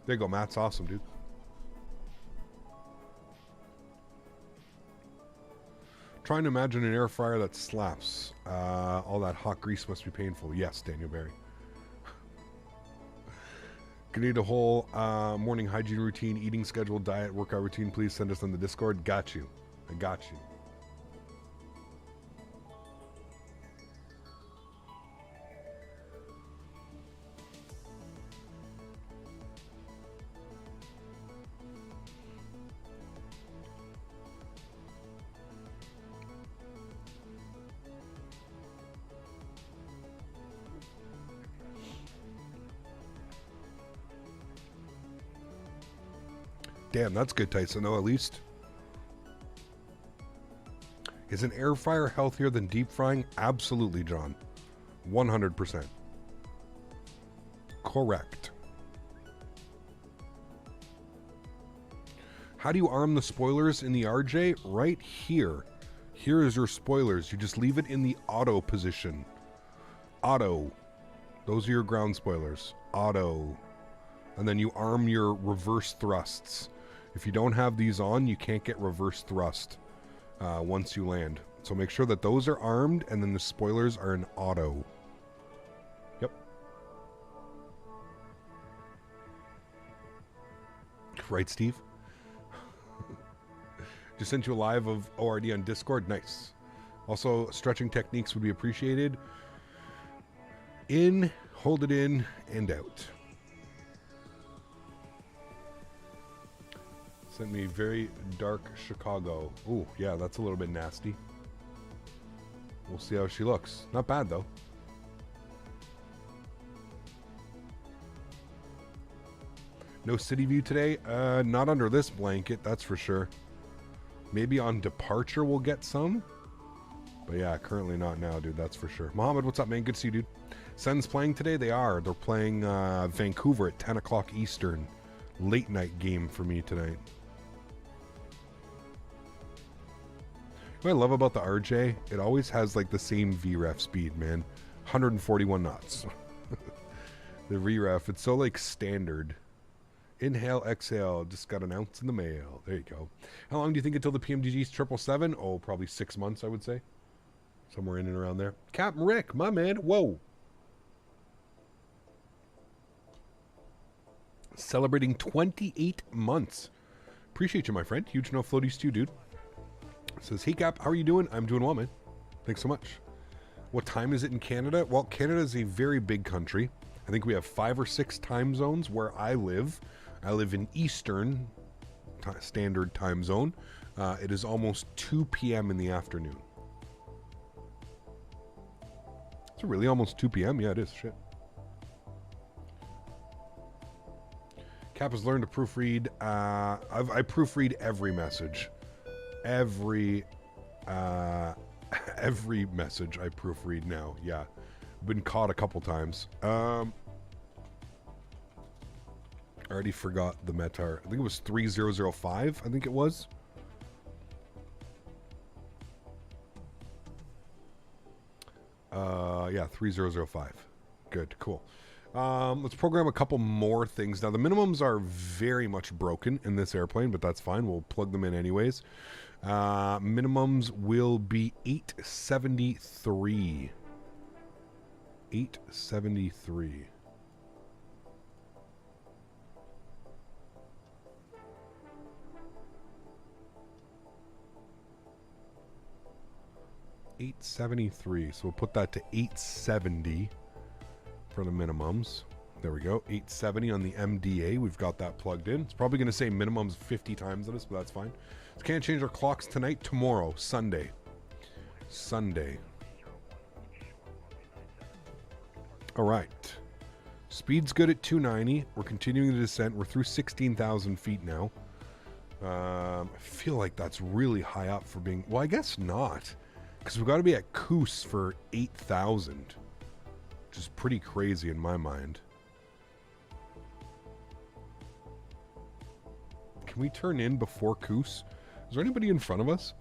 There you go, Matt's awesome, dude. Trying to imagine an air fryer that slaps. All that hot grease must be painful. Yes, Daniel Barry. Gonna need a whole morning hygiene routine, eating schedule, diet, workout routine. Please send us on the Discord. Got you. I got you. Damn, that's good, Tyson, though, at least. Is an air fryer healthier than deep frying? Absolutely, John. 100%. Correct. How do you arm the spoilers in the RJ? Right here. Here is your spoilers. You just leave it in the auto position. Auto. Those are your ground spoilers. Auto. And then you arm your reverse thrusts. If you don't have these on, you can't get reverse thrust once you land. So make sure that those are armed and then the spoilers are in auto. Yep. Right, Steve? Just sent you a live of ORD on Discord. Nice. Also, stretching techniques would be appreciated. In, hold it in, and out. Sent me very dark Chicago. Ooh, yeah, that's a little bit nasty. We'll see how she looks. Not bad, though. No city view today? Not under this blanket, that's for sure. Maybe on departure we'll get some. But yeah, currently not now, dude, that's for sure. Mohammed, what's up, man? Good to see you, dude. Sen's playing today? They are. They're playing Vancouver at 10 o'clock Eastern. Late night game for me tonight. What I love about the RJ, it always has like the same VREF speed, man. 141 knots. The VREF, it's so like standard. Inhale, exhale, just got an ounce in the mail. There you go. How long do you think until the PMDG's 777? Oh, probably 6 months, I would say. Somewhere in and around there. Captain Rick, my man, whoa. Celebrating 28 months. Appreciate you, my friend. Huge no floaties too, dude. Says, hey Cap, how are you doing? I'm doing well, man. Thanks so much. What time is it in Canada? Well, Canada is a very big country. I think we have 5 or 6 time zones where I live. I live in Eastern Standard Time Zone. It is almost 2 p.m. in the afternoon. It's really almost 2 p.m. Yeah, it is. Shit. Cap has learned to proofread. I proofread every message. Every message I proofread now. Yeah. Been caught a couple times. I already forgot the METAR. I think it was 3005. I think it was. Yeah, 3005. Good, cool. Let's program a couple more things. Now, the minimums are very much broken in this airplane, but that's fine. We'll plug them in anyways. Minimums will be 873. 873. $873. So we'll put that to 870 for the minimums. There we go. 870 on the MDA. We've got that plugged in. It's probably going to say minimums 50 times on us, but that's fine. So can't change our clocks tonight. Tomorrow, Sunday. Sunday. All right. Speed's good at 290. We're continuing the descent. We're through 16,000 feet now. I feel like that's really high up for being... Well, I guess not. Because we've got to be at Coos for 8,000. Which is pretty crazy in my mind. Can we turn in before Coos? Is there anybody in front of us?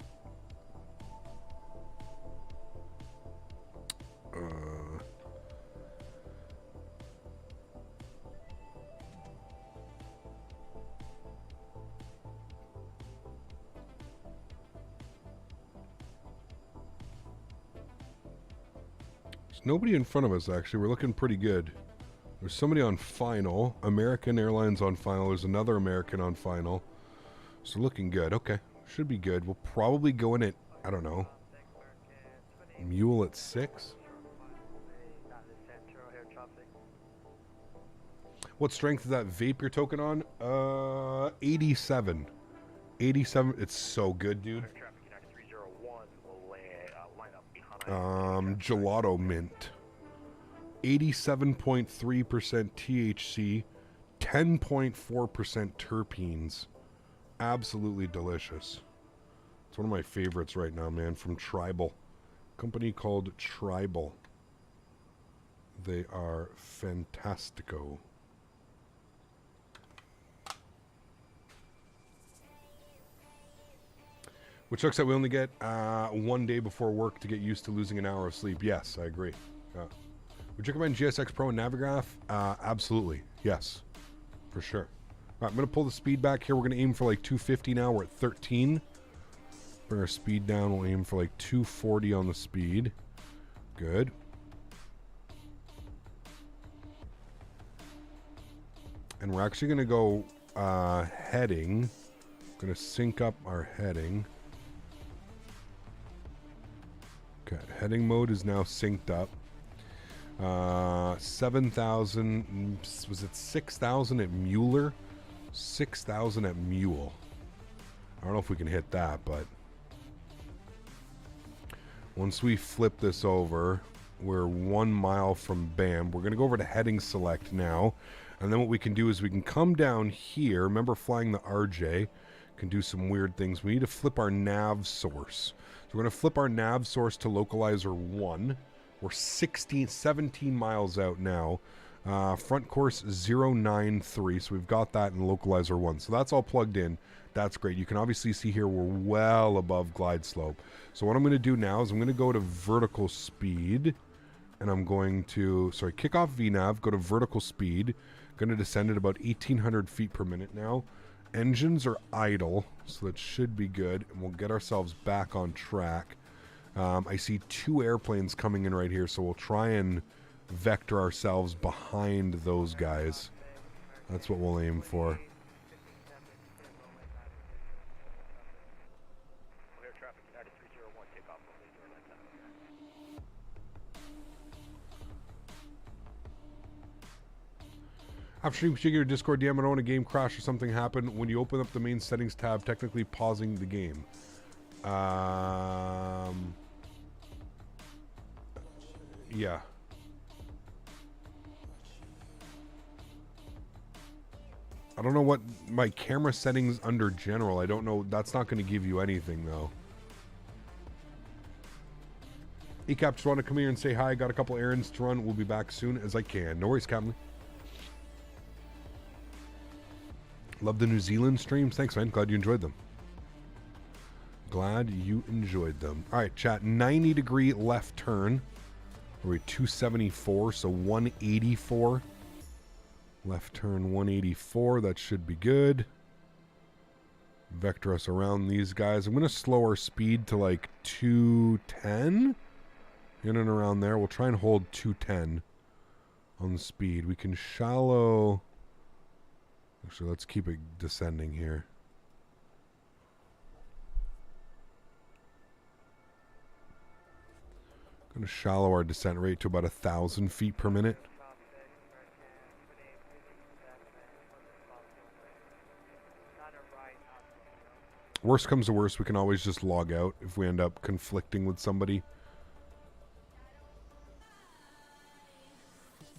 There's nobody in front of us, actually. We're looking pretty good. There's somebody on final. American Airlines on final. There's another American on final. So looking good. Okay. Should be good. We'll probably go in at, I don't know, Mule at 6. What strength is that vape you're token on? 87. 87. It's so good, dude. Gelato mint. 87.3% THC, 10.4% terpenes. Absolutely delicious. It's one of my favorites right now, man, from Tribal. Company called Tribal. They are fantastico. Which looks like we only get 1 day before work to get used to losing an hour of sleep. Yes, I agree. Would you recommend GSX Pro and Navigraph? Absolutely. Yes. For sure. All right, I'm going to pull the speed back here. We're going to aim for like 250 now. We're at 13. Bring our speed down. We'll aim for like 240 on the speed. Good. And we're actually going to go heading. I'm going to sync up our heading. Okay, heading mode is now synced up. 7,000, was it 6,000 at Mueller? 6,000 at Mule. I don't know if we can hit that, but once we flip this over, we're 1 mile from BAM. We're going to go over to heading select now. And then what we can do is we can come down here. Remember flying the RJ can do some weird things. We need to flip our nav source. So we're going to flip our nav source to localizer 1. We're 17 miles out now. Front course 093. So we've got that in localizer 1. So that's all plugged in. That's great. You can obviously see here we're well above glide slope. So what I'm going to do now is I'm going to go to vertical speed. And I'm going to, kick off VNav, go to vertical speed. Going to descend at about 1,800 feet per minute now. Engines are idle, so that should be good. And we'll get ourselves back on track. I see 2 airplanes coming in right here, so we'll try and vector ourselves behind those guys. That's what we'll aim for. After you configure your Discord DM, I don't want a game crash or something happen when you open up the main settings tab, technically pausing the game. Yeah. I don't know what my camera settings under general. I don't know. That's not going to give you anything, though. ECAP, just want to come here and say hi. Got a couple errands to run. We'll be back soon as I can. No worries, Captain. Love the New Zealand streams. Thanks, man. Glad you enjoyed them. Glad you enjoyed them. All right, chat. 90-degree left turn. We're at 274, so 184. Left turn 184. That should be good. Vector us around these guys. I'm going to slow our speed to like 210. In and around there. We'll try and hold 210 on the speed. We can shallow... Actually, let's keep it descending here. Going to shallow our descent rate to about 1,000 feet per minute. Worst comes to worst, we can always just log out if we end up conflicting with somebody.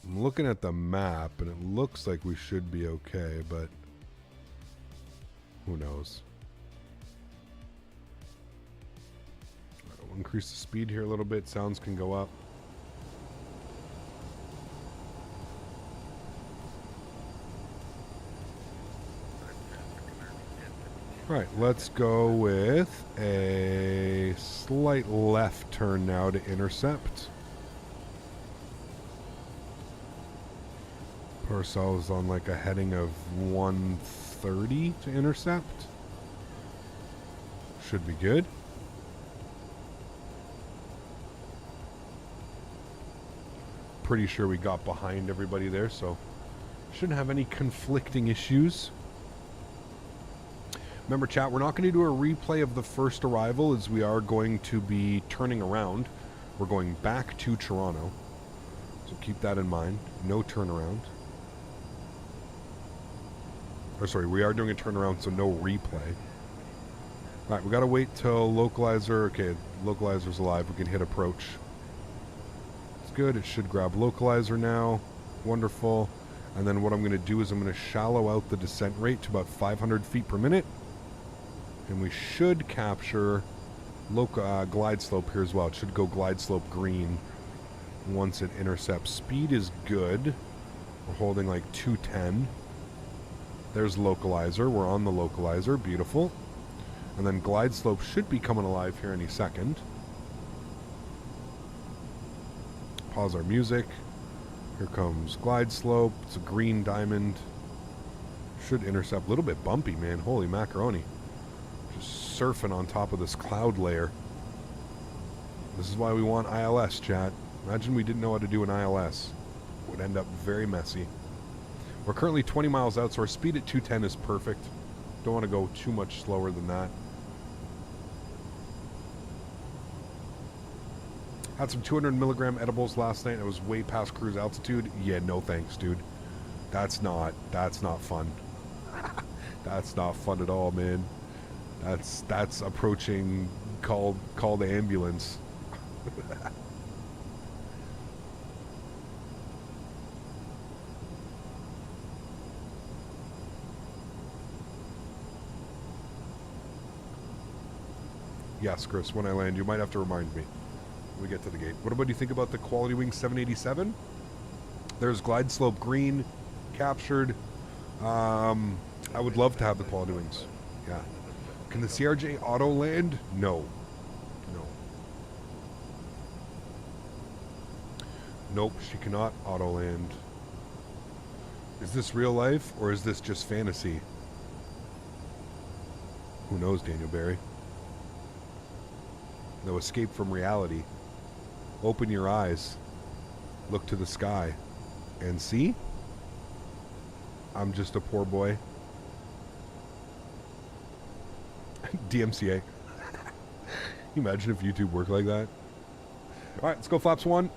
I'm looking at the map, and it looks like we should be okay, but who knows? We'll increase the speed here a little bit. Sounds can go up. All right, let's go with a slight left turn now to intercept. Put ourselves on like a heading of 130 to intercept. Should be good. pretty sure we got behind everybody there, so shouldn't have any conflicting issues. Remember, chat, we're not going to do a replay of the first arrival, as we are going to be turning around. We're going back to Toronto, so keep that in mind. No turnaround. Or sorry, we are doing a turnaround, so no replay. Alright, we got to wait till localizer. Okay, localizer's alive. We can hit approach. It's good. It should grab localizer now. Wonderful. And then what I'm going to do is I'm going to shallow out the descent rate to about 500 feet per minute. And we should capture glide slope here as well. It should go glide slope green once it intercepts. Speed is good. We're holding like 210. There's localizer. We're on the localizer. Beautiful. And then glide slope should be coming alive here any second. Pause our music. Here comes glide slope. It's a green diamond. Should intercept. A little bit bumpy, man. Holy macaroni. Just surfing on top of this cloud layer. This is why we want ILS, chat. Imagine we didn't know how to do an ILS. It would end up very messy. We're currently 20 miles out, so our speed at 210 is perfect. Don't want to go too much slower than that. Had some 200 milligram edibles last night. I was way past cruise altitude. Yeah, no thanks, dude. That's not fun. That's not fun at all, man. That's approaching call the ambulance. Yes, Chris, when I land, you might have to remind me when we get to the gate. What do you think about the Quality Wing 787? There's glide slope green captured. I would love to have the Quality Wings. Yeah. Can the CRJ auto land? No. No. Nope, she cannot auto land. Is this real life or is this just fantasy? Who knows, Daniel Barry? No escape from reality. Open your eyes. Look to the sky. And see? I'm just a poor boy. DMCA. Imagine if YouTube worked like that. Alright, let's go flaps 1.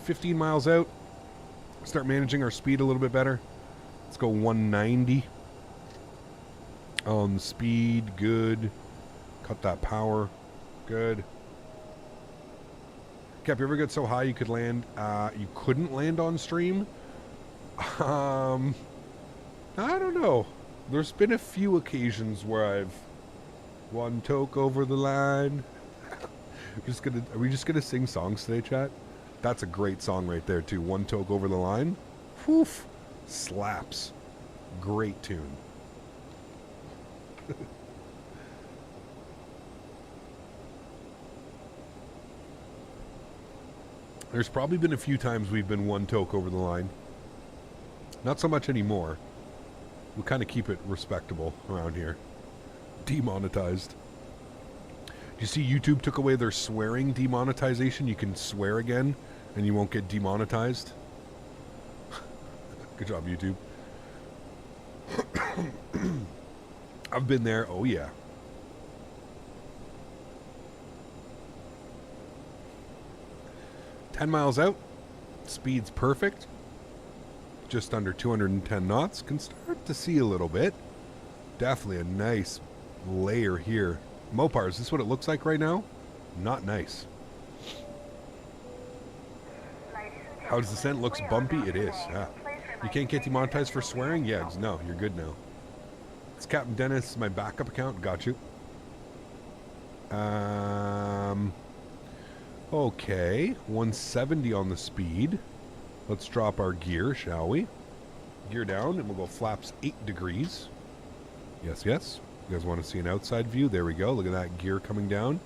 15 miles out. Start managing our speed a little bit better. Let's go 190. Speed, good. Cut that power. Good. Cap, you ever get so high you could land, you couldn't land on stream? I don't know. There's been a few occasions where I've one toke over the line. Are we just gonna sing songs today, chat? That's a great song right there too. One toke over the line. Whew. Slaps. Great tune. There's probably been a few times we've been one toke over the line. Not so much anymore. We kind of keep it respectable around here. Demonetized. You see YouTube took away their swearing demonetization. You can swear again and you won't get demonetized. Good job, YouTube. I've been there. Oh, yeah. $10 miles out. Speed's perfect. Just under 210 knots. Can start to see a little bit. Definitely a nice layer here. Mopar, is this what it looks like right now? Not nice. How does the descent? Looks bumpy? It is, yeah. You can't get demonetized for swearing? Yeah, no, you're good now. It's Captain Denis, my backup account. Got you. Okay, 170 on the speed. Let's drop our gear, shall we? Gear down, and we'll go flaps 8 degrees. Yes, yes. You guys want to see an outside view? There we go. Look at that gear coming down.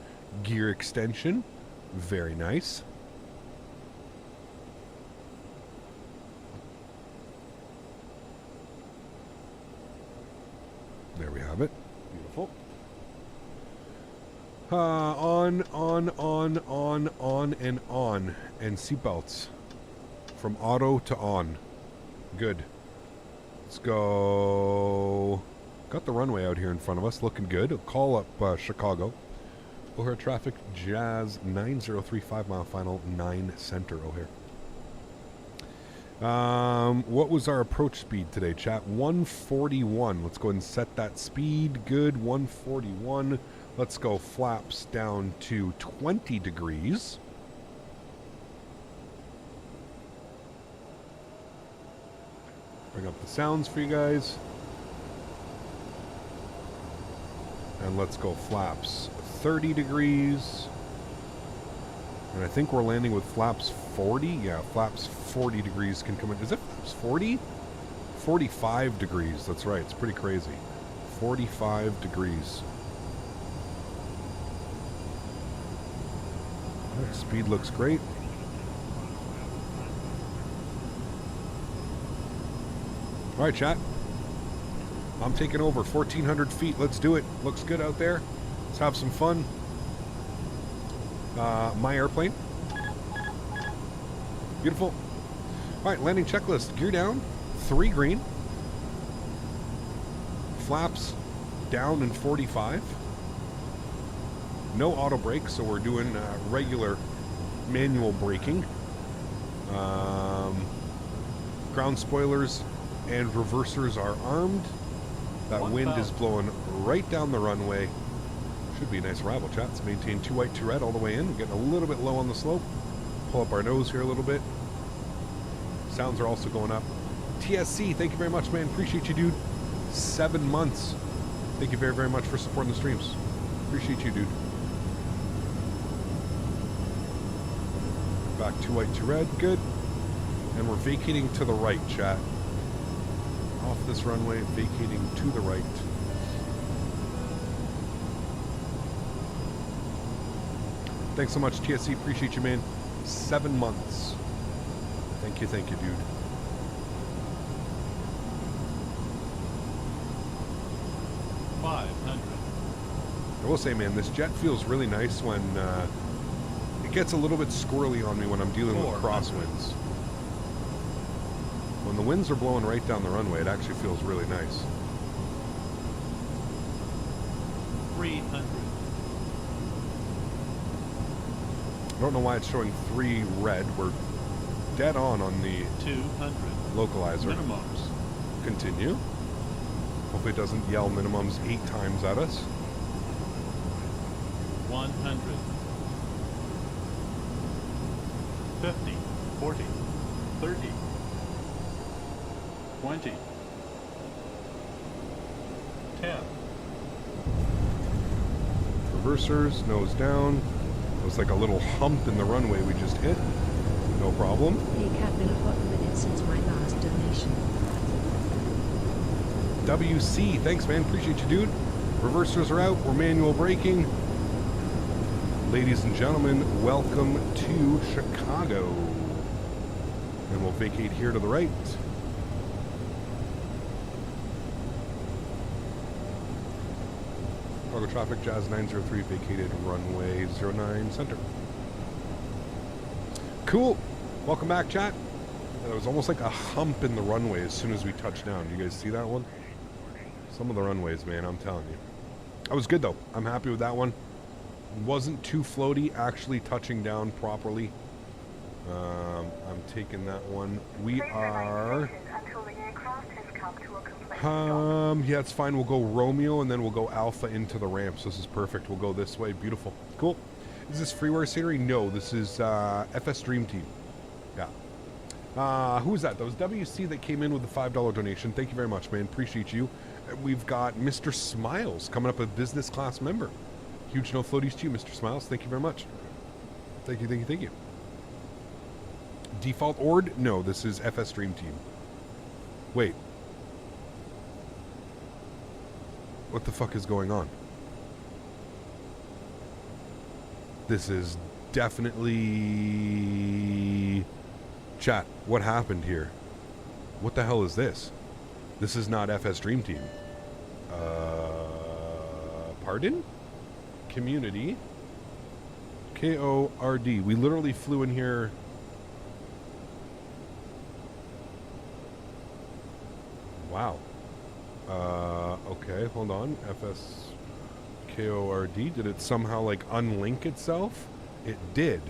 Gear extension. Very nice. There we have it. Beautiful. On, and on. And seatbelts. From auto to on. Good. Let's go. Got the runway out here in front of us. Looking good. I'll call up Chicago. O'Hare traffic. Jazz 9035 mile final 9 center O'Hare. What was our approach speed today, chat? 141. Let's go ahead and set that speed. Good. 141. Let's go flaps down to 20 degrees. Bring up the sounds for you guys. And let's go flaps 30 degrees. And I think we're landing with flaps 40. Yeah, flaps 40 degrees can come in. Is it flaps 40? 45 degrees. That's right. It's pretty crazy. 45 degrees. Right, speed looks great. All right, chat. I'm taking over 1,400 feet. Let's do it. Looks good out there. Let's have some fun. My airplane. Beautiful. All right, landing checklist. Gear down. 3 green. Flaps down in 45. No auto brake, so we're doing regular manual braking. Ground spoilers and reversers are armed. That wind is blowing right down the runway. Should be a nice arrival, chat. Let's maintain 2 white, 2 red all the way in. We're getting a little bit low on the slope. Pull up our nose here a little bit. Sounds are also going up. TSC, thank you very much, man. Appreciate you, dude. 7 months. Thank you very, very much for supporting the streams. Appreciate you, dude. Back 2 white, 2 red. Good. And we're vacating to the right, chat. Off this runway, vacating to the right. Thanks so much, TSC. Appreciate you, man. 7 months. Thank you, dude. I will say, man, this jet feels really nice when it gets a little bit squirrely on me when I'm dealing with crosswinds. When the winds are blowing right down the runway, it actually feels really nice. 300. I don't know why it's showing 3 red. We're dead on the 200 localizer. Minimums. Continue. Hopefully it doesn't yell minimums 8 times at us. 100. 50. 40. 30. 20. 10. Reversers, nose down. Looks like a little hump in the runway we just hit. No problem. Hey Cat, been a hot minute since my last donation. WC, thanks, man. Appreciate you, dude. Reversers are out. We're manual braking. Ladies and gentlemen, welcome to Chicago. And we'll vacate here to the right. Chicago traffic, Jazz 903, vacated runway 09 center. Cool. Welcome back, chat. There was almost like a hump in the runway as soon as we touched down. You guys see that one? Some of the runways, man, I'm telling you. That was good, though. I'm happy with that one. Wasn't too floaty, actually touching down properly. I'm taking that one. We are... yeah, it's fine. We'll go Romeo, and then we'll go Alpha into the ramp. So this is perfect. We'll go this way. Beautiful. Cool. Is this freeware scenery? No, this is FS Dream Team. Yeah. Who was that? That was WC that came in with the $5 donation. Thank you very much, man. Appreciate you. We've got Mr. Smiles coming up, a business class member. Huge no floaties to you, Mr. Smiles. Thank you very much. Thank you, thank you, thank you. Default Ord? No, this is FS Dream Team. Wait. What the fuck is going on? This is definitely... Chat, what happened here? What the hell is this? This is not FS Dream Team. Pardon? Community. KORD. We literally flew in here Wow. Okay, hold on. FSKORD. Did it somehow like unlink itself? It did.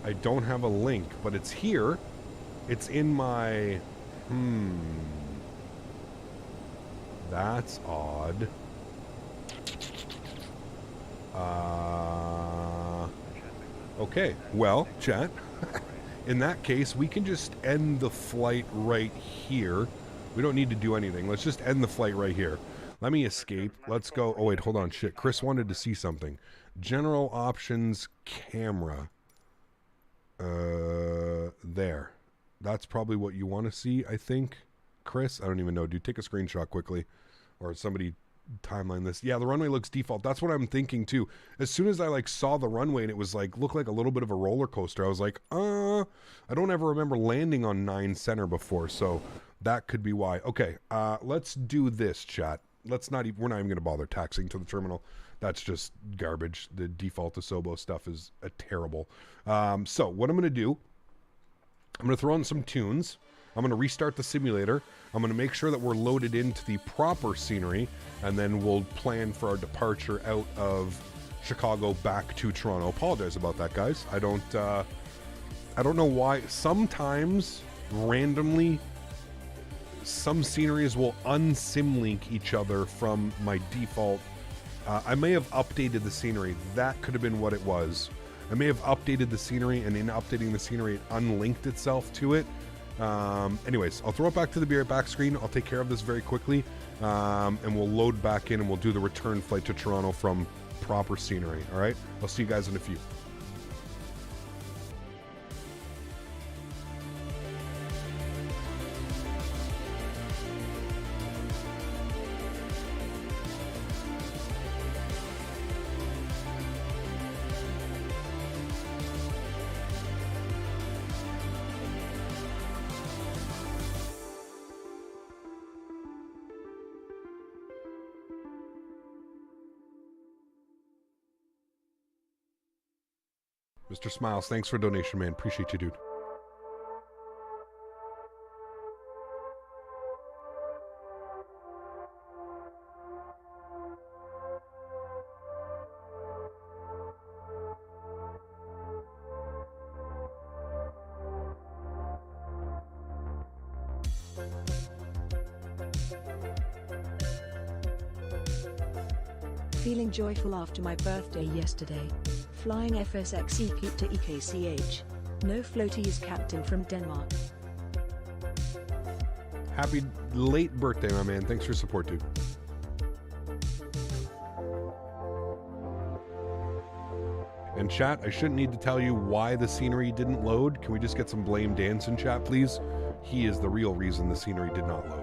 I don't have a link, but it's here. It's in my... That's odd. Okay, well, chat. In that case, we can just end the flight right here. We don't need to do anything. Let's just end the flight right here. Let me escape. Let's go. Oh, wait, hold on. Shit, Chris wanted to see something. General options, camera. There. That's probably what you want to see, I think. Chris, I don't even know. Dude, take a screenshot quickly. Or somebody timeline this. Yeah, the runway looks default. That's what I'm thinking too. As soon as I like saw the runway and it was like looked like a little bit of a roller coaster, I was like, I don't ever remember landing on 9 center before, so that could be why. Okay, let's do this, chat. We're not even going to bother taxiing to the terminal. That's just garbage. The default Asobo stuff is terrible. So what I'm going to do, I'm going to throw in some tunes. I'm going to restart the simulator. I'm going to make sure that we're loaded into the proper scenery, and then we'll plan for our departure out of Chicago back to Toronto. Apologize about that, guys. I don't know why. Sometimes, randomly, some sceneries will unsim-link each other from my default. I may have updated the scenery. That could have been what it was. I may have updated the scenery, and in updating the scenery, it unlinked itself to it. Anyways, I'll throw it back to the back screen. I'll take care of this very quickly, and we'll load back in and we'll do the return flight to Toronto from proper scenery. All right, I'll see you guys in a few. Mr. Smiles, thanks for donation, man. Appreciate you, dude. Feeling joyful after my birthday yesterday. Flying FSX to EKCH. No floaties captain from Denmark. Happy late birthday, my man. Thanks for support, dude. And chat, I shouldn't need to tell you why the scenery didn't load. Can we just get some blame dance in chat, please? He is the real reason the scenery did not load.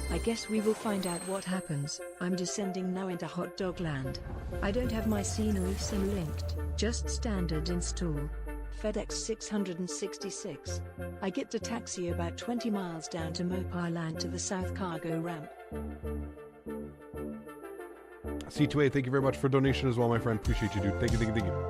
I guess we will find out what happens. I'm descending now into hot dog land. I don't have my scenery sim linked, just standard install. FedEx 666. I get to taxi about 20 miles down to Mopar Land to the south cargo ramp. C2A, thank you very much for donation as well, my friend. Appreciate you, dude. Thank you, thank you, thank you.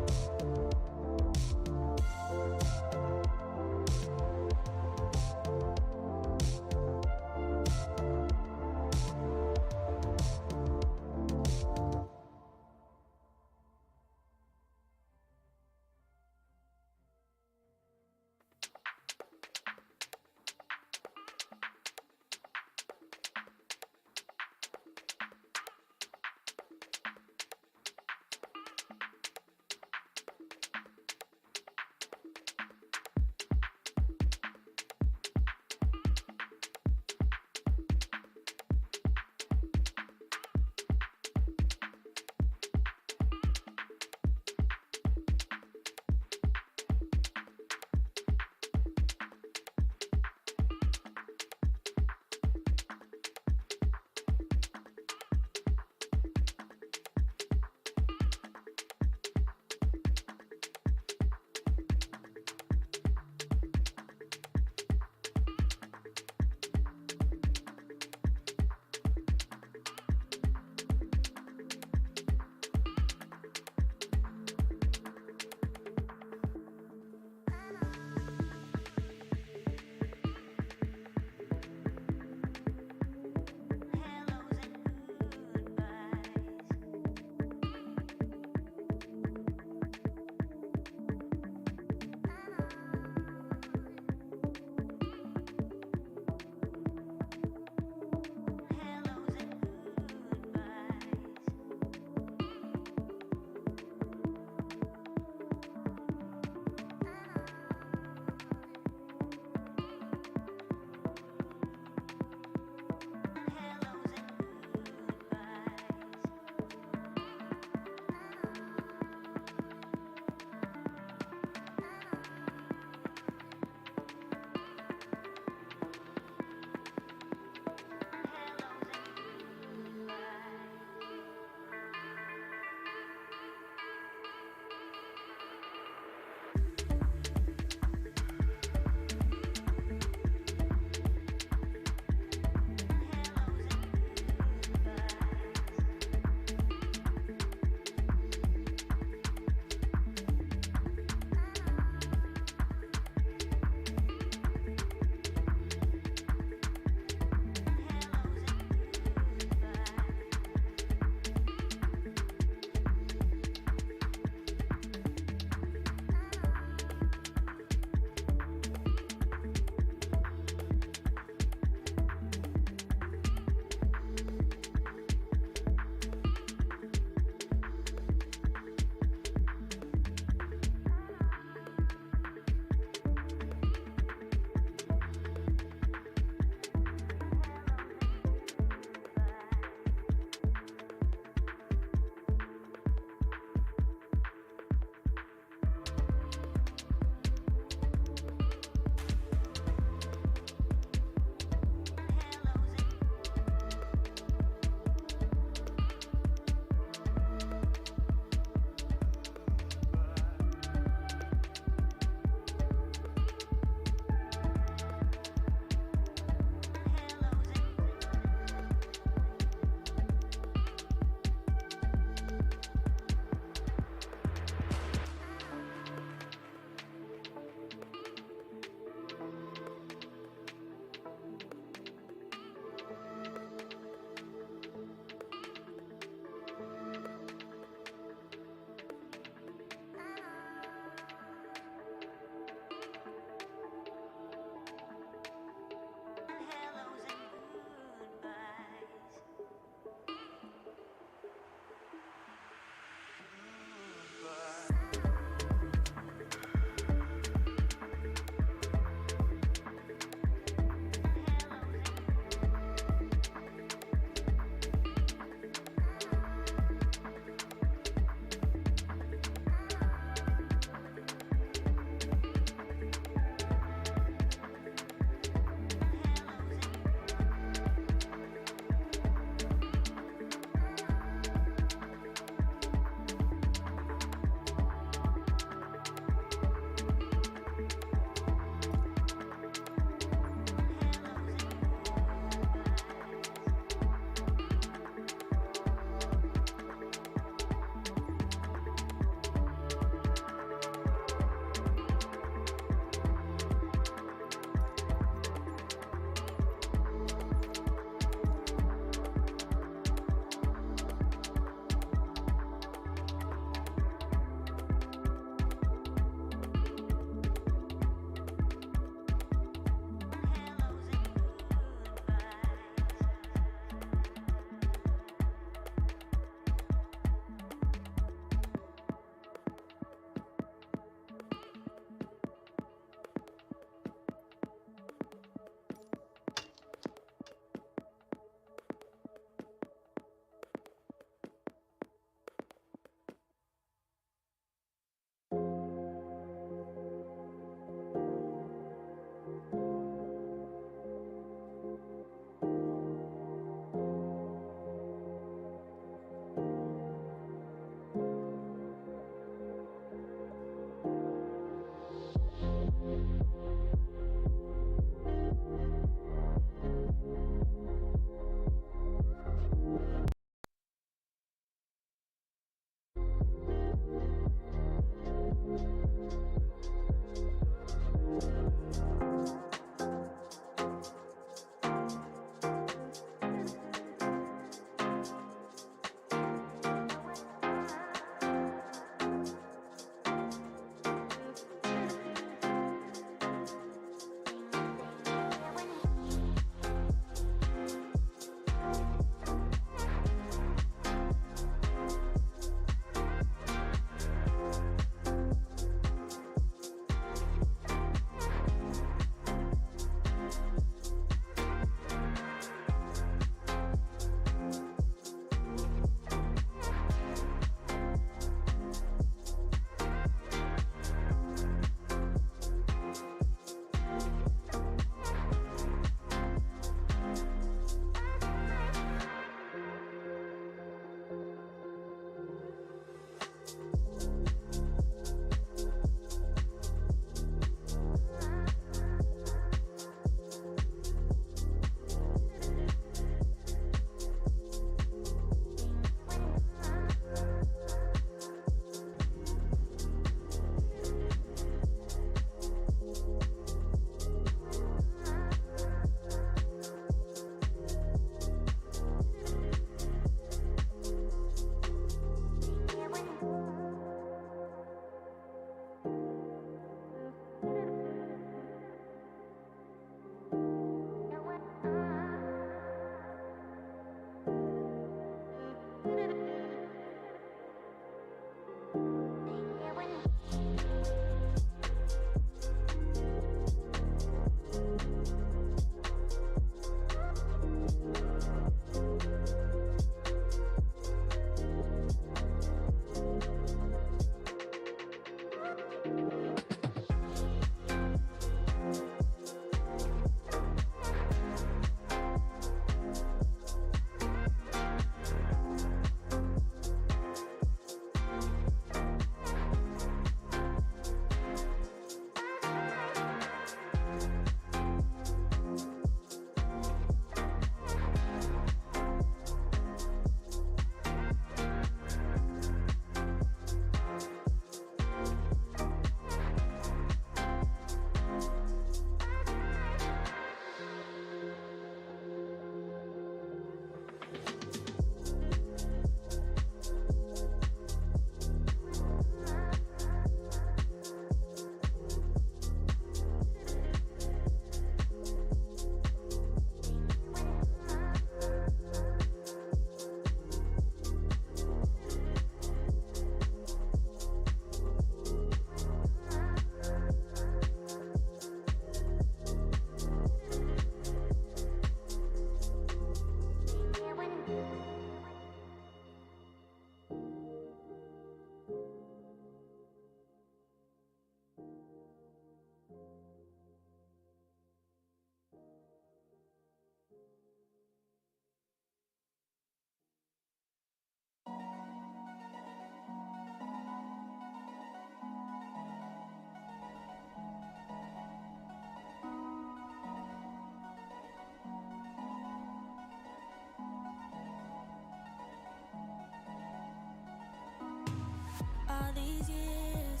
All these years,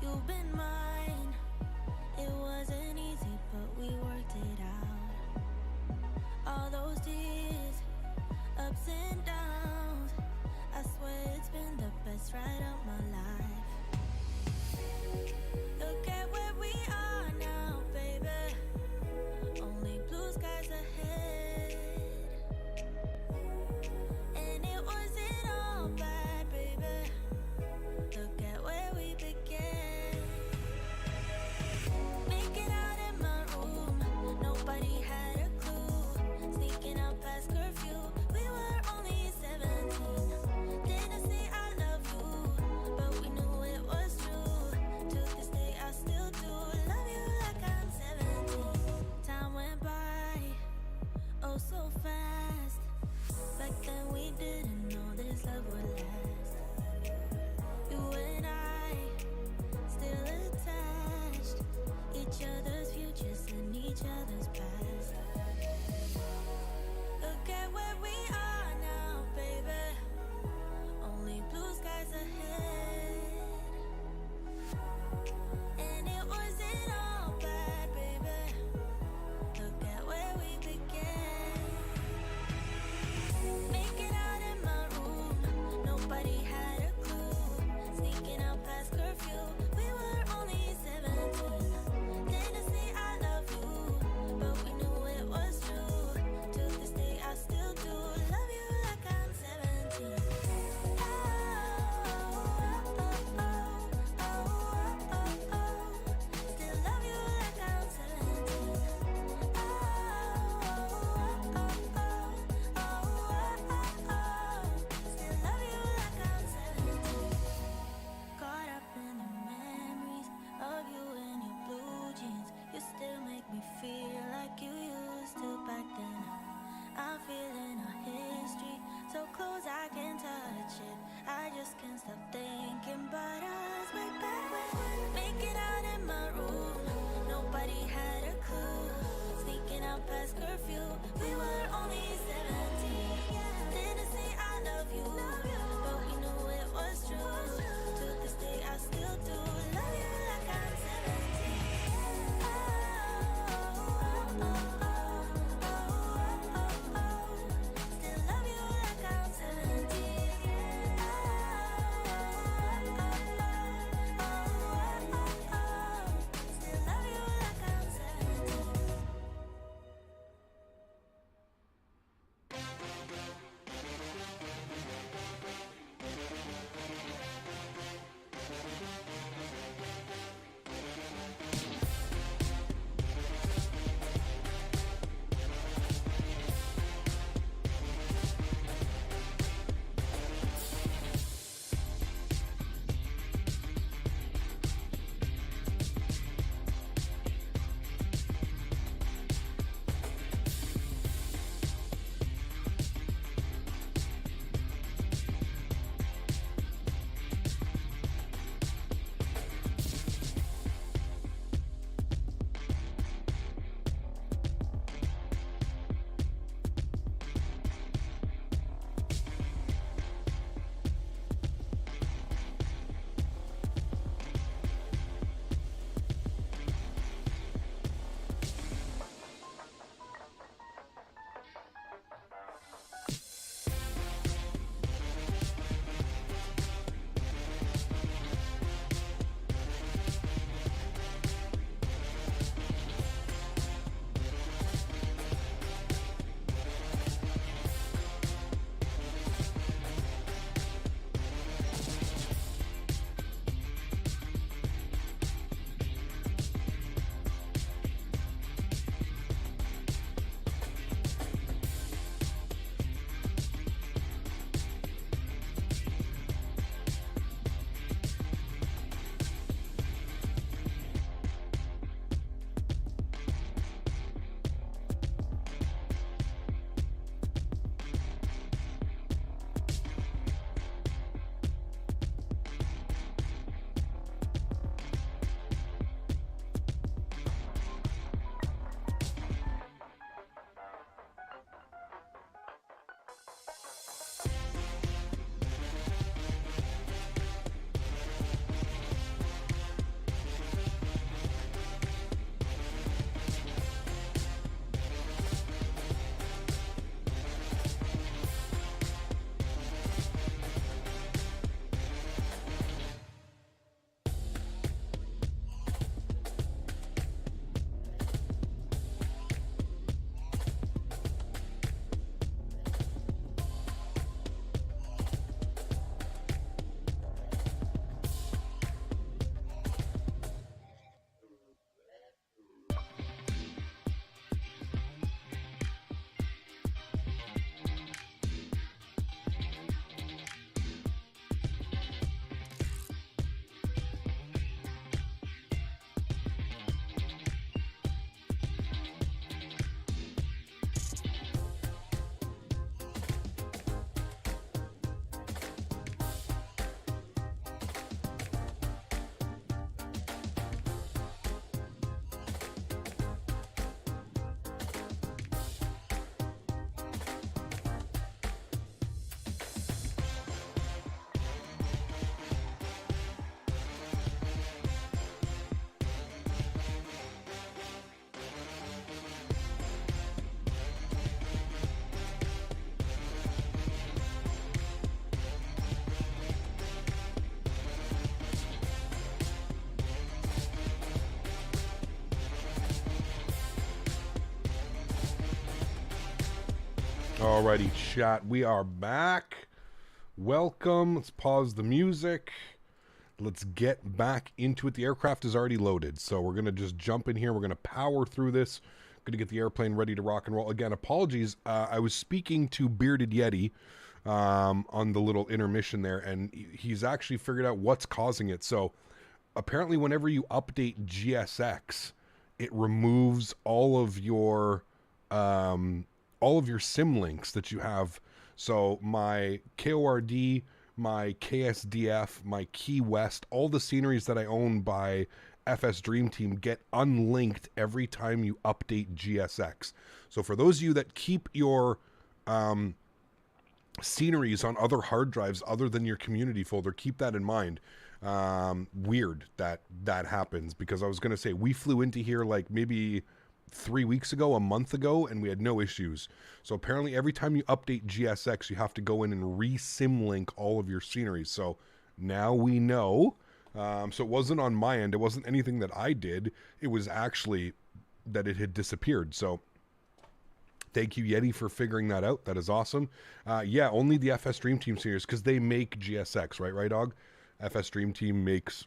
you've been mine. It wasn't easy, but we worked it out. All those tears, ups and downs, I swear it's been the best ride of my life. Look at where we are now, baby. Only blue skies ahead. And it wasn't all bad, baby. Look at where we began. Making out in my room, nobody had a clue. Sneaking out past curfew, we were only 17. Didn't say I love you, but we knew it was true. To this day I Alrighty, chat. We are back. Welcome. Let's pause the music. Let's get back into it. The aircraft is already loaded, so we're going to just jump in here. We're going to power through this. Going to get the airplane ready to rock and roll. Again, apologies. I was speaking to Bearded Yeti on the little intermission there, and he's actually figured out what's causing it. So apparently whenever you update GSX, it removes all of your sim links that you have. So my KORD, my KSDF, my Key West, all the sceneries that I own by FS Dream Team get unlinked every time you update GSX. So for those of you that keep your sceneries on other hard drives other than your community folder, keep that in mind. Weird that happens, because I was going to say we flew into here like maybe 3 weeks ago, a month ago, and we had no issues. So apparently every time you update GSX, you have to go in and re-sim link all of your sceneries. So now we know. So it wasn't on my end. It wasn't anything that I did. It was actually that it had disappeared. So thank you, Yeti, for figuring that out. That is awesome. Yeah, only the FS Dream Team series, because they make GSX, right, dog? FS Dream Team makes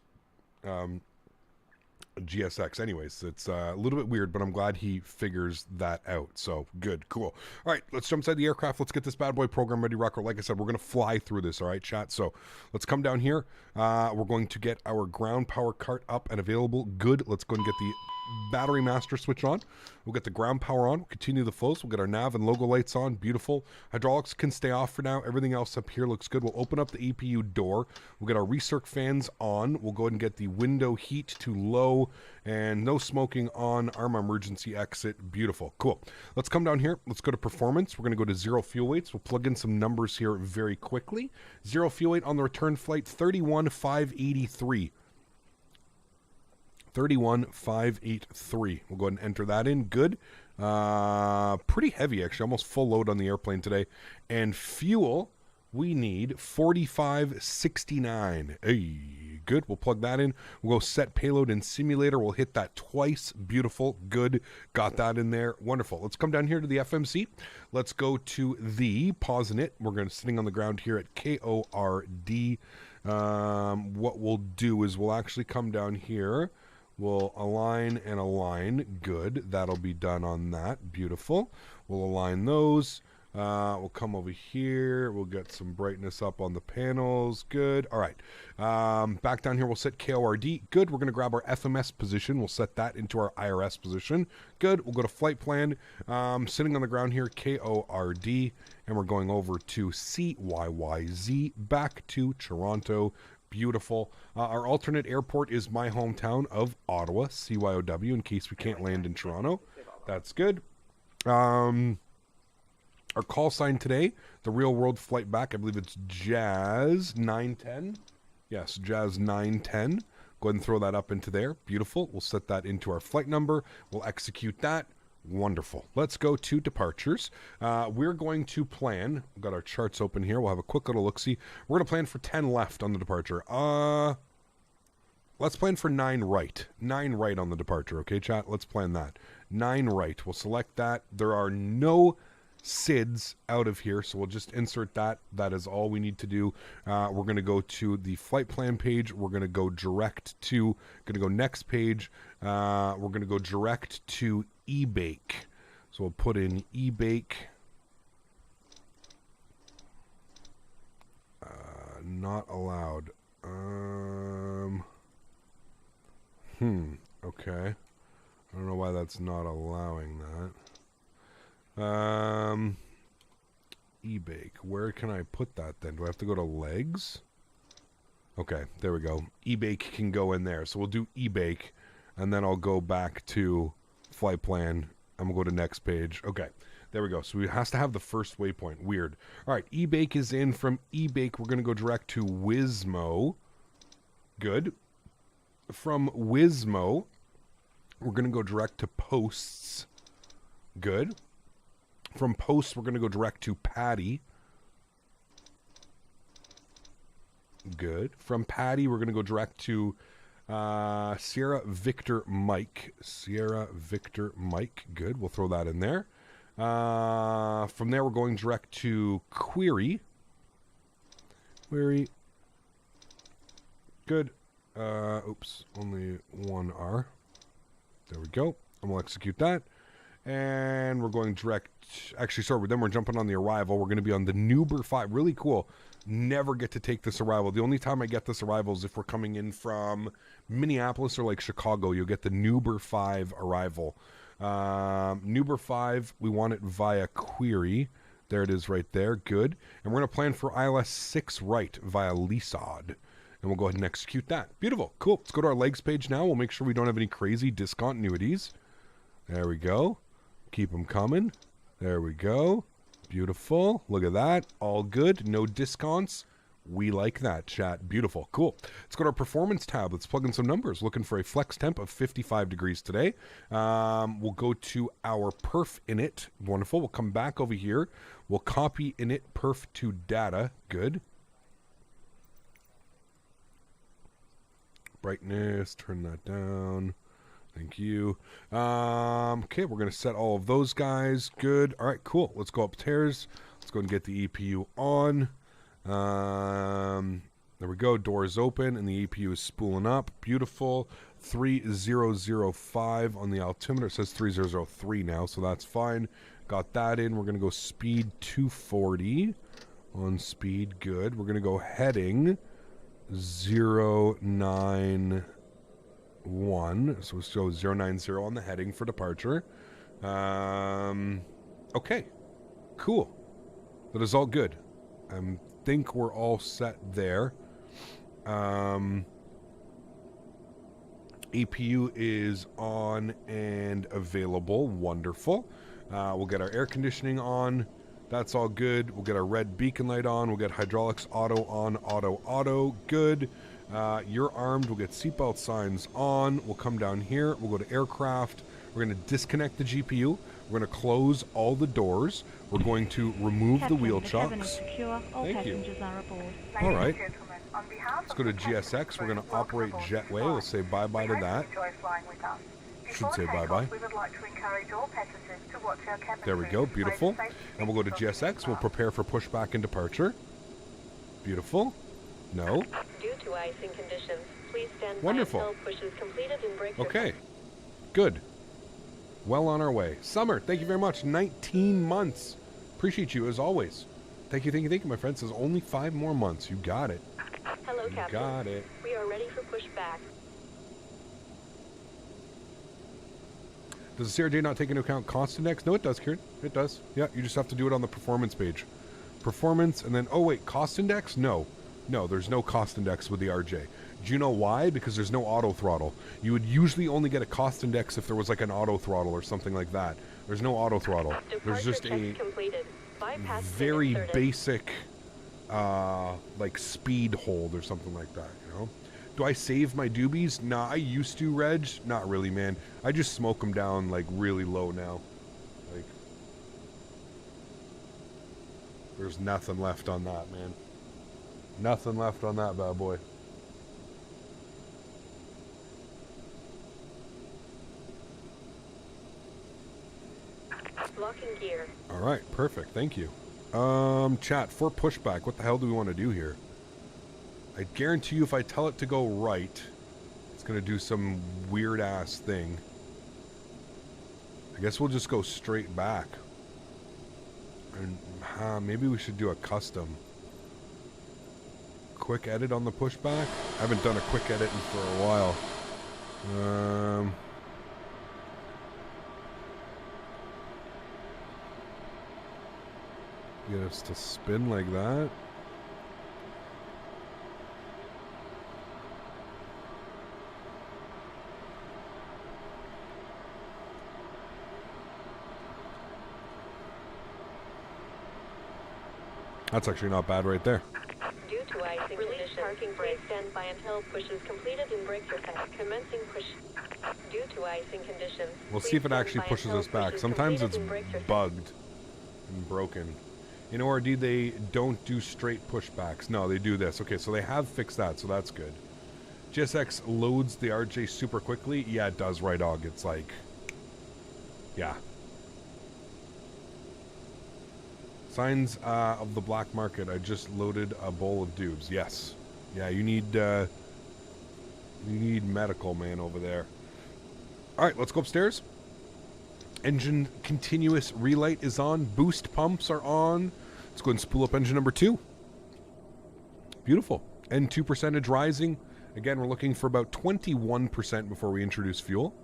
GSX. Anyways, it's a little bit weird, but I'm glad he figures that out. So good, cool. All right, let's jump inside the aircraft. Let's get this bad boy program ready to rock. Like I said, we're going to fly through this, all right, chat? So let's come down here. We're going to get our ground power cart up and available. Good. Let's go and get the battery master switch on. We'll get the ground power on. We'll continue the flows. We'll get our nav and logo lights on. Beautiful. Hydraulics can stay off for now. Everything else up here looks good. We'll open up the APU door. We'll get our recirc fans on. We'll go ahead and get the window heat to low and no smoking on our emergency exit. Beautiful. Cool. Let's come down here. Let's go to performance. We're going to go to 0 fuel weights. We'll plug in some numbers here very quickly. 0 fuel weight on the return flight, 31,583. 31,583. We'll go ahead and enter that in. Good. Pretty heavy, actually. Almost full load on the airplane today. And fuel, we need 4569. Hey, good. We'll plug that in. We'll go set payload and simulator. We'll hit that twice. Beautiful. Good. Got that in there. Wonderful. Let's come down here to the FMC. Let's go to the pause in it. We're going to sitting on the ground here at KORD. What we'll do is we'll actually come down here. We'll align and align. Good. That'll be done on that. Beautiful. We'll align those. We'll come over here. We'll get some brightness up on the panels. Good. All right. Back down here, we'll set KORD. Good. We're going to grab our FMS position. We'll set that into our IRS position. Good. We'll go to flight plan. Sitting on the ground here, KORD. And we're going over to CYYZ. Back to Toronto. Beautiful. Our alternate airport is my hometown of Ottawa, CYOW, in case we can't land in Toronto. That's good. Our call sign today, the real world flight back, I believe it's Jazz 910. Yes, Jazz 910. Go ahead and throw that up into there. Beautiful. We'll set that into our flight number. We'll execute that. Wonderful. Let's go to departures. We're going to plan. We've got our charts open here. We'll have a quick little look-see. We're going to plan for 10 left on the departure. Let's plan for 9 right. 9 right on the departure. Okay, chat? Let's plan that. 9 right. We'll select that. There are no SIDs out of here, so we'll just insert that. That is all we need to do. We're going to go to the flight plan page. We're going to go direct to, next page. We're going to go direct to eBake. So we'll put in eBake. Not allowed. Okay. I don't know why that's not allowing that. eBake. Where can I put that then? Do I have to go to legs? Okay, there we go. eBake can go in there. So we'll do eBake, and then I'll go back to flight plan. I'm going to go to next page. Okay, there we go. So it has to have the first waypoint. Weird. All right, eBake is in. From eBake, we're going to go direct to Wizmo. Good. From Wizmo, we're going to go direct to Posts. Good. From Posts, we're going to go direct to Patty. Good. From Patty, we're going to go direct to Sierra Victor Mike. Sierra Victor Mike. Good. We'll throw that in there. From there, we're going direct to query. Query. Good. Oops, only one R. There we go. And we'll execute that. And we're going direct. Actually, sorry, then we're jumping on the arrival. We're going to be on the Nuber 5. Really cool. Never get to take this arrival. The only time I get this arrival is if we're coming in from Minneapolis or like Chicago. You'll get the Nuber 5 arrival. Nuber 5, we want it via query. There it is right there. Good. And we're going to plan for ILS 6 right via Lisod. And we'll go ahead and execute that. Beautiful. Cool. Let's go to our legs page now. We'll make sure we don't have any crazy discontinuities. There we go. Keep them coming. There we go. Beautiful. Look at that. All good. No discounts. We like that, chat. Beautiful. Cool. Let's go to our performance tab. Let's plug in some numbers. Looking for a flex temp of 55 degrees today. We'll go to our perf init. Wonderful. We'll come back over here. We'll copy init perf to data. Good. Brightness. Turn that down. Thank you. Okay, we're going to set all of those guys. Good. All right, cool. Let's go upstairs. Let's go and get the EPU on. There we go. Door is open, and the EPU is spooling up. Beautiful. 3005 on the altimeter. It says 3003 now, so that's fine. Got that in. We're going to go speed 240 on speed. Good. We're going to go heading 091. So we'll show 090 on the heading for departure. Okay. Cool. That is all good. I think we're all set there. APU is on and available. Wonderful. We'll get our air conditioning on. That's all good. We'll get our red beacon light on. We'll get hydraulics auto on, auto. Good. You're armed. We'll get seatbelt signs on. We'll come down here. We'll go to aircraft. We're going to disconnect the GPU. We're going to close all the doors. We're going to remove the wheel chocks. Thank you. All right. Let's go to GSX. We're going to operate jetway. We'll say bye-bye to that. Should say bye-bye. There we go. Beautiful. And we'll go to GSX. We'll prepare for pushback and departure. Beautiful. No. Due to icing conditions, please stand wonderful. by until push is completed and brake. Okay. Good. Well on our way. Summer, thank you very much. 19 months. Appreciate you as always. Thank you, my friend. Says only 5 more months. You got it. Hello, you Captain. Got it. We are ready for pushback. Does the CRJ not take into account cost index? No, it does, Kieran. It does. Yeah, you just have to do it on the performance page. Performance, and then, oh wait, cost index? No. No, there's no cost index with the RJ. Do you know why? Because there's no auto throttle. You would usually only get a cost index if there was like an auto throttle or something like that. There's no auto throttle. There's just a very basic like speed hold or something like that, you know? Do I save my doobies? Nah, I used to, Reg. Not really, man. I just smoke them down like really low now. Like, there's nothing left on that, man. Nothing left on that bad boy. Locking gear. All right, perfect. Thank you. Chat, for pushback, what the hell do we want to do here? I guarantee you if I tell it to go right, it's going to do some weird-ass thing. I guess we'll just go straight back. And maybe we should do a custom. Quick edit on the pushback? I haven't done a quick edit for a while. Get us to spin like that. That's actually not bad right there. Due to icing release parking brake, stand by until push is completed and brakes are set. Commencing push. Due to icing conditions. We'll see if it actually pushes us back. Sometimes it's bugged and broken. In ORD, they don't do straight pushbacks. No, they do this. Okay, so they have fixed that, so that's good. GSX loads the RJ super quickly. Yeah, it does, right, Og. It's like, yeah. Signs of the black market. I just loaded a bowl of dubs. Yes. Yeah, you need medical, man, over there. All right, let's go upstairs. Engine continuous relight is on. Boost pumps are on. Let's go ahead and spool up engine number 2. Beautiful. N2 percentage rising. Again, we're looking for about 21% before we introduce fuel.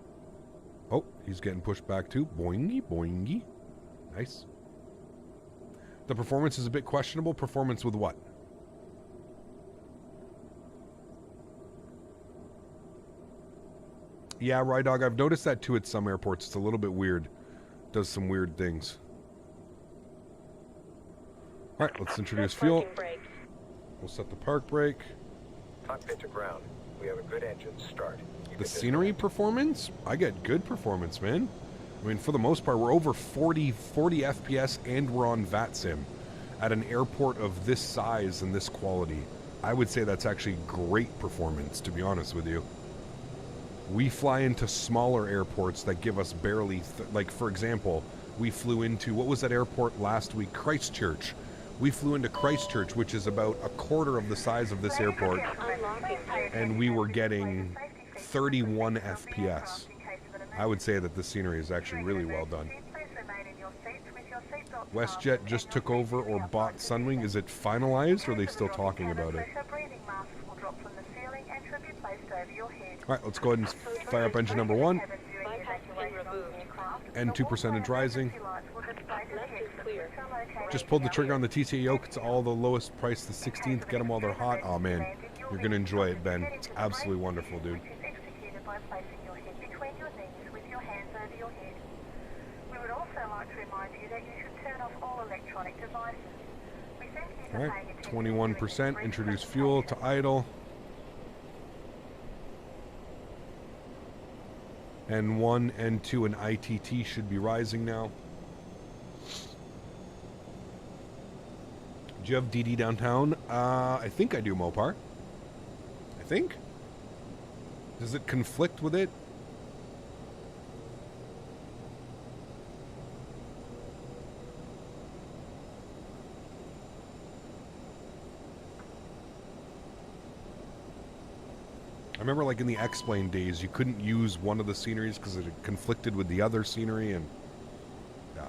Oh, he's getting pushed back too. Boingy, boingy. Nice. The performance is a bit questionable. Performance with what? Yeah, Rydog, I've noticed that too at some airports. It's a little bit weird. Does some weird things. All right, let's introduce fuel. We'll set the park brake. Cockpit to ground. We have a good engine start. The scenery performance? I get good performance, man. I mean, for the most part, we're over 40 FPS and we're on VATSIM at an airport of this size and this quality. I would say that's actually great performance, to be honest with you. We fly into smaller airports that give us barely, like, for example, we flew into, what was that airport last week? Christchurch. We flew into Christchurch, which is about a quarter of the size of this airport, and we were getting 31 FPS. I would say that the scenery is actually really well done. WestJet just took over or bought Sunwing. Is it finalized, or are they still talking about it? All right, let's go ahead and fire up engine number 1. N2 percentage rising. Just pulled the trigger on the TCA yoke. It's all the lowest price, the 16th. Get them while they're hot. Oh man, you're gonna enjoy it, Ben. It's absolutely wonderful, dude. All right, 21%. Introduce fuel to idle. N1, N2, and ITT should be rising now. Do you have DD downtown? I think I do, Mopar. I think. Does it conflict with it? I remember, like, in the X-Plane days, you couldn't use one of the sceneries because it conflicted with the other scenery, and yeah.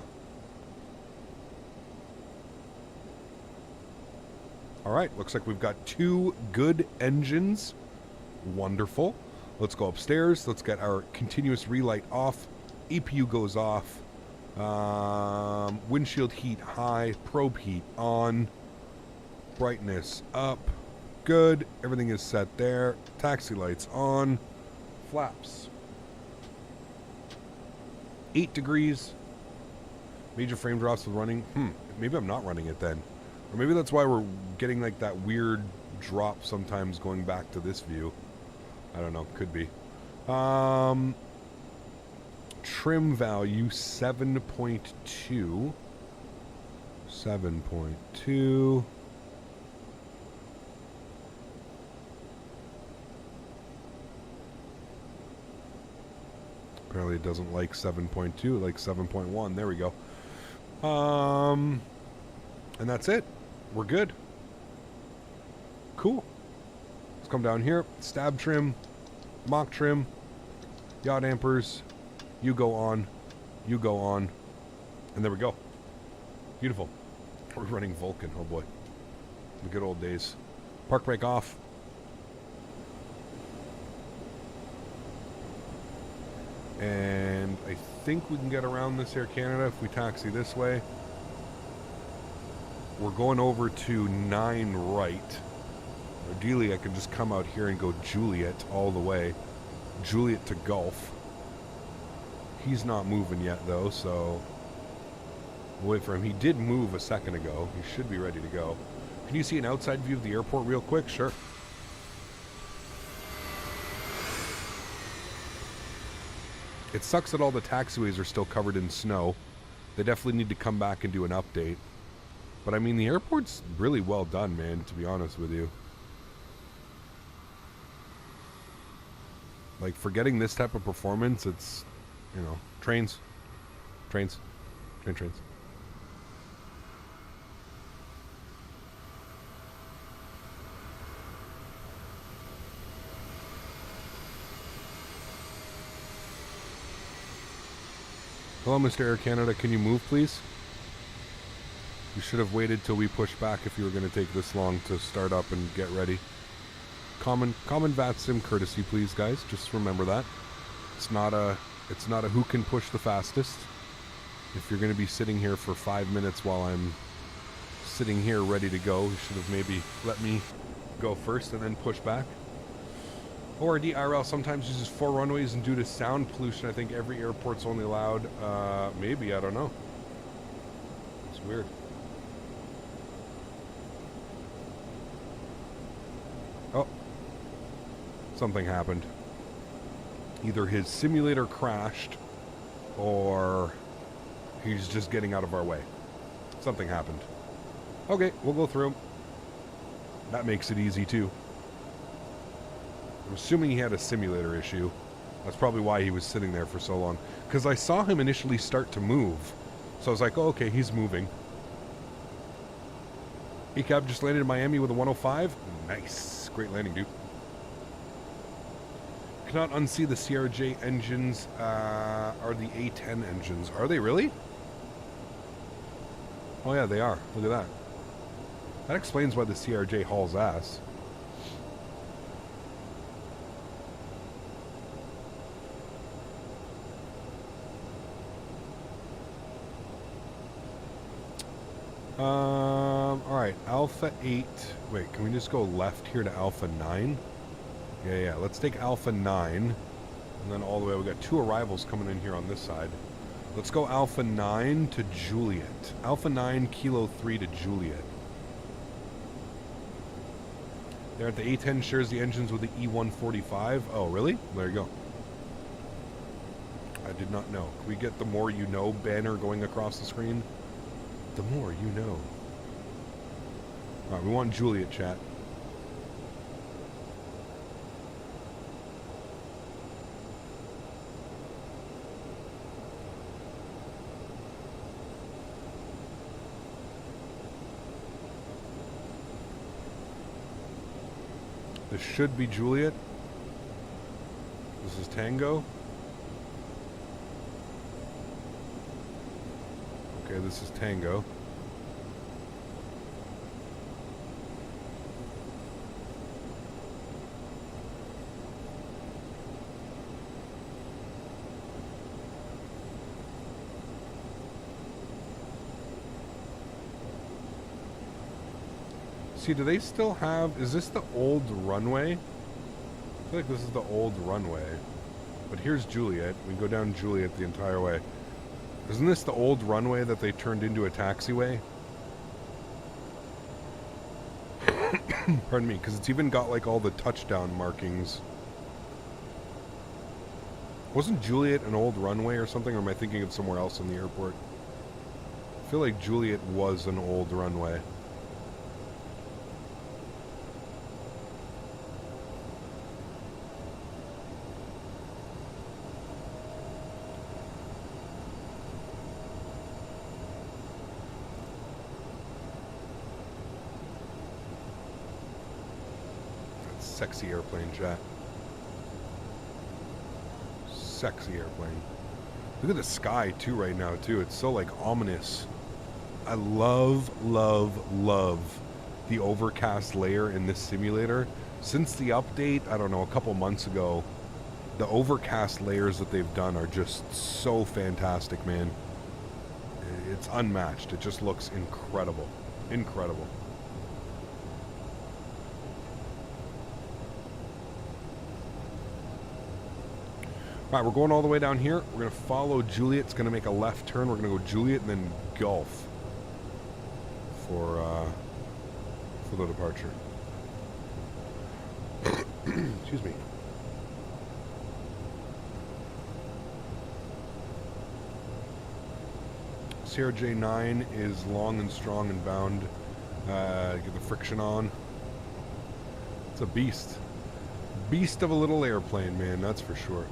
All right, looks like we've got 2 good engines. Wonderful. Let's go upstairs. Let's get our continuous relight off. EPU goes off. Windshield heat high. Probe heat on. Brightness up. Good. Everything is set there. Taxi lights on. Flaps. 8 degrees. Major frame drops with running. Maybe I'm not running it then. Or maybe that's why we're getting like that weird drop sometimes going back to this view. I don't know. Could be. Trim value 7.2. 7.2. Apparently it doesn't like 7.2, like 7.1. There we go. And that's it. We're good. Cool. Let's come down here. Stab trim. Mock trim. Yacht ampers. You go on. You go on. And there we go. Beautiful. We're running Vulcan. Oh boy. The good old days. Park brake off. And I think we can get around this Air Canada if we taxi this way. We're going over to 9 right. Ideally, I could just come out here and go Juliet all the way. Juliet to Gulf. He's not moving yet, though, so we'll wait for him. He did move a second ago. He should be ready to go. Can you see an outside view of the airport real quick? Sure. It sucks that all the taxiways are still covered in snow. They definitely need to come back and do an update. But I mean, the airport's really well done, man, to be honest with you. Like, for getting this type of performance, it's, you know, trains. Hello, Mr. Air Canada. Can you move, please? You should have waited till we push back if you were going to take this long to start up and get ready. Common VATSIM courtesy, please, guys. Just remember that. It's not a who can push the fastest. If you're going to be sitting here for 5 minutes while I'm sitting here ready to go, you should have maybe let me go first and then push back. ORD IRL sometimes uses 4 runways, and due to sound pollution, I think every airport's only allowed, maybe, I don't know. It's weird. Oh. Something happened. Either his simulator crashed, or he's just getting out of our way. Something happened. Okay, we'll go through. That makes it easy, too. I'm assuming he had a simulator issue. That's probably why he was sitting there for so long. Because I saw him initially start to move. So I was like, oh, okay, he's moving. ECAB just landed in Miami with a 105. Nice. Great landing, dude. Cannot unsee the CRJ engines are the A10 engines. Are they really? Oh, yeah, they are. Look at that. That explains why the CRJ hauls ass. Alright, Alpha 8. Wait, can we just go left here to Alpha 9? Yeah, let's take Alpha 9. And then all the way, we got 2 arrivals coming in here on this side. Let's go Alpha 9 to Juliet. Alpha 9, Kilo 3 to Juliet. There at the A10 shares the engines with the E145. Oh, really? There you go. I did not know. Can we get the more you know banner going across the screen? The more you know. Alright, we want Juliet, chat. This should be Juliet. This is Tango. Okay, this is Tango. See, do they still have... Is this the old runway? I feel like this is the old runway. But here's Juliet. We go down Juliet the entire way. Isn't this the old runway that they turned into a taxiway? Pardon me, because it's even got like all the touchdown markings. Wasn't Juliet an old runway or something, or am I thinking of somewhere else in the airport? I feel like Juliet was an old runway. Sexy airplane, chat. Sexy airplane. Look at the sky too right now too. It's so like ominous. I love the overcast layer in this simulator. Since the update, I don't know, a couple months ago, the overcast layers that they've done are just so fantastic, man. It's unmatched. It just looks incredible. Incredible. Alright, we're going all the way down here. We're going to follow Juliet. It's going to make a left turn. We're going to go Juliet and then Gulf for the departure. Excuse me. CRJ-9 is long and strong and bound. Get the friction on. It's a beast. Beast of a little airplane, man, that's for sure.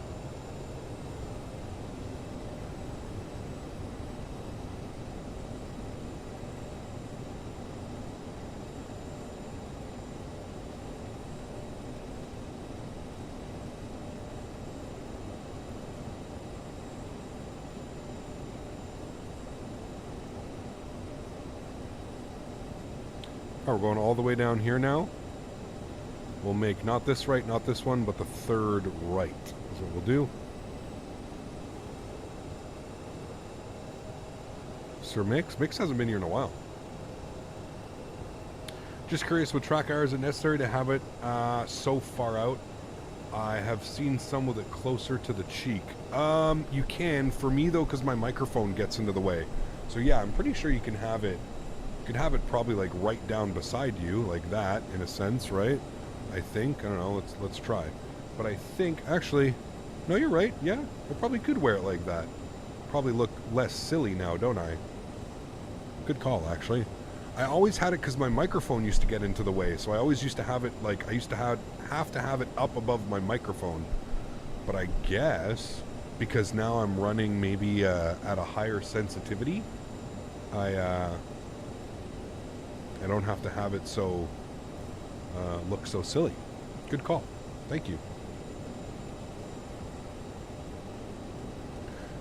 Oh, we're going all the way down here now. We'll make not this right, not this one, but the third right. That's what we'll do. Sir Mix? Mix hasn't been here in a while. Just curious, with track hour, is it necessary to have it so far out? I have seen some with it closer to the cheek. You can. For me, though, because my microphone gets into the way. So, yeah, I'm pretty sure you can have it. You could have it probably, like, right down beside you, like that, in a sense, right? I think. I don't know. Let's try. But I think, actually, no, you're right. Yeah, I probably could wear it like that. Probably look less silly now, don't I? Good call, actually. I always had it because my microphone used to get into the way, so I always used to have it, like, I used to have to have it up above my microphone. But I guess, because now I'm running maybe at a higher sensitivity, I don't have to have it so, look so silly. Good call. Thank you.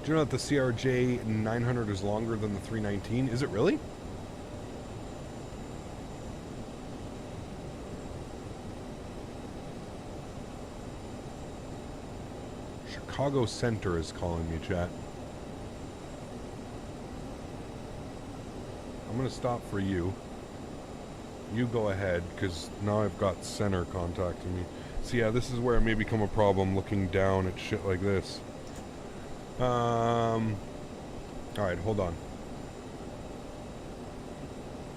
Do you know that the CRJ-900 is longer than the 319? Is it really? Chicago Center is calling me, chat. I'm going to stop for you. You go ahead, because now I've got Center contacting me. So yeah, this is where it may become a problem looking down at shit like this. Alright, hold on.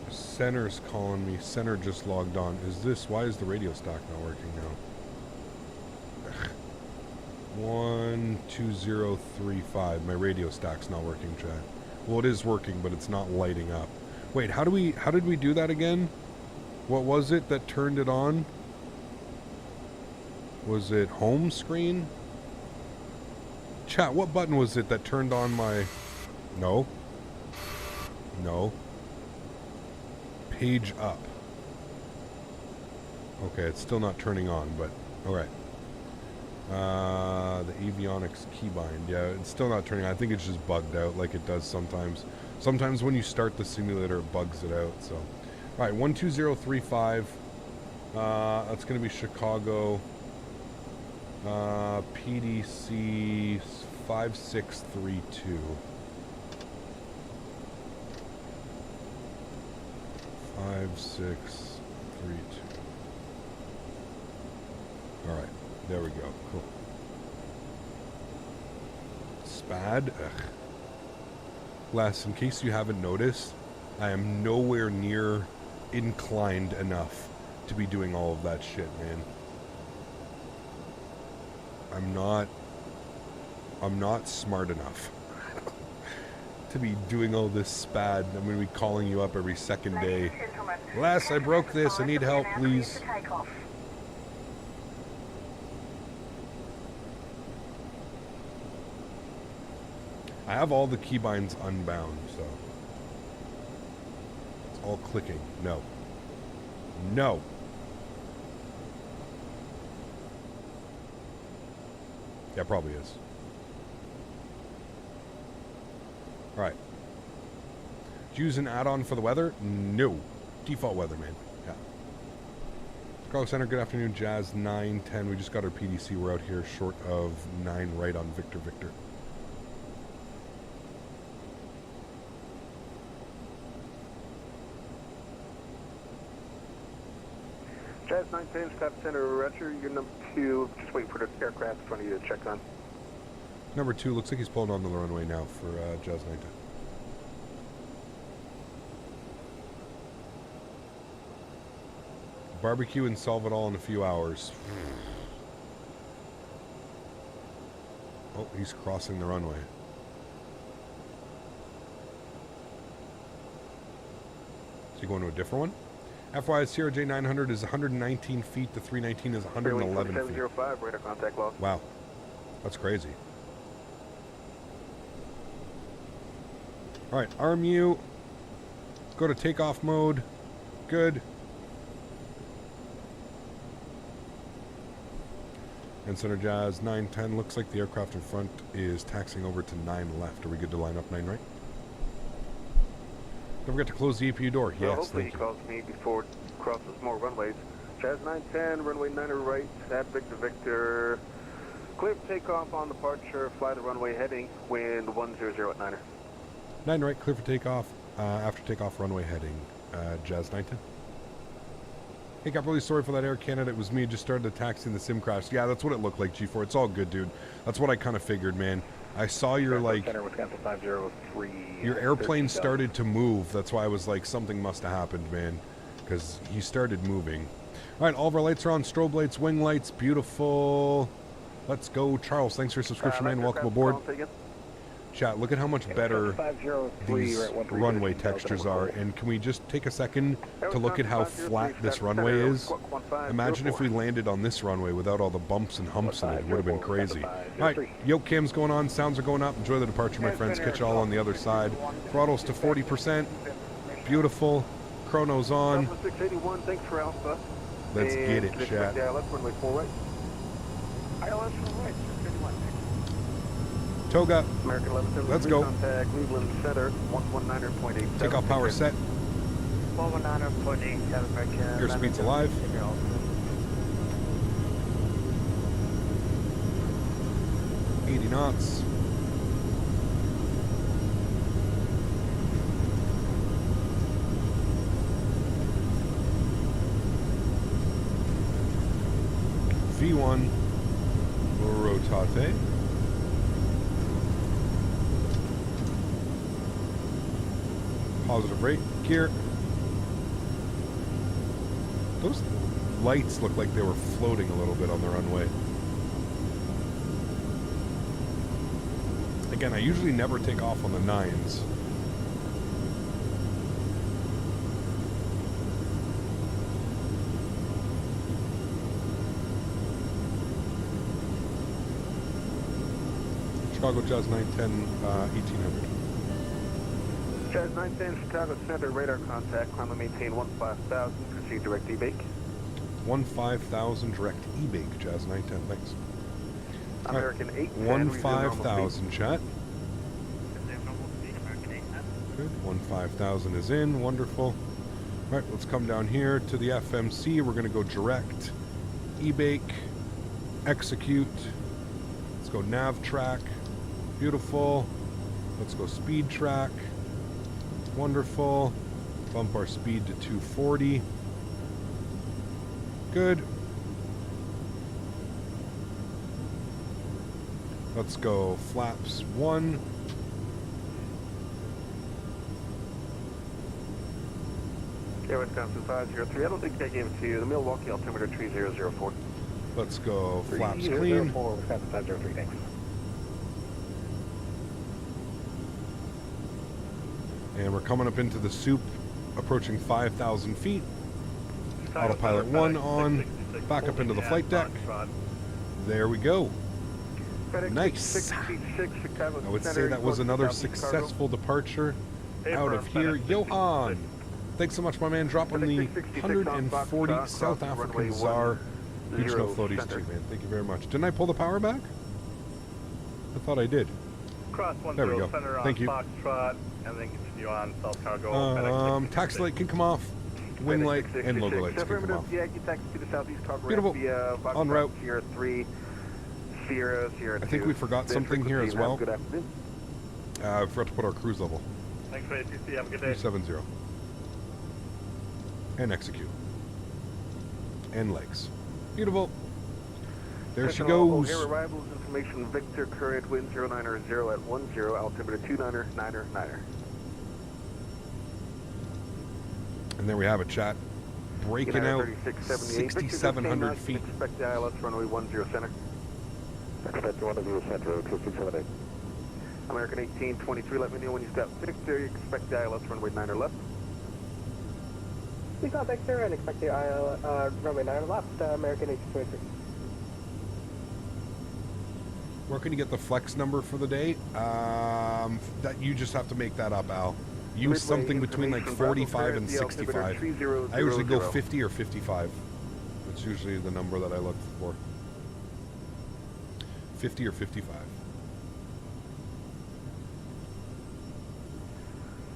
Center's calling me. Center just logged on. Is this... Why is the radio stack not working now? 12035. My radio stack's not working, chat. Well, it is working, but it's not lighting up. Wait, how did we do that again? What was it that turned it on? Was it home screen? Chat, what button was it that turned on my... No. No. Page up. Okay, it's still not turning on, but... Alright. The avionics keybind. Yeah, it's still not turning on. I think it's just bugged out like it does sometimes. Sometimes when you start the simulator, it bugs it out, so... Alright, 12035. That's going to be Chicago. PDC 5632. 5632. Alright, there we go. Cool. Spad? Ugh. Les, in case you haven't noticed, I am nowhere near inclined enough to be doing all of that shit, man. I'm not smart enough to be doing all this spad. I'm going to be calling you up every second day. Les, I broke this. I need help, please. I have all the keybinds unbound, so it's all clicking. No. No. Yeah, probably is. Alright. Did you use an add-on for the weather? No. Default weather, man. Yeah. Chicago Center, good afternoon. Jazz 910. We just got our PDC. We're out here short of 9 right on Victor Victor. Jazz 910, Staff Center, Roger. You're number 2. Just waiting for the aircraft in front of you to check on. Number 2, looks like he's pulling on the runway now for Jazz 910. Barbecue and solve it all in a few hours. Oh, he's crossing the runway. Is he going to a different one? FYI, CRJ-900 is 119 feet. The 319 is 111 feet. 705, radar contact lost. Wow. That's crazy. Alright, RMU. Go to takeoff mode. Good. And Center Jazz 910. Looks like the aircraft in front is taxiing over to 9 left. Are we good to line up 9 right? Don't forget to close the APU door. Well, Yes, hopefully thank he you. calls me before crosses more runways. Jazz 910, runway 9 right, at Victor Victor. Clear for takeoff on departure, fly the runway heading, wind 100 at 9er. 9 right, clear for takeoff. After takeoff, runway heading. Jazz 910. Hey, got really sorry for that Air Canada. It was me. Just started the taxi and the sim crashed. Yeah, that's what it looked like, G4. It's all good, dude. That's what I kind of figured, man. I saw your, like, your airplane started to move. That's why I was like, something must have happened, man. Because he started moving. All right, all of our lights are on. Strobe lights, wing lights. Beautiful. Let's go. Charles, thanks for your subscription, man. Welcome aboard. Chat, look at how much better these runway textures are. And can we just take a second to look at how flat this runway is? Imagine if we landed on this runway without all the bumps and humps in it. It would have been crazy. All right, yoke cam's going on. Sounds are going up. Enjoy the departure, my friends. Catch you all on the other side. Throttles to 40%. Beautiful. Chrono's on. Let's get it, chat. Toga, let's go. Takeoff power set. Airspeed's alive. $80 knots. V1 rotate. Positive rate, gear. Those lights look like they were floating a little bit on the runway. Again, I usually never take off on the 9s. Chicago Jazz 910, 1800. Jazz 910, Chicago Center, radar contact, climb and maintain 15,000, proceed direct E-bake. 15,000 direct E-bake, Jazz 910, thanks. American 810, 15,000, chat. Good, 15,000 is in, wonderful. All right, let's come down here to the FMC. We're going to go direct, E-bake, execute. Let's go nav track, beautiful. Let's go speed track. Wonderful. Bump our speed to 240. Good. Let's go flaps 1. Yeah, Wisconsin 503. I don't think I gave it to you. The Milwaukee altimeter 3004. Let's go flaps clean. Wisconsin 503, thanks. And we're coming up into the soup, approaching 5,000 feet. Autopilot 1 on, back up into the flight deck. There we go. Nice. I would say that was another successful departure out of here. Johan, thanks so much, my man. Dropping the 140 South African ZAR. Huge no floaties too, man. Thank you very much. Didn't I pull the power back? I thought I did. There we go. Thank you. And then continue on South Cargo. Taxi light can come off. Wing light and logo lights can come off. Beautiful. En route. I think we forgot something here as well. I forgot to put our cruise level. Thanks for ATC. Have a good day. 370. And execute. And legs. Beautiful. There she goes. Air arrivals information, Victor, current wind 090 at 10, altimeter 29er. And there we have it, chat. Breaking out 6,700 feet. Expect the ILS runway 10 center. Expect 10 center, 2678. American 1823, let me know when you've got Victor. You expect the ILS runway 9 left. We got Victor and expect the runway 9 left, American 1823. Where can you get the flex number for the day? That you just have to make that up, Al. Use something between like 45 and 65. I usually go 50 or 55. That's usually the number that I look for. 50 or 55.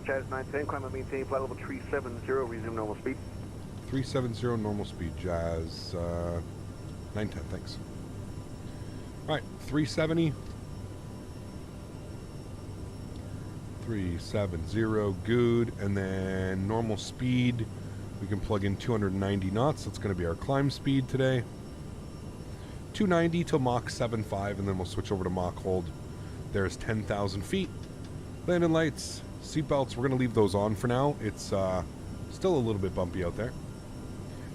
Jazz 910, climb and maintain flight level 370, resume normal speed. 370 normal speed, Jazz. 910, thanks. Alright, 370. 370, good. And then normal speed, we can plug in 290 knots. That's going to be our climb speed today. 290 till Mach 7.5, and then we'll switch over to Mach hold. There's 10,000 feet. Landing lights, seatbelts, we're going to leave those on for now. It's still a little bit bumpy out there. Do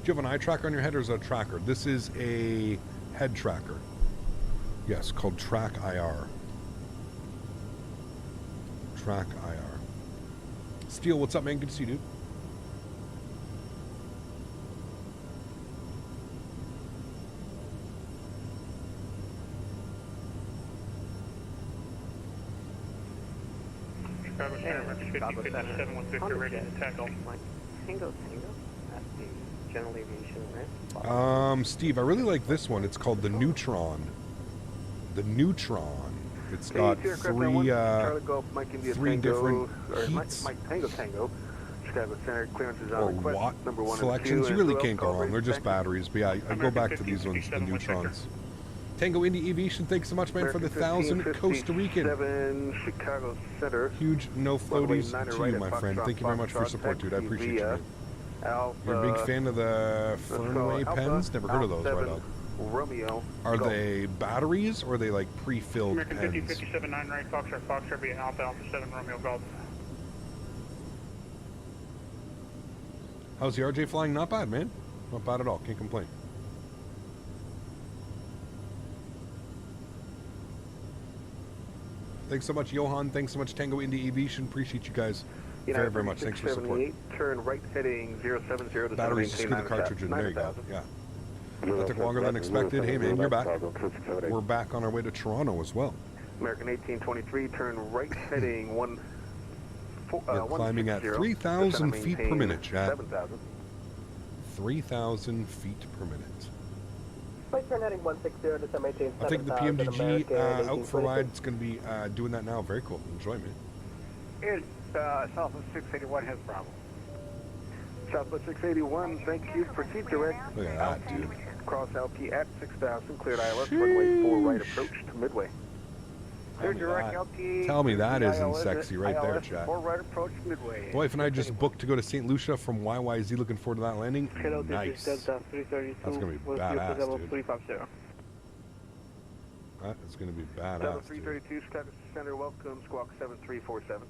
you have an eye tracker on your head, or is it a tracker? This is a head tracker. Yes, called Track IR. Track IR. Steel, what's up, man? Good to see you, dude. Chicago Center, Memphis 5057, 150, ready to tackle. Tango at the General Aviation, right? Steve, I really like this one. It's called the Neutron. The Neutron. It's got three different heats. Mike Tango Tango. Chicago Center, clearances on or request. watt Number 1 selections. You and 2, really and can't go wrong. They're just Call batteries. But yeah, I go back to these ones, the Neutrons. Tango Indy Aviation, thanks so much, man, for the 1,000 Costa Rican. Chicago Center. Huge no floaties to you, my friend. Thank you very much for your support, dude. I appreciate you, man. You're a big fan of the Fernway pens? Never heard of those, right, dog? Romeo. Are they batteries, or are they like pre-filled American pens? 5057, right, Foxtrot via Alpha 7, Romeo Golf. How's the RJ flying? Not bad, man. Not bad at all. Can't complain. Thanks so much, Johan. Thanks so much, Tango Indy Aviation. Appreciate you guys very, very much. Thanks for the support. Turn right heading 070 to batteries to screw the cartridge in. There you go. Yeah. That took longer than expected. Hey, man, you're back. We're back on our way to Toronto as well. American 1823, turn right heading We're climbing at 3,000 feet per minute, Chad. 3,000 feet per minute. Please turn heading 160 to 718. I'll take the PMDG out for a ride. It's going to be doing that now. Very cool. Enjoy, man. It's Southwest 681 has problem. Southwest 681, thank you. Proceed direct. Look at that, dude. Cross LP at 6,000. Cleared ILS. Runway 4 right approach to Midway. Tell me that isn't sexy right there, Chad. 4 right approach to Midway. The wife and I just booked to go to St. Lucia from YYZ. Looking forward to that landing. Nice. That's going to be badass, dude. That is going to be badass, 332 Chicago Center, welcome. Squawk 7347.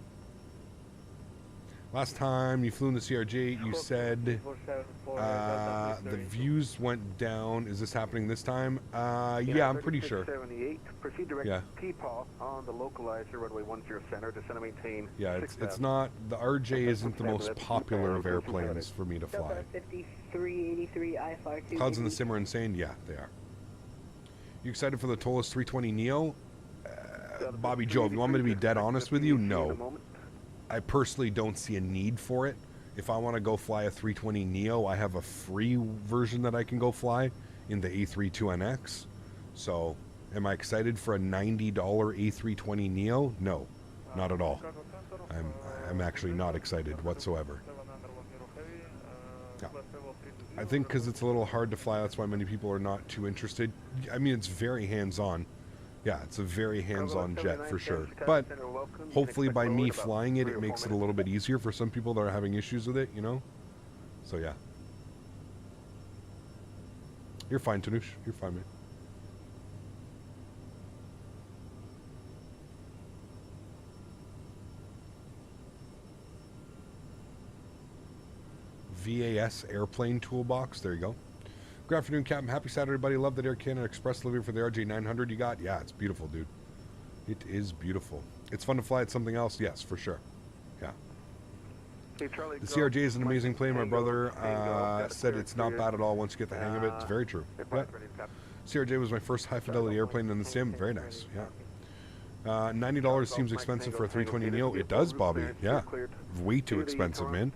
Last time you flew in the CRJ, you said the views went down. Is this happening this time? Yeah, I'm pretty sure. 78. Proceed direct P-Paw on the localizer, runway 10 center, descend and maintain. Yeah, it's not, the RJ isn't the most popular of airplanes for me to fly. 5383 I-52. Clouds in the Sim are insane? Yeah, they are. You excited for the Tolas 320 Neo? Bobby Joe, if you want me to be dead honest with you, no. I personally don't see a need for it. If I want to go fly a 320 Neo, I have a free version that I can go fly in the A32NX. So, am I excited for a $90 A320 Neo? No, not at all. I'm actually not excited whatsoever. Yeah. I think because it's a little hard to fly, that's why many people are not too interested. I mean, it's very hands-on. Yeah, it's a very hands-on jet for sure. But hopefully by me flying it, it makes it a little bit easier for some people that are having issues with it, you know? So yeah. You're fine, Tanush. You're fine, man. VAS airplane toolbox. There you go. Good afternoon, Captain. Happy Saturday, buddy. Love that Air Canada Express delivery for the RJ-900 you got. Yeah, it's beautiful, dude. It is beautiful. It's fun to fly at something else. Yes, for sure. Yeah. The CRJ is an amazing plane. My brother said it's not bad at all once you get the hang of it. It's very true. Yeah. CRJ was my first high-fidelity airplane in the sim. Very nice. Yeah. $90 seems expensive for a 320 Neo. It does, Bobby. Yeah. Way too expensive, man.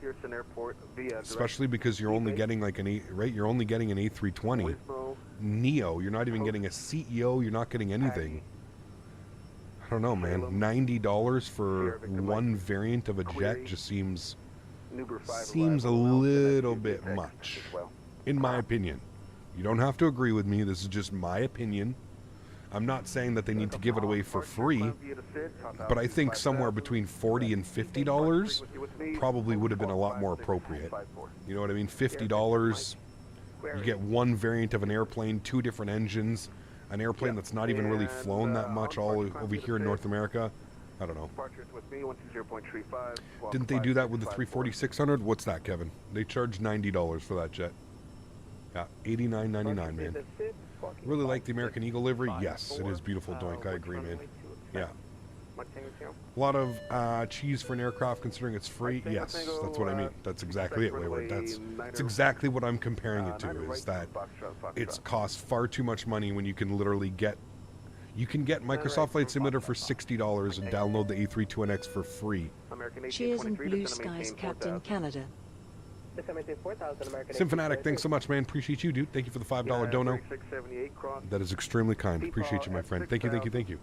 Especially because you're only getting like an You're only getting an A320 Neo. You're not even getting a CEO. You're not getting anything. I don't know, man. $90 for one variant of a jet just seems seems a little bit much, in my opinion. You don't have to agree with me. This is just my opinion. I'm not saying that they need to give it away for free, but I think somewhere between $40 and $50 probably would have been a lot more appropriate. You know what I mean? $50, you get one variant of an airplane, 2 different engines, an airplane that's not even really flown that much all over here in North America. I don't know. Didn't they do that with the 340-600? What's that, Kevin? They charged $90 for that jet. Yeah, $89.99, man. Really like the American Eagle livery? Yes, it is beautiful, Doink. I agree, man. Yeah. A lot of cheese for an aircraft considering it's free? Yes, that's what I mean. That's exactly it, Wayward. That's exactly what I'm comparing it to, is that it's cost far too much money when you can literally get... You can get Microsoft Flight Simulator for $60 and download the A32NX for free. Cheers and blue skies, Captain Canada. Simfanatic, thanks so much, man. Appreciate you, dude. Thank you for the $5 dono. That is extremely kind. Appreciate you, my friend. Thank you, thank you, thank you.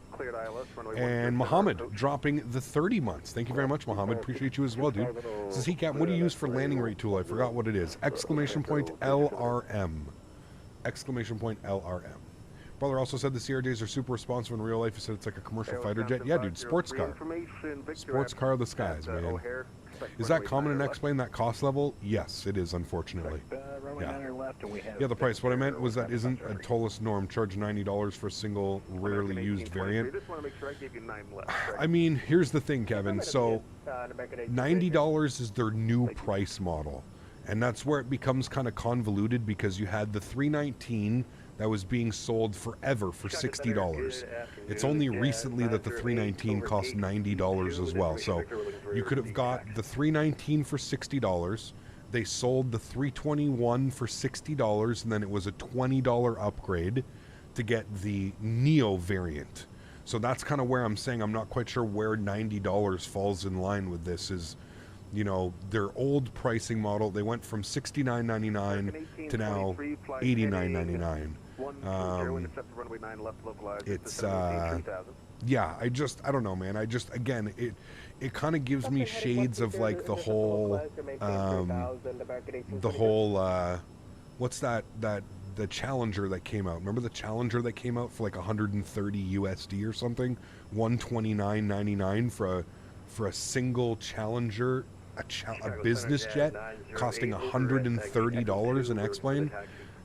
And Mohammed dropping the 30 months. Thank you very much, Mohammed. Appreciate you as well, dude. Says he Cap, what do you use for landing rate tool? I forgot what it is. Exclamation point LRM. Exclamation point LRM. Brother also said the CRJs are super responsive in real life. He said it's like a commercial fighter jet. Yeah, dude, sports car. Sports car of the skies, man. Is that common in X-Plane, that cost level? Yes, it is, unfortunately. Yeah, the price. What I meant was that isn't a TOLUS norm. Charge $90 for a single, rarely used variant. I mean, here's the thing, Kevin. So, $90 is their new price model. And that's where it becomes kind of convoluted because you had the 319 that was being sold forever for $60. It's only recently that the 319 costs $90 as well. So you could have got the 319 for $60. They sold the 321 for $60, and then it was a $20 upgrade to get the Neo variant. So that's kind of where I'm saying I'm not quite sure where $90 falls in line with this. Is, you know, their old pricing model, they went from $69.99 to now $89.99. It's yeah, I don't know, man. Again, it kind of gives me shades of like the whole what's that the Challenger that came out. Remember the Challenger that came out for like 130 USD or something? $129.99 for a single Challenger, a business jet costing $130 in X-Plane.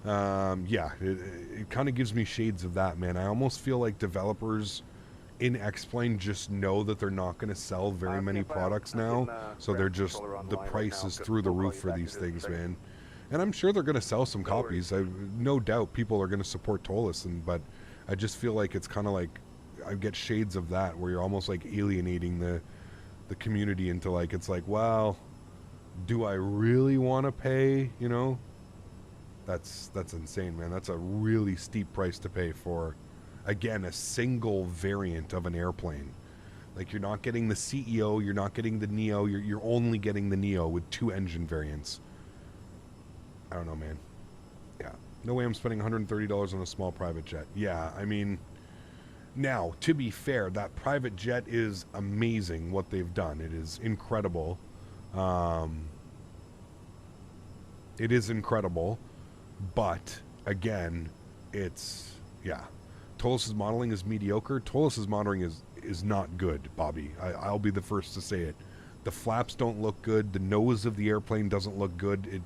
Yeah, it kind of gives me shades of that, man. I almost feel like developers in X-Plane just know that they're not going to sell very many products now, so they're just, the price is through the roof for these things, man. And I'm sure they're going to sell some copies. No doubt people are going to support TOLUS, but I just feel like it's kind of like, I get shades of that where you're almost like alienating the community into like, it's like, well, do I really want to pay, you know? That's insane, man. That's a really steep price to pay for, again, a single variant of an airplane. Like, you're not getting the CEO, you're not getting the Neo, you're only getting the Neo with 2 engine variants. I don't know, man. Yeah. No way I'm spending $130 on a small private jet. Yeah, I mean, now, to be fair, that private jet is amazing what they've done. It is incredible. It is incredible. But, again, it's, yeah. TOLUS's modeling is mediocre. TOLUS's modeling is not good, Bobby. I'll be the first to say it. The flaps don't look good. The nose of the airplane doesn't look good.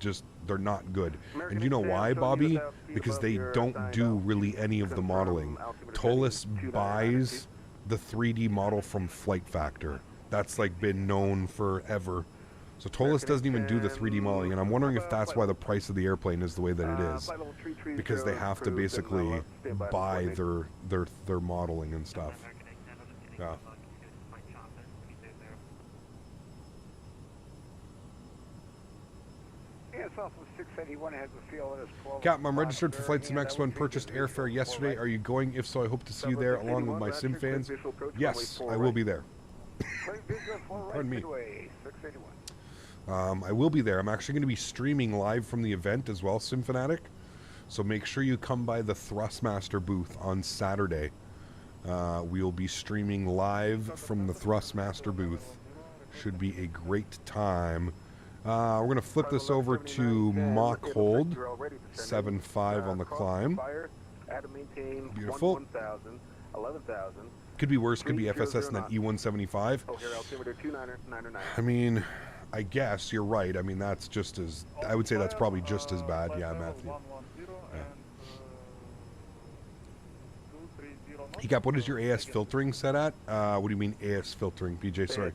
They're not good. And you know why, Bobby? Because they don't do really any of the modeling. TOLUS buys the 3D model from Flight Factor. That's like been known forever. So TOLUS doesn't even do the 3D modeling, and I'm wondering if that's why the price of the airplane is the way that it is, because they have to basically buy their modeling and stuff. Yeah. Captain, I'm registered for Flight Sim X1, purchased airfare yesterday. Are you going? If so, I hope to see you there along with my Sim fans. Yes, I will be there. Pardon me. I will be there. I'm actually going to be streaming live from the event as well, Simfanatic. So make sure you come by the Thrustmaster booth on Saturday. We'll be streaming live from the Thrustmaster booth. Should be a great time. We're going to flip this over to mock hold. 7.5 on the climb. Beautiful. 11,000. Could be worse, could be FSS and then E175. I mean, I guess you're right. I mean, that's just as, I would say that's probably just as bad. Yeah, Matthew. Yeah. Ecap, what is your AS filtering set at? What do you mean AS filtering, BJ? Sorry.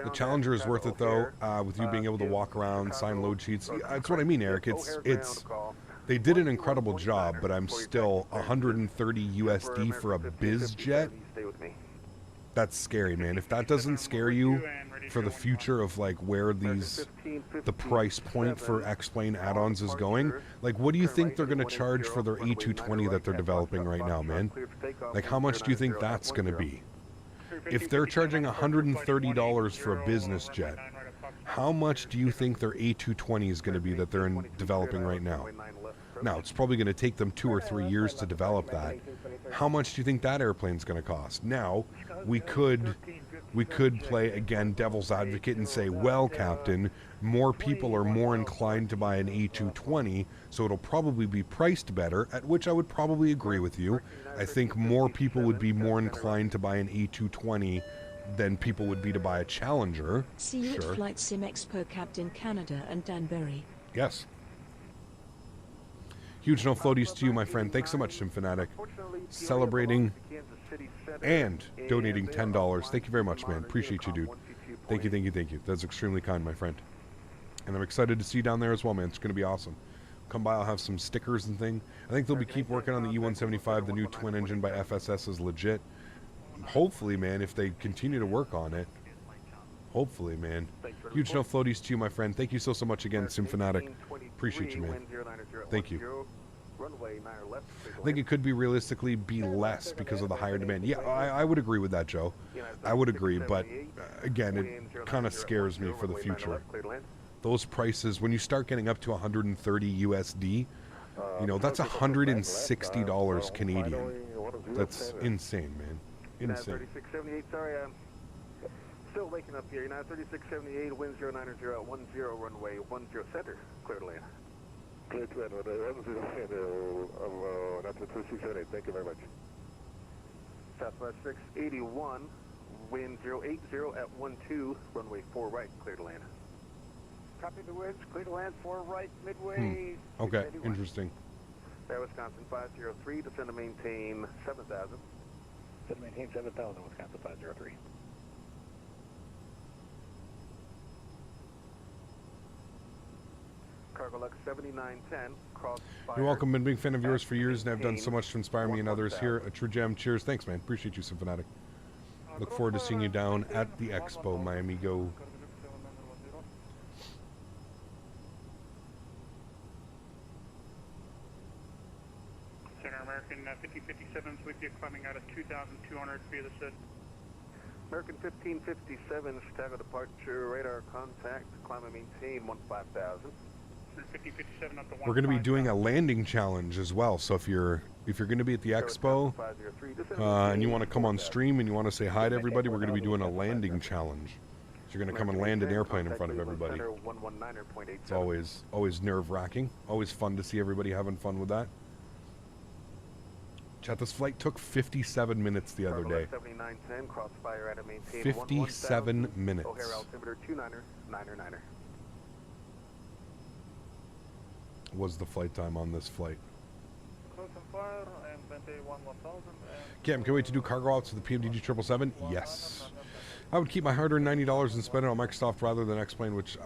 The Challenger is worth it though, with you being able to walk around, sign load sheets. That's what I mean, Eric. It's they did an incredible job, but I'm still 130 USD for a biz jet. That's scary, man. If that doesn't scare you for the future of like where the price point for X-Plane add-ons is going, like what do you think they're going to charge for their A220 that they're developing right now, man? Like how much do you think that's going to be? If they're charging $130 for a business jet, how much do you think their A220 is going to be that they're developing right now? Now, it's probably going to take them 2 or 3 years to develop that. How much do you think that airplane's going to cost? Now, we could play, again, devil's advocate and say, well, Captain, more people are more inclined to buy an A220, so it'll probably be priced better, at which I would probably agree with you. I think more people would be more inclined to buy an A220 than people would be to buy a Challenger. See you at Flight Sim Expo, Captain Canada and Danbury. Yes. Huge no floaties to you, my friend. Thanks so much, Sim Fanatic. Celebrating and donating $10. Thank you very much, man. Appreciate you, dude. Thank you, thank you, thank you. That's extremely kind, my friend. And I'm excited to see you down there as well, man. It's going to be awesome. Come by, I'll have some stickers and thing. I think they'll be keep working on the E175. The new twin engine by FSS is legit. Hopefully, man, if they continue to work on it. Hopefully, man. Huge no floaties to you, my friend. Thank you so much again, Sim Fanatic. Appreciate you, man. Thank you. I think it could be realistically be less because of the higher demand. Yeah, I would agree with that, Joe. I would agree, but again, it kind of scares me for the future. Those prices, when you start getting up to 130 USD, you know, that's $160 Canadian. That's insane, man. Insane. 3678, sorry, I'm still waking up here. United 3678, wind 090 at 10, runway 10 center, clear to land. Clear to land, 10 center, that's 3678, thank you very much. Southwest 681, wind 080 at 12, runway 4 right, clear to land. Copy the winds, clear to land, 4 right, midway. Okay, interesting. Air Wisconsin 503, descend to maintain 7,000. Descend to maintain 7,000, Wisconsin 503. Cargo Lux 7910, cross fire. You're welcome. Been a big fan of yours for years, and I've done so much to inspire me and others here. A true gem. Cheers. Thanks, man. Appreciate you, Sim Fanatic. Look forward to seeing you down at the expo, my amigo. Center American 5057's with you, climbing out of 2,200 via the SID. American 1557, Chicago departure, radar contact, climb and maintain 15,000. We're going to be doing a landing challenge as well. So if you're going to be at the expo and you want to come on stream and you want to say hi to everybody, we're going to be doing a landing challenge. So you're going to come and land an airplane in front of everybody. It's always nerve-wracking. Always fun to see everybody having fun with that. Chat, this flight took 57 minutes the other day. 57 minutes. Was the flight time on this flight. Cam, can we wait to do cargo outs to the PMDG 777? Yes. I would keep my hard-earned $90 and spend it on Microsoft rather than X-Plane, which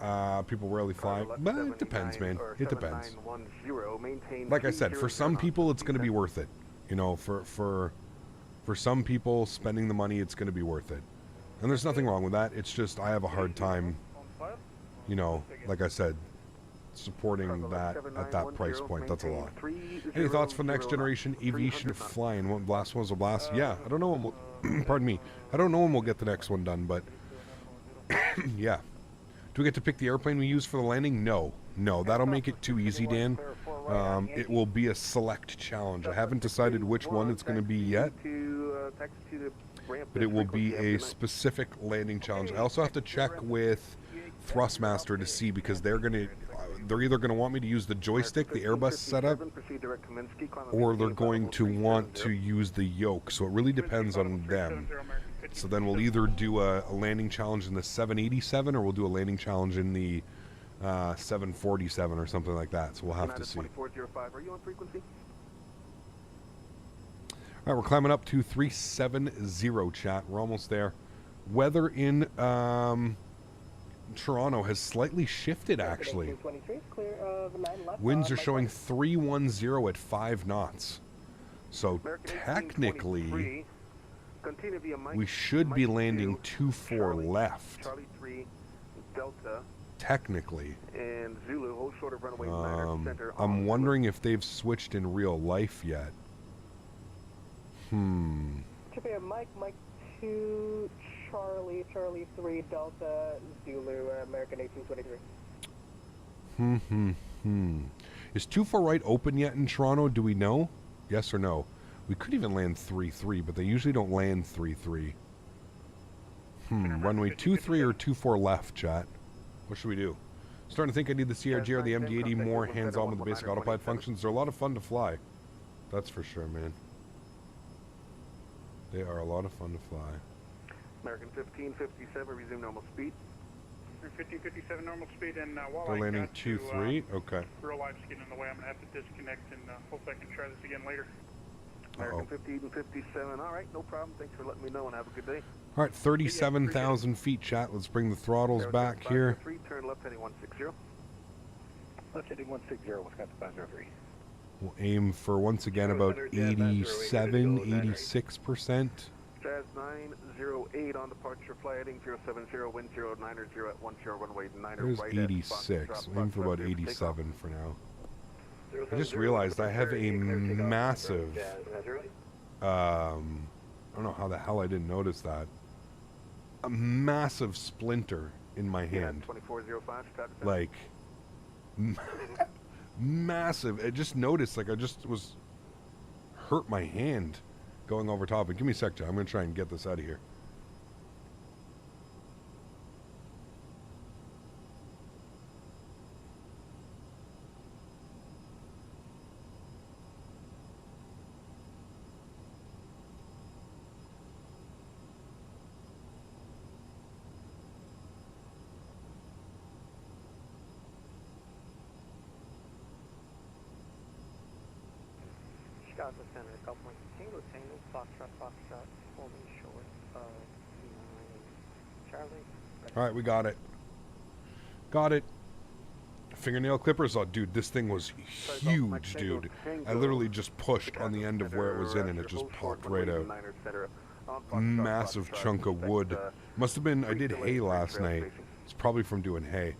people rarely fly. But it depends, man. It depends. Like I said, for some people, it's going to be worth it. You know, for some people, spending the money, it's going to be worth it. And there's nothing wrong with that. It's just I have a hard time, you know, like I said, supporting that at that price point. That's a lot. Any thoughts for the next generation aviation flying? What last one was a blast? Yeah, I don't know when we'll, pardon me. I don't know when we'll get the next one done, but yeah. Do we get to pick the airplane we use for the landing? No. No, that'll make it too easy, Dan. It will be a select challenge. I haven't decided which one it's going to be yet, but it will be a specific landing challenge. I also have to check with Thrustmaster to see, because they're either gonna want me to use the joystick, the Airbus setup, or they're going to want to use the yoke. So it really depends on them. So then we'll either do a landing challenge in the 787, or we'll do a landing challenge in the 747 or something like that. So we'll have to see. Are you on frequency? All right, we're climbing up to 370, chat. We're almost there. Weather in Toronto has slightly shifted, actually. Winds are showing 310 at 5 knots. So technically, we should be landing 24 left. Charlie 3, Delta. Technically. And Zulu, hold short of runway 9 center. I'm wondering if they've switched in real life yet. Should be a Mike 2, Charlie 3, Delta, Zulu, American 1823. Is 24 right open yet in Toronto? Do we know? Yes or no? We could even land 3-3, but they usually don't land 3-3. Runway 23 or 24 left, chat. What should we do? Starting to think I need the CRJ or the MD-80 more hands-on with the basic autopilot functions. They're a lot of fun to fly. That's for sure, man. They are a lot of fun to fly. American 1557, resume normal speed. 1557 normal speed, and while They're landing 2-3. Okay. Real life's getting in the way. I'm gonna have to disconnect, and hope I can try this again later. American 1557. All right, no problem. Thanks for letting me know, and have a good day. All right, 37,000 feet, chat. Let's bring the throttles back here. Turn left heading 160. Left heading 160, Wisconsin 503. We'll aim for, once again, about 87, 86%. Jazz 908 on departure, fly heading 070, wind 090 at 10, runway 9 There's right 86. We'll aim for about 87 for now. I just realized I have a massive, I don't know how the hell I didn't notice that, a massive splinter in my hand. 2405, like, massive. I just noticed, like, I just was hurt my hand going over top. But give me a sec, John. I'm going to try and get this out of here. Chicago Center, Gulf Link, Tango, Foxtrot, holding short of 9 Charlie. All right, we got it. Got it. Fingernail clippers. Oh, dude, this thing was huge, dude. I literally just pushed on the end of where it was in, and it just popped right out. Massive chunk of wood. Must have been, I did hay last night. It's probably from doing hay.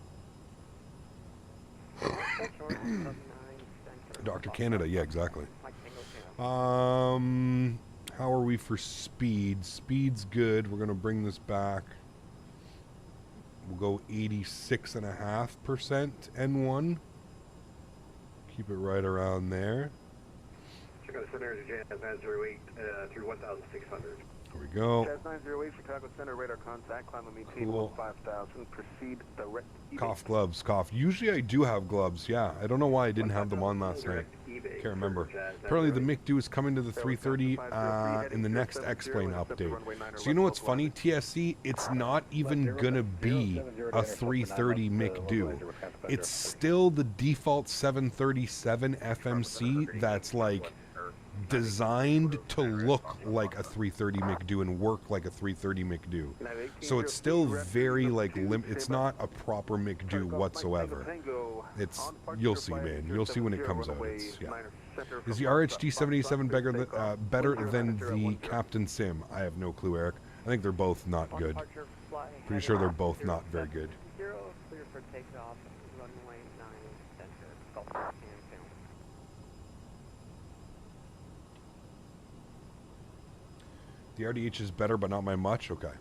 Dr. Canada, yeah, exactly. How are we for speed? Speed's good. We're going to bring this back. We'll go 86.5% N1. Keep it right around there. Check out the center, Jazz 908 through 1,600. There we go. Jazz 908, Chicago Center, radar contact, climb and maintain Cool. 5,000, proceed direct. Cough gloves, cough. Usually I do have gloves, yeah. I don't know why I didn't have them on last night. Can't remember. Apparently the MiG-2 is coming to the 330 in the next X-Plane update. So you know what's funny, TSC? It's not even gonna be a 330 MiG-2. It's still the default 737 FMC that's like designed to look like a 330 MiG-2 and work like a 330 MiG-2. So it's still very like it's not a proper MiG-2 whatsoever. It's, you'll see, man. You'll see when it comes out. It's, yeah. Is the RHG 77 better than the Captain Sim? I have no clue, Eric. I think they're both not good. Pretty sure they're both not very good. Clear for takeoff, runway 9 center, Gulf and film. The RDH is better, but not by much? Okay.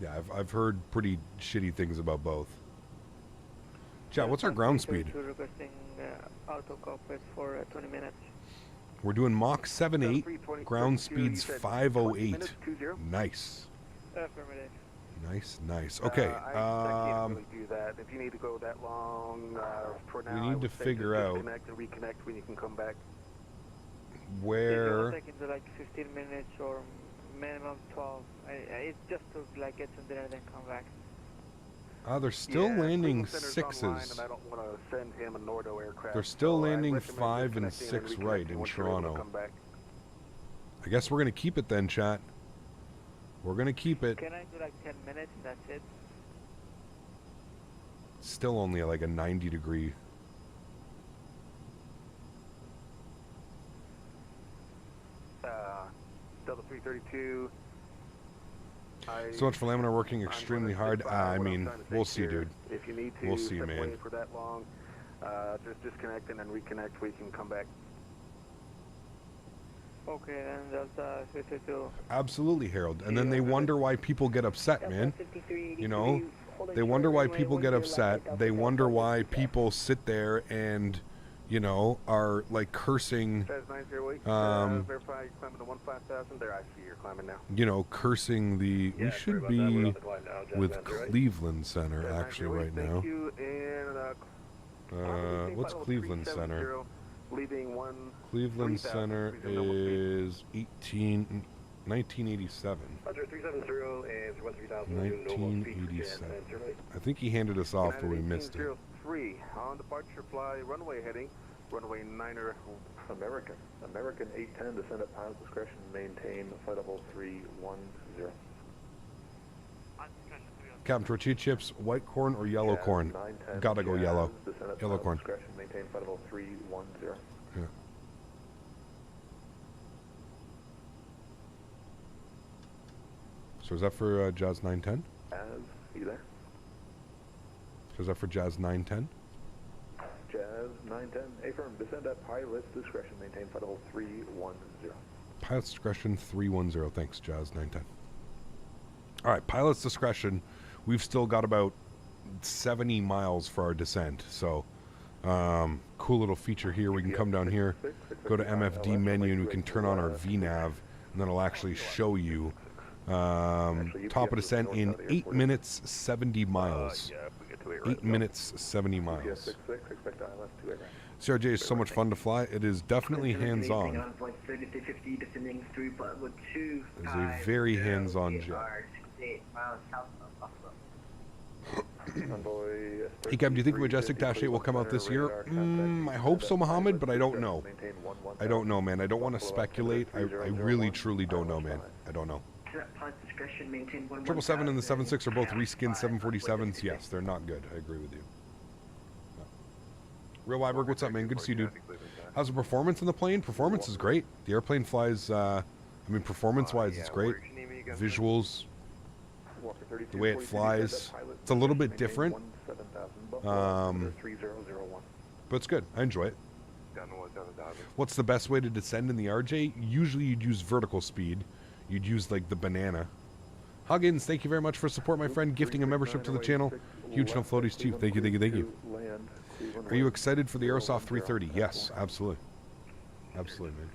Yeah, I've heard pretty shitty things about both. Chat, what's our ground speed? Requesting auto cockpit for 20 minutes. We're doing Mach 7.8, ground speed's 508. Nice. Affirmative. Nice, nice. Okay. I can't really do that. If you need to go that long, for now, we need to figure out disconnect and reconnect when you can come back. where. Take into like 15 minutes or minimum 12. It's just to like get some dinner then come back. They're still landing Cleveland Center's online, 6s. and I don't want to send him a Nordo aircraft. They're still so I landing recommend 5 and disconnecting 6 reconnecting right in once you're able to Toronto. come back. I guess we're going to keep it then, chat. We're going to keep it. Can I do like 10 minutes? That's it. Still only like a 90-degree. Delta 332. So much for Laminar working extremely hard. I mean, we'll see, dude. If you need to We'll see, step man. away for that long, just disconnect and then reconnect. We can come back. Okay, then Delta 332. Absolutely, Harold. And then they wonder why people get upset, man. You know, they wonder why people get upset. They wonder why people sit there and, you know, are like cursing. Verify climbing to 15,000. There, I see you're climbing now. You know, cursing the. We should be with Cleveland Center actually right now. Thank you. And What's Cleveland Center? Leaving Cleveland Center is 1987. Roger, 370 and 1987. I think he handed us off, but we missed it. 3 on departure fly runway heading. Runway 9er. American 810, descend at pilot discretion, maintain flight level 310. Captain, tortilla chips, white corn or yellow corn? Gotta go yellow. Yellow corn. Discretion, maintain flight level 310. Yeah. So is that for Jazz 910? You there? So is that for Jazz 910? Jazz 910, affirm, descend at pilot's discretion, maintain flight level 310. Pilot's discretion 310. Thanks, Jazz 910. All right, pilot's discretion. We've still got about 70 miles for our descent. So, cool little feature here. We can come down here, go to MFD menu, and we can turn on our VNAV, and then it'll actually show you top of descent in 8 minutes 70 miles. 8 minutes 70 miles. CRJ is so much fun to fly. It is definitely hands-on. It is a very hands-on jet. Hey, Kev, do you think Majestic Dash 8 will come out this year? I hope so, Mohammed, but I don't know. I don't know, man. I don't want to speculate. I really, truly don't know, man. I don't know. 777 and the 76 are both reskinned 747s. Yes, they're not good. I agree with you. No. Real Weiberg, what's up, man? Good to see you, dude. How's the performance in the plane? Performance is great. The airplane flies, I mean, performance-wise, it's great. Visuals, the way it flies, it's a little bit different. But it's good. I enjoy it. What's the best way to descend in the RJ? Usually you'd use vertical speed. You'd use like the banana. Huggins, thank you very much for support, my friend. Gifting a membership to the channel. Huge no floaties to you. Thank you, thank you, thank you. Are you excited for the Aerosoft 330? Yes, absolutely. Absolutely, man.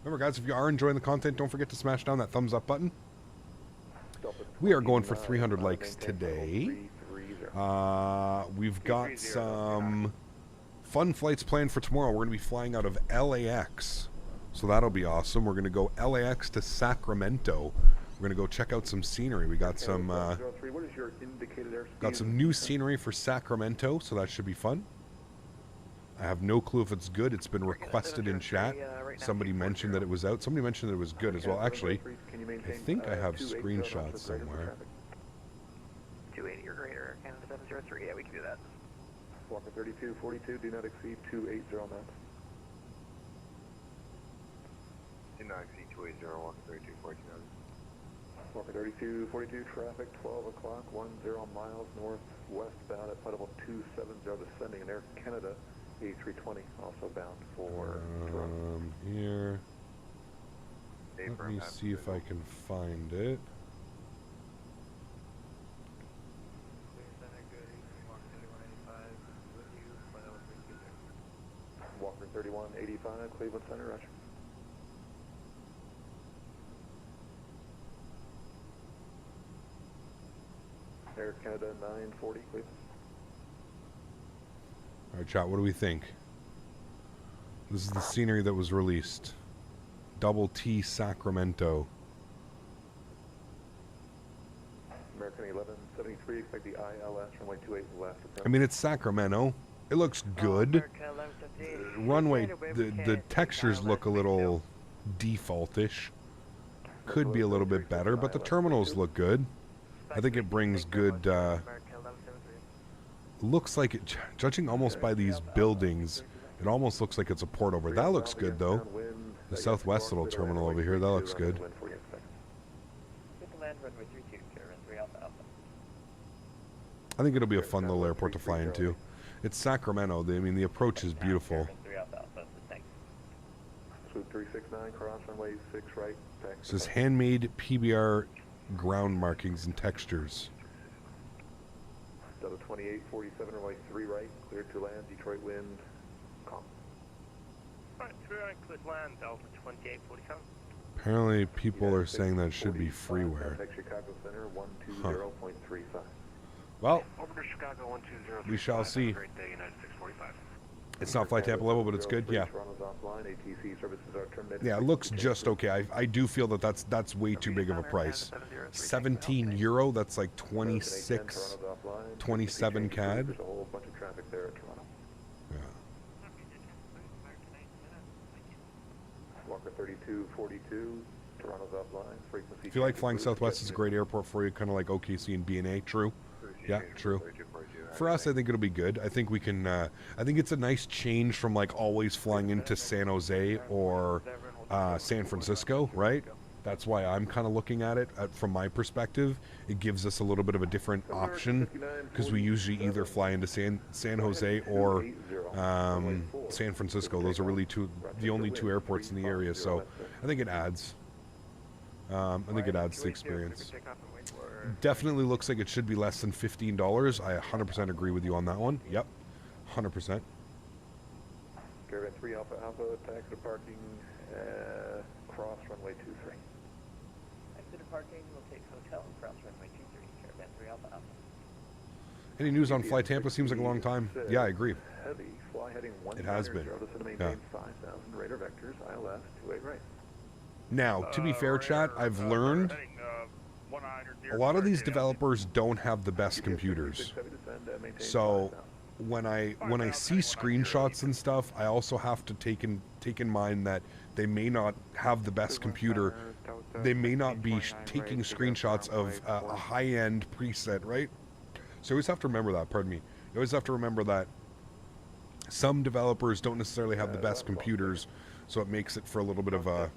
Remember, guys, if you are enjoying the content, don't forget to smash down that thumbs up button. We are going for 300 likes today. We've got some fun flights planned for tomorrow. We're going to be flying out of LAX, so that'll be awesome. We're going to go LAX to Sacramento. We're going to go check out some scenery. We got some new scenery for Sacramento, so that should be fun. I have no clue if it's good. It's been requested in chat. Somebody mentioned that it was out. Somebody mentioned that it was good as well. Actually, I think I have screenshots somewhere. 280 or greater, Canada 703. Yeah, we can do that. Walker 3242, do not exceed 280 knots. Do not exceed 280, Walker 3242. Walker 3242, traffic 12 o'clock, 10 miles northwestbound at flight level 270, descending in Air Canada A320, also bound for Toronto. Here. Let me see if I can find it. 3185, Cleveland Center, roger. Air Canada 940, Cleveland. All right, chat, what do we think? This is the scenery that was released. Double T Sacramento. American 1173, expect the ILS runway 28 left. I mean, it's Sacramento. It looks good. Runway, the textures look a little defaultish. Could be a little bit better, but the terminals look good. I think it brings good, looks like it, judging almost by these buildings, it almost looks like it's a port over. That looks good, though. The Southwest little terminal over here, that looks good. I think it'll be a fun little airport to fly into. It's Sacramento. I mean, the approach is beautiful. Swoop 369, cross runway 6 right. It says handmade PBR ground markings and textures. Delta 2847, runway 3 right, cleared to land, Detroit wind, calm. Alright, 3 right, cleared to land, Delta 2847. Apparently, people are saying that it should be freeware. Chicago Center 120.35. Well, over to Chicago 120. We shall see. Great day, United 645. It's not flight Tampa level, but it's good. Yeah. Yeah, it looks just okay. I do feel that that's way too big of a price. 17 euro. That's like 26, 27 CAD. There's a whole bunch of traffic there at Toronto. Yeah. Walker 3242, Toronto's offline. Frequency. If you like flying Southwest, it's a great airport for you, kind of like OKC and BNA. True. Yeah, true. For us, I think it'll be good. I think we can. I think it's a nice change from like always flying into San Jose or San Francisco, right? That's why I'm kind of looking at it from my perspective. It gives us a little bit of a different option because we usually either fly into San Jose or San Francisco. Those are really the only two airports in the area. So I think it adds. I think it adds to the experience. Definitely looks like it should be less than $15. I 100% agree with you on that one. Yep, 100%. Caravan 3 Alpha Alpha, taxi to parking, cross runway 23. Exit to parking, we'll take hotel and cross runway 23, Caravan 3 Alpha Alpha. Any news on Flight Tampa? Seems like a long time. Yeah, I agree. Heavy, fly heading 1 It has been. Yeah. 5,000 radar vectors, ILS 28 right. Now, to be fair, chat, I've learned a lot of these developers don't have the best computers. So when I see screenshots and stuff, I also have to take in mind that they may not have the best computer. They may not be taking screenshots of a high-end preset, right? So you always have to remember that. Pardon me. You always have to remember that some developers don't necessarily have the best computers, so it makes it for a little bit of a.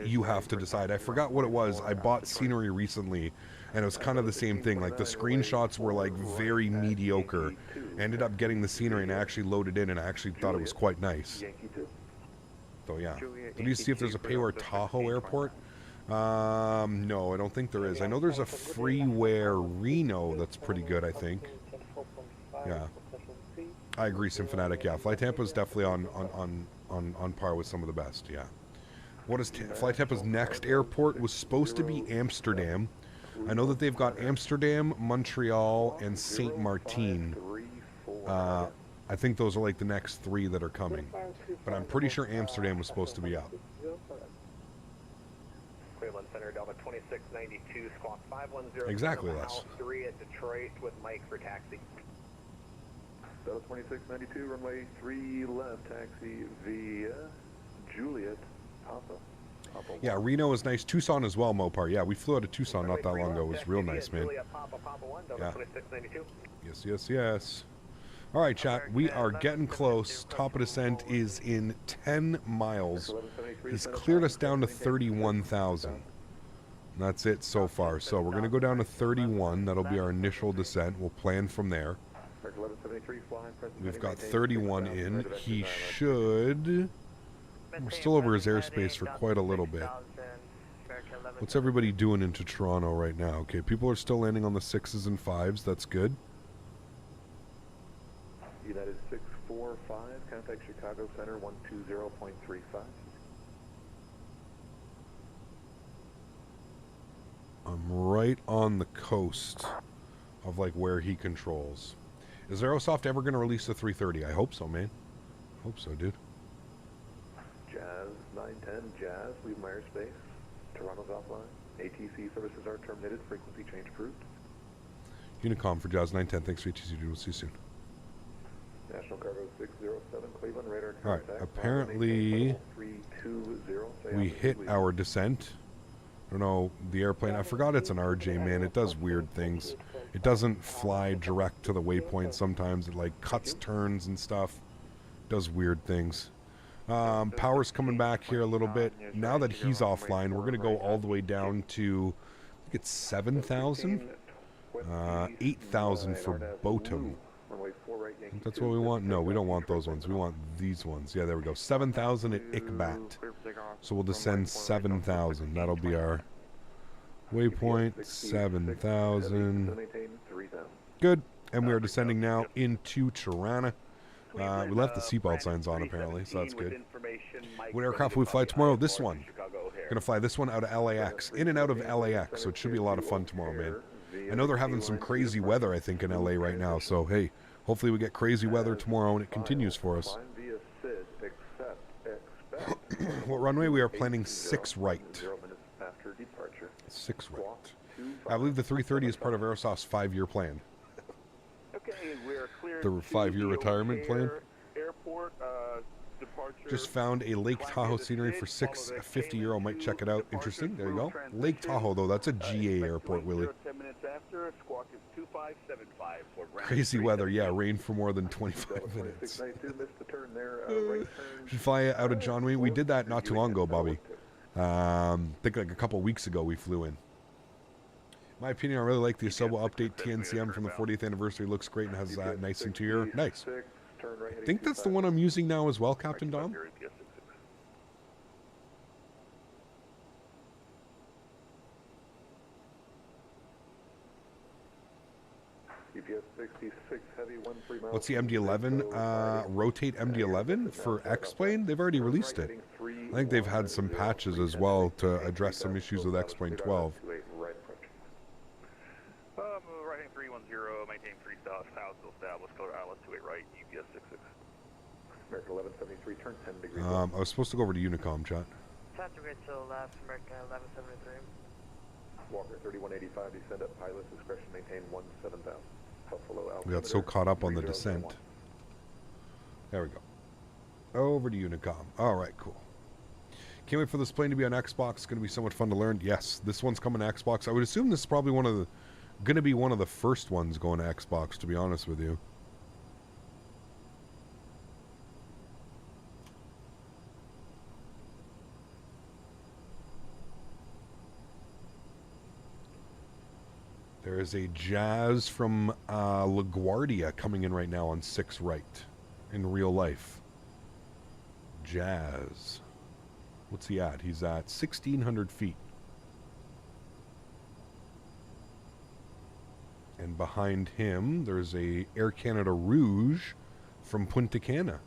You have to decide. I forgot what it was. I bought scenery recently, and it was kind of the same thing. Like the screenshots were like very mediocre. I ended up getting the scenery, and I actually loaded in, and I actually thought it was quite nice. So yeah. Did you see if there's a Payware Tahoe Airport? No, I don't think there is. I know there's a freeware Reno that's pretty good. I think. Yeah. I agree, Symphonic. Yeah, Flight Tampa is definitely on par with some of the best. Yeah. What is Flight Tampa's next airport? Was supposed to be Amsterdam. I know that they've got Amsterdam, Montreal, and Saint Martin. I think those are like the next 3 that are coming. But I'm pretty sure Amsterdam was supposed to be up. Cleveland Center, Delta 2692, squawk 510. Exactly, Les. 3 at Detroit with Mike for taxi. Delta 2692, runway 3 left, taxi via Juliet, Papa. Yeah, Reno is nice. Tucson as well, Mopar. Yeah, we flew out of Tucson not that long ago. It was real nice, man. Yeah. Yes, yes, yes. All right, chat. We are getting close. Top of descent is in 10 miles. It's cleared us down to 31,000. That's it so far. So we're going to go down to 31. That'll be our initial descent. We'll plan from there. We've got 31 in. He should... We're still over his airspace for quite a little bit. What's everybody doing into Toronto right now? Okay, people are still landing on the 6s and 5s. That's good. United 645, contact Chicago Center 120.35. I'm right on the coast of like where he controls. Is Aerosoft ever going to release the 330? I hope so, man. Hope so, dude. Jazz 910, Jazz, leave my airspace. Toronto's offline. ATC services are terminated. Frequency change approved. Unicom for Jazz 910. Thanks for ATC, dude. We'll see you soon. National Cargo 607, Cleveland, radar All right, contact. apparently 320. we hit our descent. I don't know, the airplane, I forgot it's an RJ, man. It does weird things. It doesn't fly direct to the waypoint sometimes. It like cuts turns and stuff. Does weird things. Power's coming back here a little bit. Now that he's offline, we're going to go all the way down to, I think it's 7,000? 8,000 for Botum. That's what we want? No, we don't want those ones. We want these ones. Yeah, there we go. 7,000 at Ikbat. So we'll descend 7,000. That'll be our waypoint. 7,000. Good. And we are descending now into Tirana. We left the seatbelt signs on apparently, so that's good. What aircraft will we fly tomorrow? This one. Gonna fly this one out of LAX. In and out of LAX, so it should be a lot of fun tomorrow, man. I know they're having some crazy weather, I think, in LA right now, so hey, hopefully we get crazy weather tomorrow and it continues for us. What runway? We are planning 6 right. 6 right. I believe the 330 is part of Aerosoft's 5-year plan. The 5-year retirement plan. Just found a Lake Tahoe scenery for €650. Might check it out. Interesting. There you go. Lake Tahoe, though. That's a GA airport, Willie. Crazy weather. Yeah, rain for more than 25 minutes. Should fly out of John Wayne. We did that not too long ago, Bobby. I think like a couple weeks ago we flew in. My opinion, I really like the Asobo update TNCM from the 40th anniversary. Looks great and has that nice interior. Nice. I think that's the one I'm using now as well, Captain Dom. What's the MD-11? Rotate MD-11 for X-Plane? They've already released it. I think they've had some patches as well to address some issues with X-Plane 12. Right 310, maintain 3 south, still established, code Alice 28 right, UPS 66. American 1173, turn 10 degrees. I was supposed to go over to Unicom, chat. Time to go to left, American 1173. Walker 3185, descend at pilot's discretion, maintain 17,000. We got so caught up on the descent. There we go. Over to Unicom. All right, cool. Can't wait for this plane to be on Xbox. It's going to be so much fun to learn. Yes, this one's coming to Xbox. I would assume this is probably going to be one of the first ones going to Xbox, to be honest with you. There is a Jazz from LaGuardia coming in right now on 6 right in real life. Jazz. What's he at? He's at 1,600 feet. And behind him, there's a Air Canada Rouge from Punta Cana.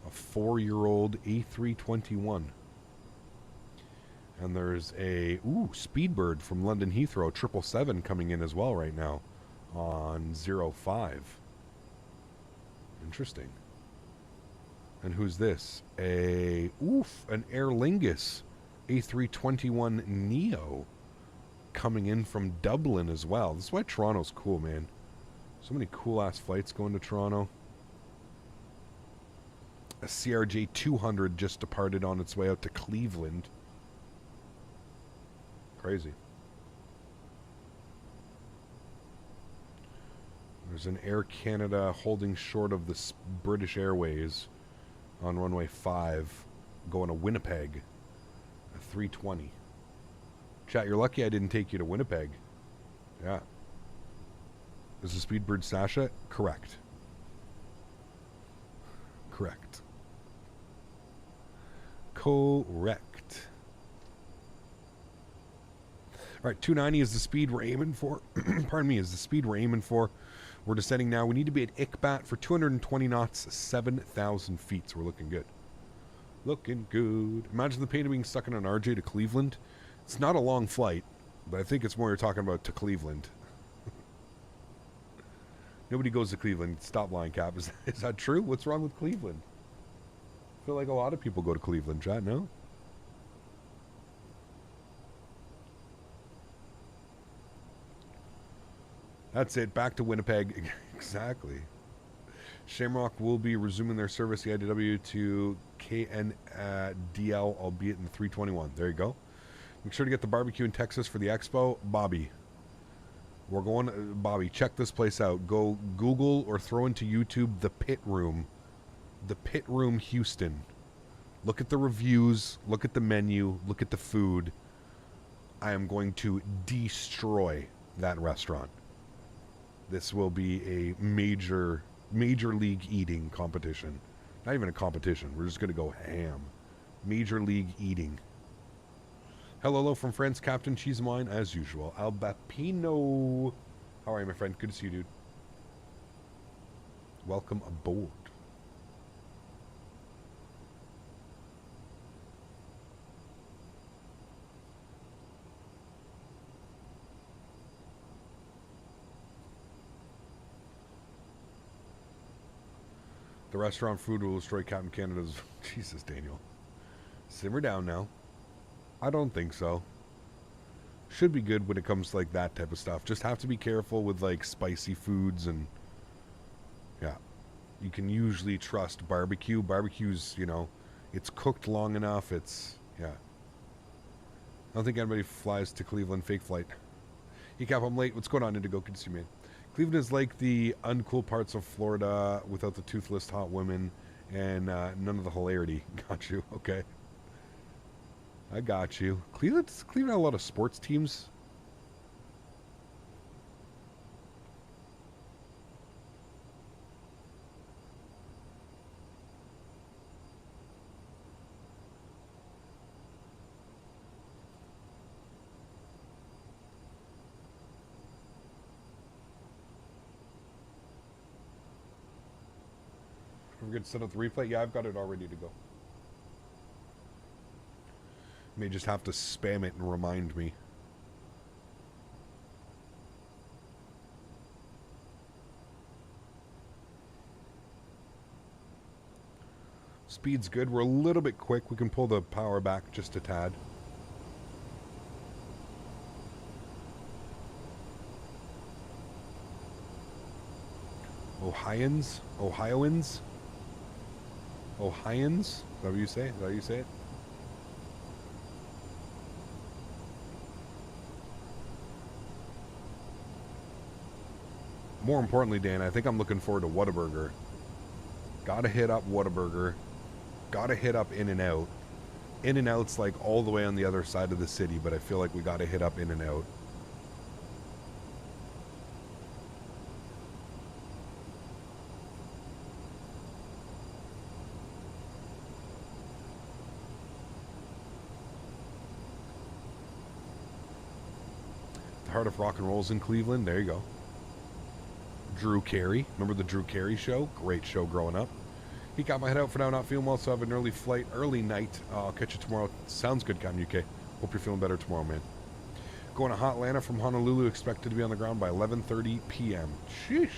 A 4-year-old A321. And there's a Speedbird from London Heathrow 777 coming in as well right now on 05. Interesting. And who's this? An Aer Lingus A321 Neo coming in from Dublin as well. This is why Toronto's cool, man. So many cool ass flights going to Toronto. A CRJ-900 just departed on its way out to Cleveland. Crazy. There's an Air Canada holding short of the British Airways on runway 5 going to Winnipeg. A 320. Chat, you're lucky I didn't take you to Winnipeg. Yeah. Is the Speedbird Sasha? Correct. Correct. Correct. All right, 290 is the speed we're aiming for. Pardon me, is the speed we're aiming for. We're descending now. We need to be at Ikbat for 220 knots, 7,000 feet. So we're looking good. Looking good. Imagine the pain of being stuck in an RJ to Cleveland. It's not a long flight, but I think it's more you're talking about to Cleveland. Nobody goes to Cleveland. Stop lying, Cap. Is that true? What's wrong with Cleveland? I feel like a lot of people go to Cleveland, chat, no? That's it. Back to Winnipeg. Exactly. Shamrock will be resuming their service, the IDW, to KNDL, albeit in the 321. There you go. Make sure to get the barbecue in Texas for the expo. Bobby. We're going... Bobby, check this place out. Go Google or throw into YouTube the Pit Room. The Pit Room Houston. Look at the reviews. Look at the menu. Look at the food. I am going to destroy that restaurant. This will be a major league eating competition. Not even a competition. We're just going to go ham. Major league eating. Hello from friends, Captain Cheese and Wine, as usual. Albapino. How are you, my friend? Good to see you, dude. Welcome aboard. The restaurant food will destroy Captain Canada's... Jesus, Daniel. Simmer down now. I don't think so. Should be good when it comes to like that type of stuff. Just have to be careful with like spicy foods and... Yeah. You can usually trust barbecue. Barbecue's, you know, it's cooked long enough. It's... Yeah. I don't think anybody flies to Cleveland. Fake flight. Hey Cap, I'm late. What's going on, Indigo? Good to see you, man. Cleveland is like the uncool parts of Florida without the toothless hot women and none of the hilarity. Got you. Okay. I got you. Cleveland had a lot of sports teams. We're going to set up the replay. Yeah, I've got it all ready to go. May just have to spam it and remind me. Speed's good. We're a little bit quick. We can pull the power back just a tad. Ohioans? Ohioans? Ohioans? Is that what you say? Is that how you say it? More importantly, Dan, I think I'm looking forward to Whataburger. Gotta hit up Whataburger. Gotta hit up In-N-Out. In-N-Out's like all the way on the other side of the city, but I feel like we gotta hit up In-N-Out. The Heart of Rock and Roll's in Cleveland. There you go. Drew Carey. Remember the Drew Carey show? Great show growing up. He got my head out for now, not feeling well, so I have an early flight, early night. I'll catch you tomorrow. Sounds good, Captain UK. Hope you're feeling better tomorrow, man. Going to Hotlanta from Honolulu, expected to be on the ground by 11:30 p.m. Sheesh.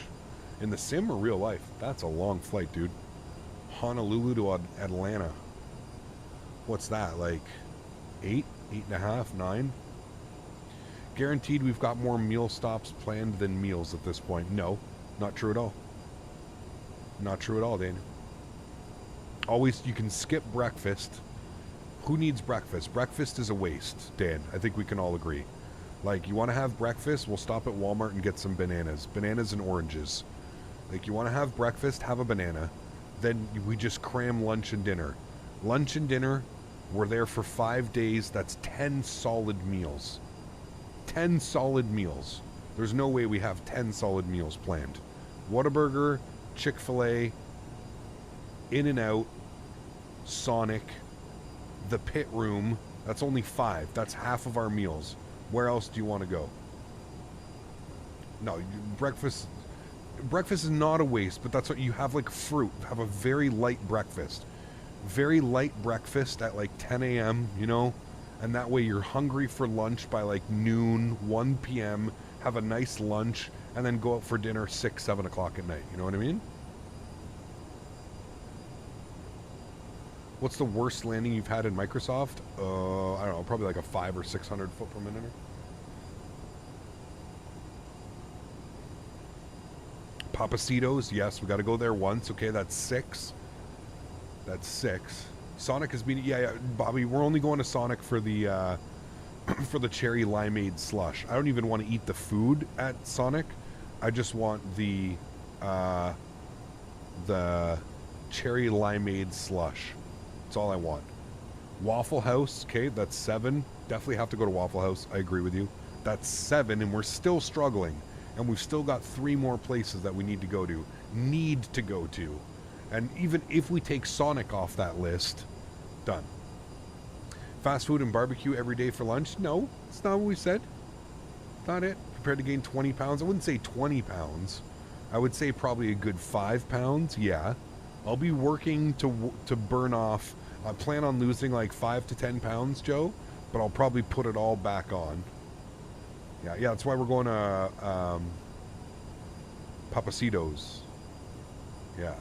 In the sim or real life? That's a long flight, dude. Honolulu to Atlanta. What's that, like 8, 8.5, 9? Guaranteed we've got more meal stops planned than meals at this point. No, not true at all. Not true at all, Dan. Always, you can skip breakfast. Who needs breakfast? Breakfast is a waste, Dan. I think we can all agree. Like, you want to have breakfast, we'll stop at Walmart and get some bananas. Bananas and oranges. Like, you want to have breakfast, have a banana. Then we just cram lunch and dinner. Lunch and dinner, we're there for 5 days. That's 10 solid meals. 10 solid meals. There's no way we have 10 solid meals planned. Whataburger, Chick-fil-A, In-N-Out, Sonic, the Pit Room. That's only 5. That's half of our meals. Where else do you want to go? No, breakfast breakfast is not a waste, but that's what you have, like fruit. Have a very light breakfast. Very light breakfast at like 10 a.m., you know? And that way you're hungry for lunch by like noon, 1 p.m., have a nice lunch, and then go out for dinner 6, 7 o'clock at night. You know what I mean? What's the worst landing you've had in Microsoft? I don't know, probably like a 500 or 600 foot per minute. Papacitos, yes, we got to go there once. Okay, that's 6. That's 6. Sonic has been, yeah, Bobby, we're only going to Sonic for the for the cherry limeade slush. I don't even want to eat the food at Sonic. I just want the cherry limeade slush. That's all I want. Waffle House, okay, that's 7. Definitely have to go to Waffle House. I agree with you. That's 7, and we're still struggling. And we've still got 3 more places that we need to go to. And even if we take Sonic off that list, done. Fast food and barbecue every day for lunch? No, it's not what we said. Not it. Prepared to gain 20 pounds? I wouldn't say 20 pounds. I would say probably a good 5 pounds, yeah. I'll be working to burn off. I plan on losing like 5 to 10 pounds, Joe, but I'll probably put it all back on. Yeah, that's why we're going to Papacitos. Yeah.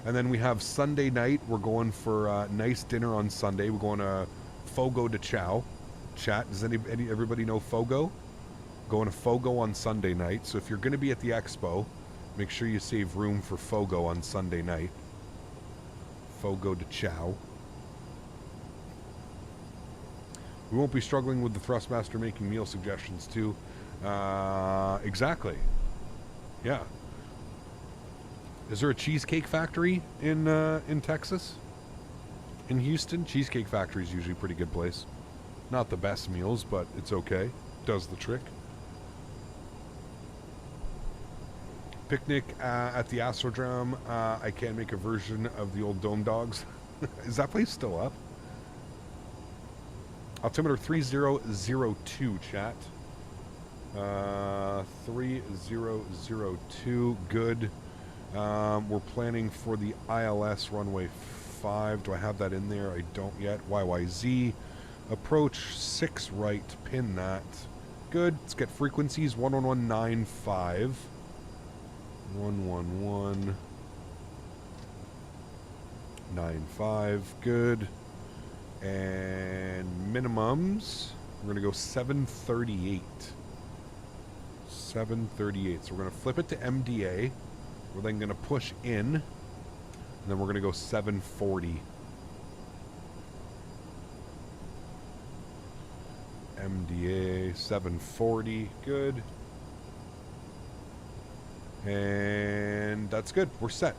And then we have Sunday night. We're going for a nice dinner on Sunday. We're going to Fogo de Chao. Chat, does everybody know Fogo? Going to Fogo on Sunday night. So if you're going to be at the expo, make sure you save room for Fogo on Sunday night. Fogo de Chao. We won't be struggling with the Thrustmaster making meal suggestions too. Exactly. Yeah. Is there a cheesecake factory in Texas? In Houston? Cheesecake Factory is usually a pretty good place. Not the best meals, but it's okay. Does the trick. Picnic at the Astrodrome. I can make a version of the old Dome Dogs. Is that place still up? Altimeter 3002, chat. 3002, good. We're planning for the ILS runway 5. Do I have that in there? I don't yet. YYZ. Approach 6 right. Pin that. Good. Let's get frequencies. 11195. 11195. Good. And minimums, we're going to go 738. 738. So we're going to flip it to MDA. We're then going to push in. And then we're going to go 740. MDA 740. Good. And that's good. We're set.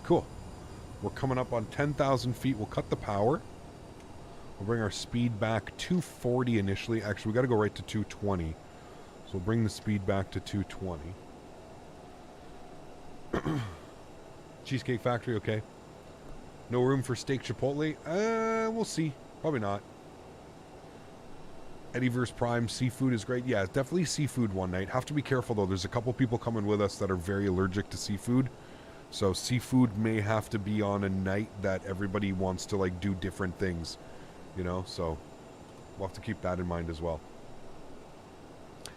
Cool. We're coming up on 10,000 feet. We'll cut the power. We'll bring our speed back 240 initially. Actually, we got to go right to 220. So we'll bring the speed back to 220. Cheesecake Factory, okay. No room for steak chipotle? We'll see. Probably not. Eddie vs. Prime, seafood is great. Yeah, definitely seafood one night. Have to be careful, though. There's a couple people coming with us that are very allergic to seafood. So seafood may have to be on a night that everybody wants to, like, do different things. You know, so we'll have to keep that in mind as well.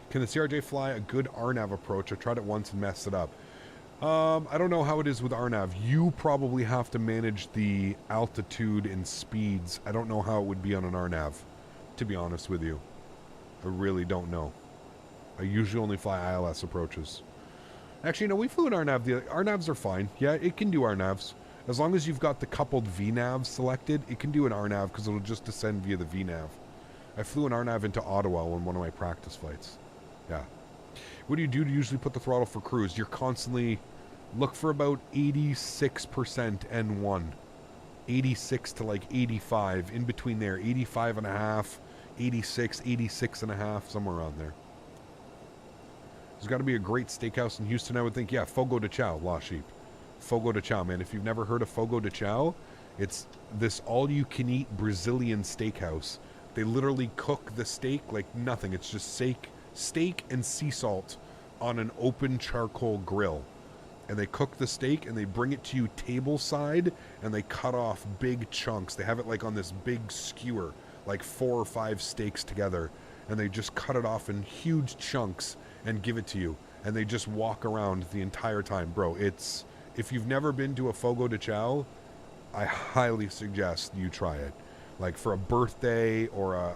Can the CRJ fly a good RNAV approach? I tried it once and messed it up. I don't know how it is with RNAV. You probably have to manage the altitude and speeds. I don't know how it would be on an RNAV, to be honest with you. I really don't know. I usually only fly ILS approaches. Actually, no, we flew an RNAV. The RNAVs are fine. Yeah, it can do RNAVs. As long as you've got the coupled VNAV selected, it can do an RNAV because it'll just descend via the VNAV. I flew an RNAV into Ottawa on one of my practice flights. Yeah. What do you do to usually put the throttle for cruise? You're constantly... Look for about 86% N1. 86 to like 85. In between there. 85.5, 86, 86.5, somewhere around there. There's got to be a great steakhouse in Houston, I would think. Yeah, Fogo de Chao, Lost Sheep. Fogo de Chao, man. If you've never heard of Fogo de Chao, it's this all-you-can-eat Brazilian steakhouse. They literally cook the steak like nothing. It's just steak and sea salt on an open charcoal grill. And they cook the steak and they bring it to you table side and they cut off big chunks. They have it like on this big skewer, like 4 or 5 steaks together. And they just cut it off in huge chunks and give it to you. And they just walk around the entire time. Bro, it's... If you've never been to a Fogo de Chao, I highly suggest you try it. Like for a birthday or a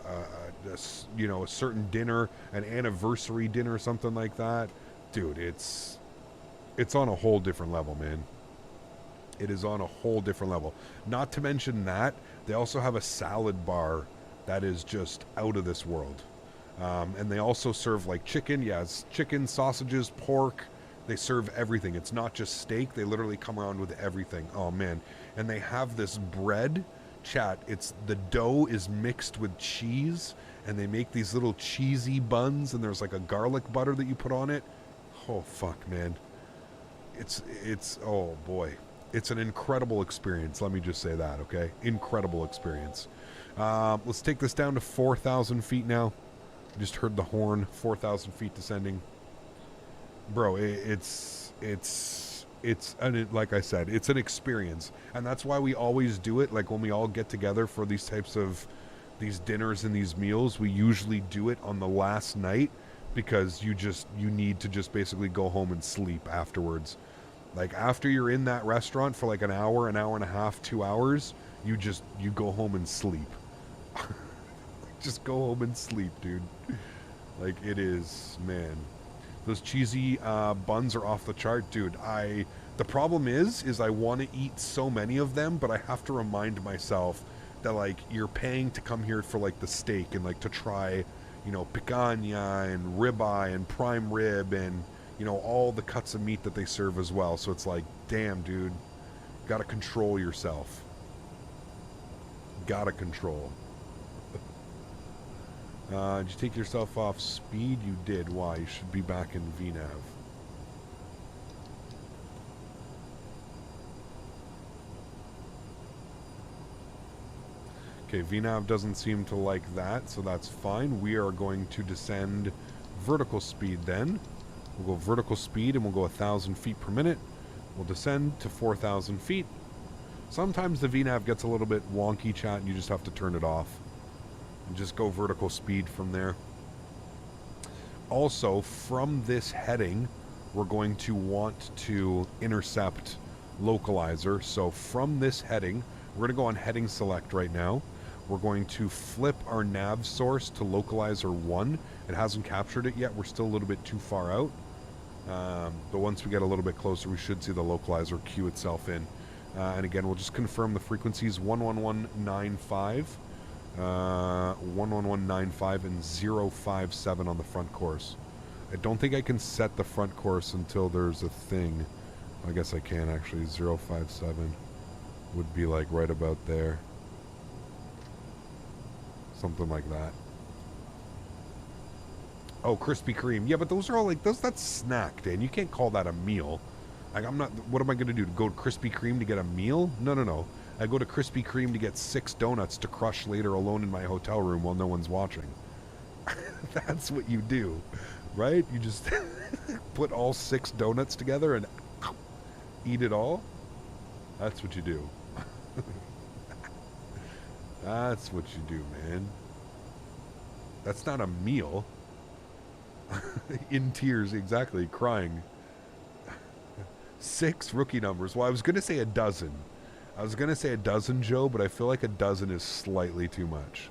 certain dinner, an anniversary dinner or something like that. Dude, it's on a whole different level, man. It is on a whole different level. Not to mention that, they also have a salad bar that is just out of this world. And they also serve like chicken. Yeah, it's chicken, sausages, pork. They serve everything. It's not just steak. They literally come around with everything. Oh, man. And they have this bread. Chat, the dough is mixed with cheese. And they make these little cheesy buns. And there's like a garlic butter that you put on it. Oh, fuck, man. It's oh boy, it's an incredible experience. Let me just say that, okay? Incredible experience. Let's take this down to 4,000 feet now. Just heard the horn. 4,000 feet descending. Bro, like I said, it's an experience, and that's why we always do it. Like when we all get together for these types of these dinners and these meals, we usually do it on the last night because you need to just basically go home and sleep afterwards. Like after you're in that restaurant for like an hour and a half, 2 hours, you go home and sleep. Just go home and sleep, dude. Like it is, man. Those cheesy buns are off the chart, dude. The problem is I want to eat so many of them, but I have to remind myself that like you're paying to come here for like the steak and like to try, picanha and ribeye and prime rib and all the cuts of meat that they serve as well. So it's like, damn, dude, gotta control yourself. Gotta control. Did you take yourself off speed? You did. Why? You should be back in VNAV. Okay, VNAV doesn't seem to like that, so that's fine. We are going to descend vertical speed then. We'll go vertical speed and we'll go 1,000 feet per minute. We'll descend to 4,000 feet. Sometimes the VNAV gets a little bit wonky, chat, and you just have to turn it off. And just go vertical speed from there. Also, from this heading, we're going to want to intercept localizer. So from this heading, we're going to go on heading select right now. We're going to flip our nav source to localizer 1. It hasn't captured it yet. We're still a little bit too far out. But once we get a little bit closer, we should see the localizer cue itself in. And again, we'll just confirm the frequencies 11195, 11195, and 057 on the front course. I don't think I can set the front course until there's a thing. I guess I can actually. 057 would be like right about there. Something like that. Oh, Krispy Kreme. Yeah, but those are all like, that's snack, Dan. You can't call that a meal. Like, what am I going to do? Go to Krispy Kreme to get a meal? No. I go to Krispy Kreme to get 6 donuts to crush later alone in my hotel room while no one's watching. That's what you do, right? You just put all 6 donuts together and eat it all. That's what you do. That's what you do, man. That's not a meal. In tears, exactly, crying. 6 rookie numbers. Well, I was going to say a dozen. I was going to say a dozen, Joe, but I feel like a dozen is slightly too much.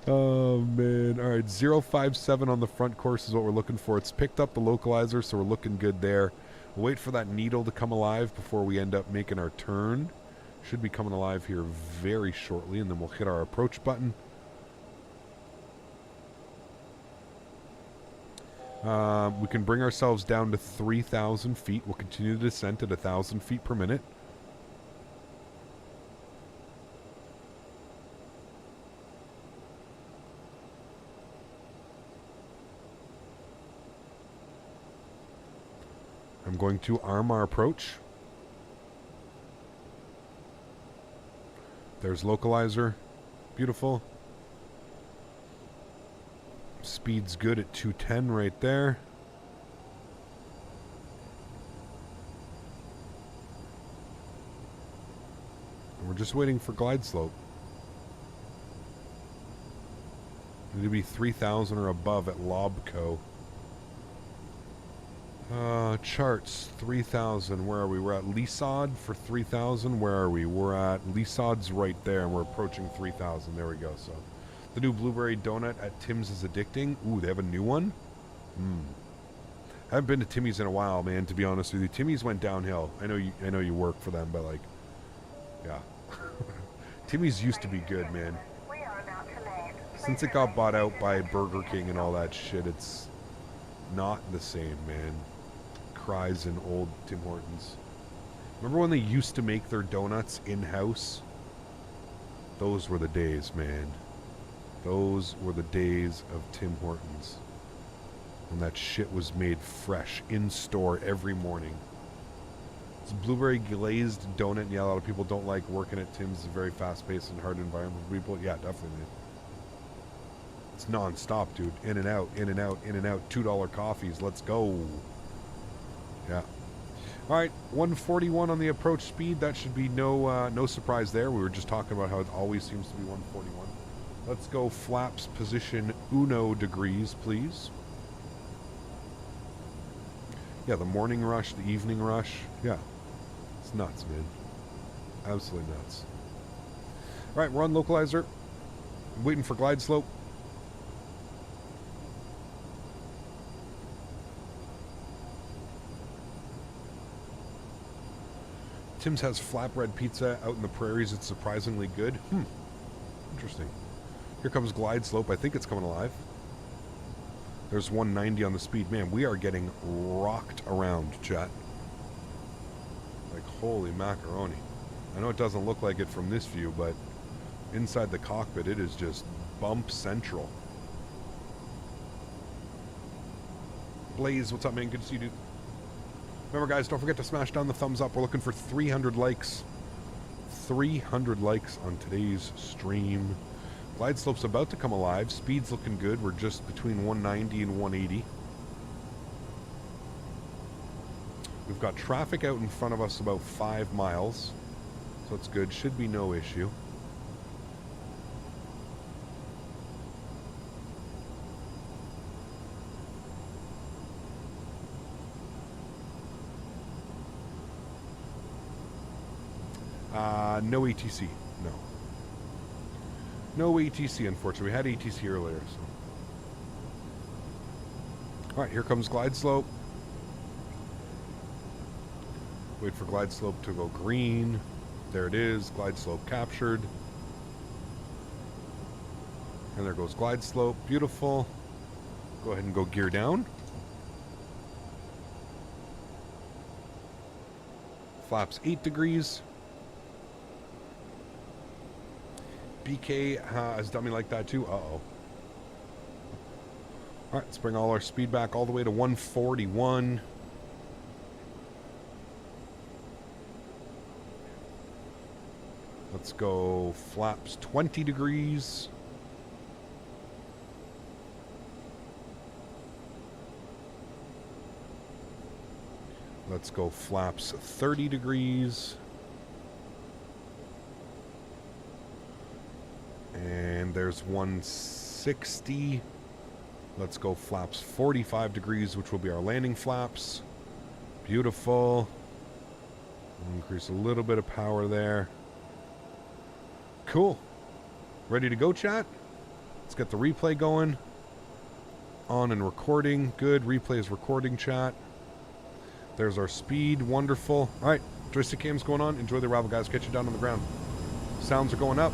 Oh, man. All right, 057 on the front course is what we're looking for. It's picked up the localizer, so we're looking good there. We'll wait for that needle to come alive before we end up making our turn. Should be coming alive here very shortly, and then we'll hit our approach button. We can bring ourselves down to 3,000 feet. We'll continue the descent at 1,000 feet per minute. I'm going to arm our approach. There's localizer. Beautiful. Speed's good at 210 right there. And we're just waiting for glide slope. Need to be 3,000 or above at Lobco. Charts, 3,000. Where are we? We're at Lisod for 3,000. Where are we? We're at Lisod's right there, and we're approaching 3,000. There we go. So, the new blueberry donut at Tim's is addicting. Ooh, they have a new one? I haven't been to Timmy's in a while, man, to be honest with you. Timmy's went downhill. I know you work for them, but like, yeah. Timmy's used to be good, man. Since it got bought out by Burger King and all that shit, it's not the same, man. Cries in old Tim Hortons. Remember when they used to make their donuts in-house? Those were the days, man. Those were the days of Tim Hortons. When that shit was made fresh, in-store every morning. It's a blueberry glazed donut. Yeah, a lot of people don't like working at Tim's. It's a very fast-paced and hard environment for people. Yeah, definitely. It's non-stop, dude. In and out, in and out, in and out. $2 coffees. Let's go. Yeah. All right, 141 on the approach speed. That should be no surprise there. We were just talking about how it always seems to be 141. Let's go flaps position 1 degrees, please. Yeah, the morning rush, the evening rush. Yeah. It's nuts, man. Absolutely nuts. All right, we're on localizer. Waiting for glide slope. Tim's has flatbread pizza out in the prairies. It's surprisingly good. Interesting. Here comes glide slope. I think it's coming alive. There's 190 on the speed. Man, we are getting rocked around, chat. Like, holy macaroni. I know it doesn't look like it from this view, but inside the cockpit, it is just bump central. Blaze, what's up, man? Good to see you, dude. Remember, guys, don't forget to smash down the thumbs up. We're looking for 300 likes. 300 likes on today's stream. Glide slope's about to come alive. Speed's looking good. We're just between 190 and 180. We've got traffic out in front of us about 5 miles. So it's good. Should be no issue. No ATC. No. No ATC, unfortunately. We had ATC earlier, so. Alright, here comes glide slope. Wait for glide slope to go green. There it is. Glide slope captured. And there goes glide slope. Beautiful. Go ahead and go gear down. Flaps 8 degrees. BK has done me like that too. Uh-oh. Alright, let's bring all our speed back all the way to 141. Let's go flaps 20 degrees. Let's go flaps 30 degrees. And there's 160. Let's go flaps 45 degrees, which will be our landing flaps. Beautiful. Increase a little bit of power there. Cool. Ready to go, chat? Let's get the replay going. On and recording. Good. Replay is recording, chat. There's our speed. Wonderful. All right. Joystick cam's going on. Enjoy the arrival, guys. Catch you down on the ground. Sounds are going up.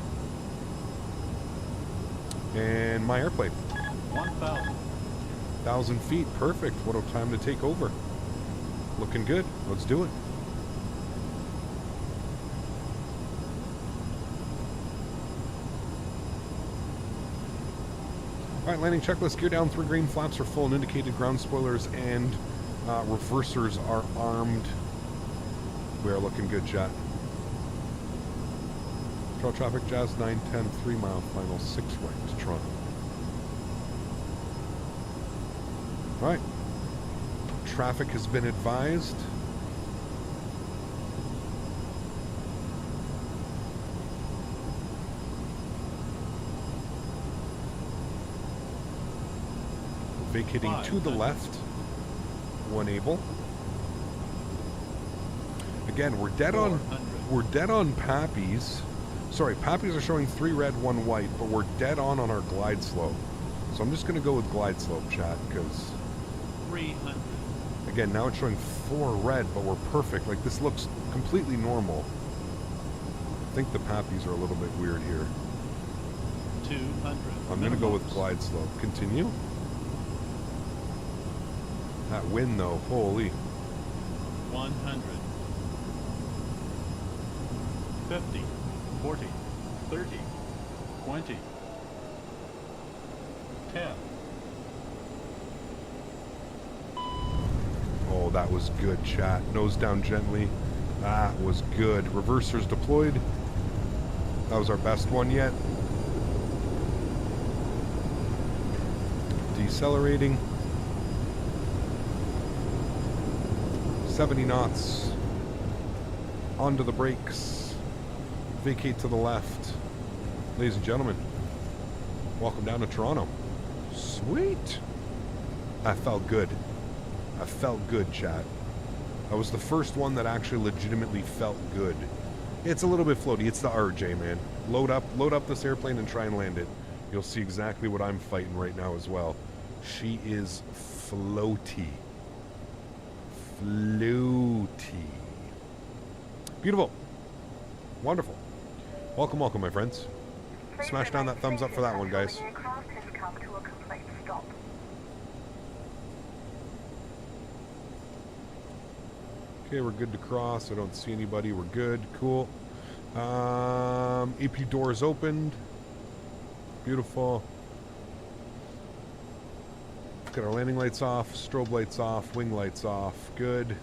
And my airplane. 1,000 feet. Perfect. What a time to take over. Looking good. Let's do it. Alright, landing checklist. Gear down 3 green. Flaps are full and indicated. Ground spoilers and reversers are armed. We are looking good, chat. Control traffic, Jazz 910, 3 mile final, 6 right to Toronto. Alright. Traffic has been advised. Vacating to the left. One able. Again, we're dead on Pappies. Sorry, Pappies are showing 3 red, 1 white, but we're dead on our glide slope. So I'm just going to go with glide slope, chat, because 300. Again, now it's showing 4 red, but we're perfect. Like, this looks completely normal. I think the Pappies are a little bit weird here. 200. I'm going to go with glide slope. Continue. That wind, though, holy. 100. 50. 40. 30. 20. 10. Oh, that was good, chat. Nose down gently. That was good. Reversers deployed. That was our best one yet. Decelerating. 70 knots. Onto the brakes. Vacate to the left. Ladies and gentlemen, welcome down to Toronto. Sweet. That felt good. I felt good, chat. That was the first one that actually legitimately felt good. It's a little bit floaty. It's the RJ, man. Load up this airplane and try and land it. You'll see exactly what I'm fighting right now as well. She is floaty. Floaty. Beautiful. Wonderful. Welcome, welcome, my friends. Smash down that thumbs up for that one, guys. Okay, we're good to cross. I don't see anybody. We're good. Cool. AP doors opened. Beautiful. Got our landing lights off, strobe lights off, wing lights off. Good.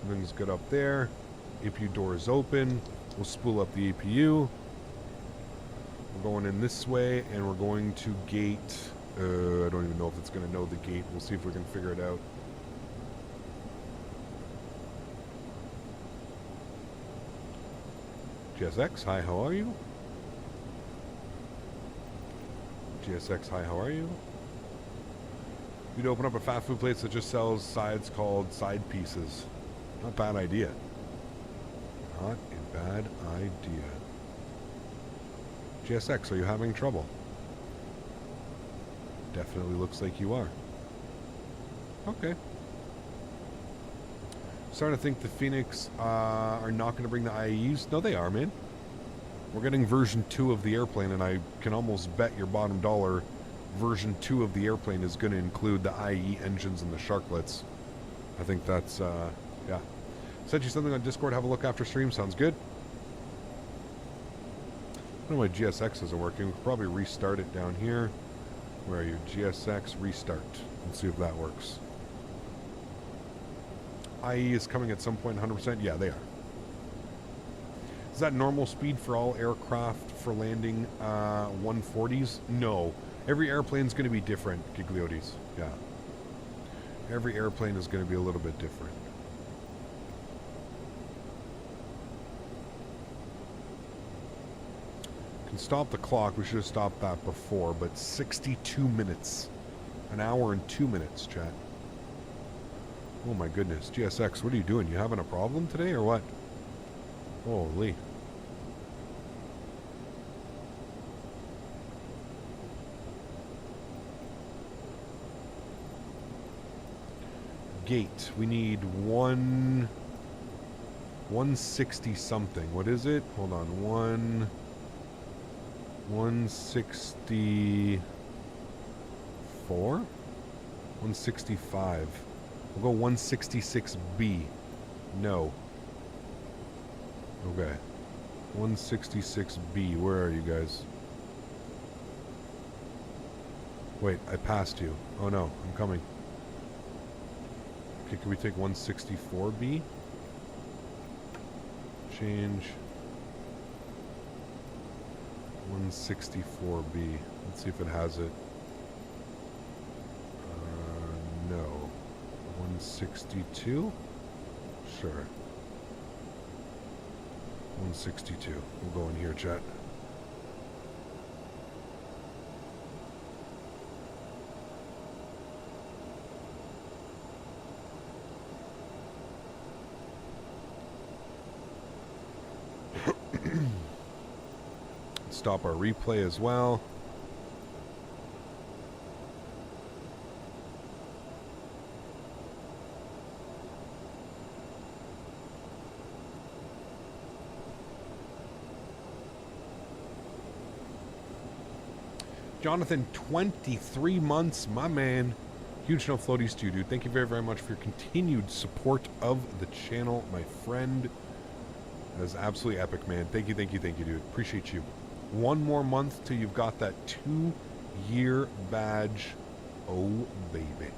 Everything's good up there. APU doors open. We'll spool up the APU. We're going in this way, and we're going to gate. I don't even know if it's going to know the gate. We'll see if we can figure it out. GSX, hi, how are you? GSX, hi, how are you? We'd open up a fast food place that just sells sides called side pieces. Not a bad idea. Not a bad idea. GSX, are you having trouble? Definitely looks like you are. Okay. Starting to think the Phoenix are not going to bring the IEs. No, they are, man. We're getting version 2 of the airplane, and I can almost bet your bottom dollar version 2 of the airplane is going to include the IE engines and the sharklets. I think that's, yeah. Sent you something on Discord. Have a look after stream. Sounds good. I don't know why GSX isn't working. We could probably restart it down here. Where are you? GSX, restart. Let's see if that works. IE is coming at some point 100%. Yeah, they are. Is that normal speed for all aircraft for landing 140s? No. Every airplane's going to be different, Gigliotis. Yeah. Every airplane is going to be a little bit different. Can stop the clock. We should have stopped that before, but 62 minutes. An hour and 2 minutes, chat. Oh my goodness. GSX, what are you doing? You having a problem today or what? Holy. Gate. We need 160 something. What is it? Hold on. 164? 165. We'll go 166B. No. Okay. 166B. Where are you guys? Wait, I passed you. Oh no, I'm coming. Okay, can we take 164B? Change. 164B. Let's see if it has it. No. 162? Sure. 162. We'll go in here, chat. Stop our replay as well. Jonathan, 23 months, my man. Huge no floaties to you, dude. Thank you very, very much for your continued support of the channel, my friend. That is absolutely epic, man. Thank you, dude. Appreciate you. One more month till you've got that 2-year badge. Oh, baby.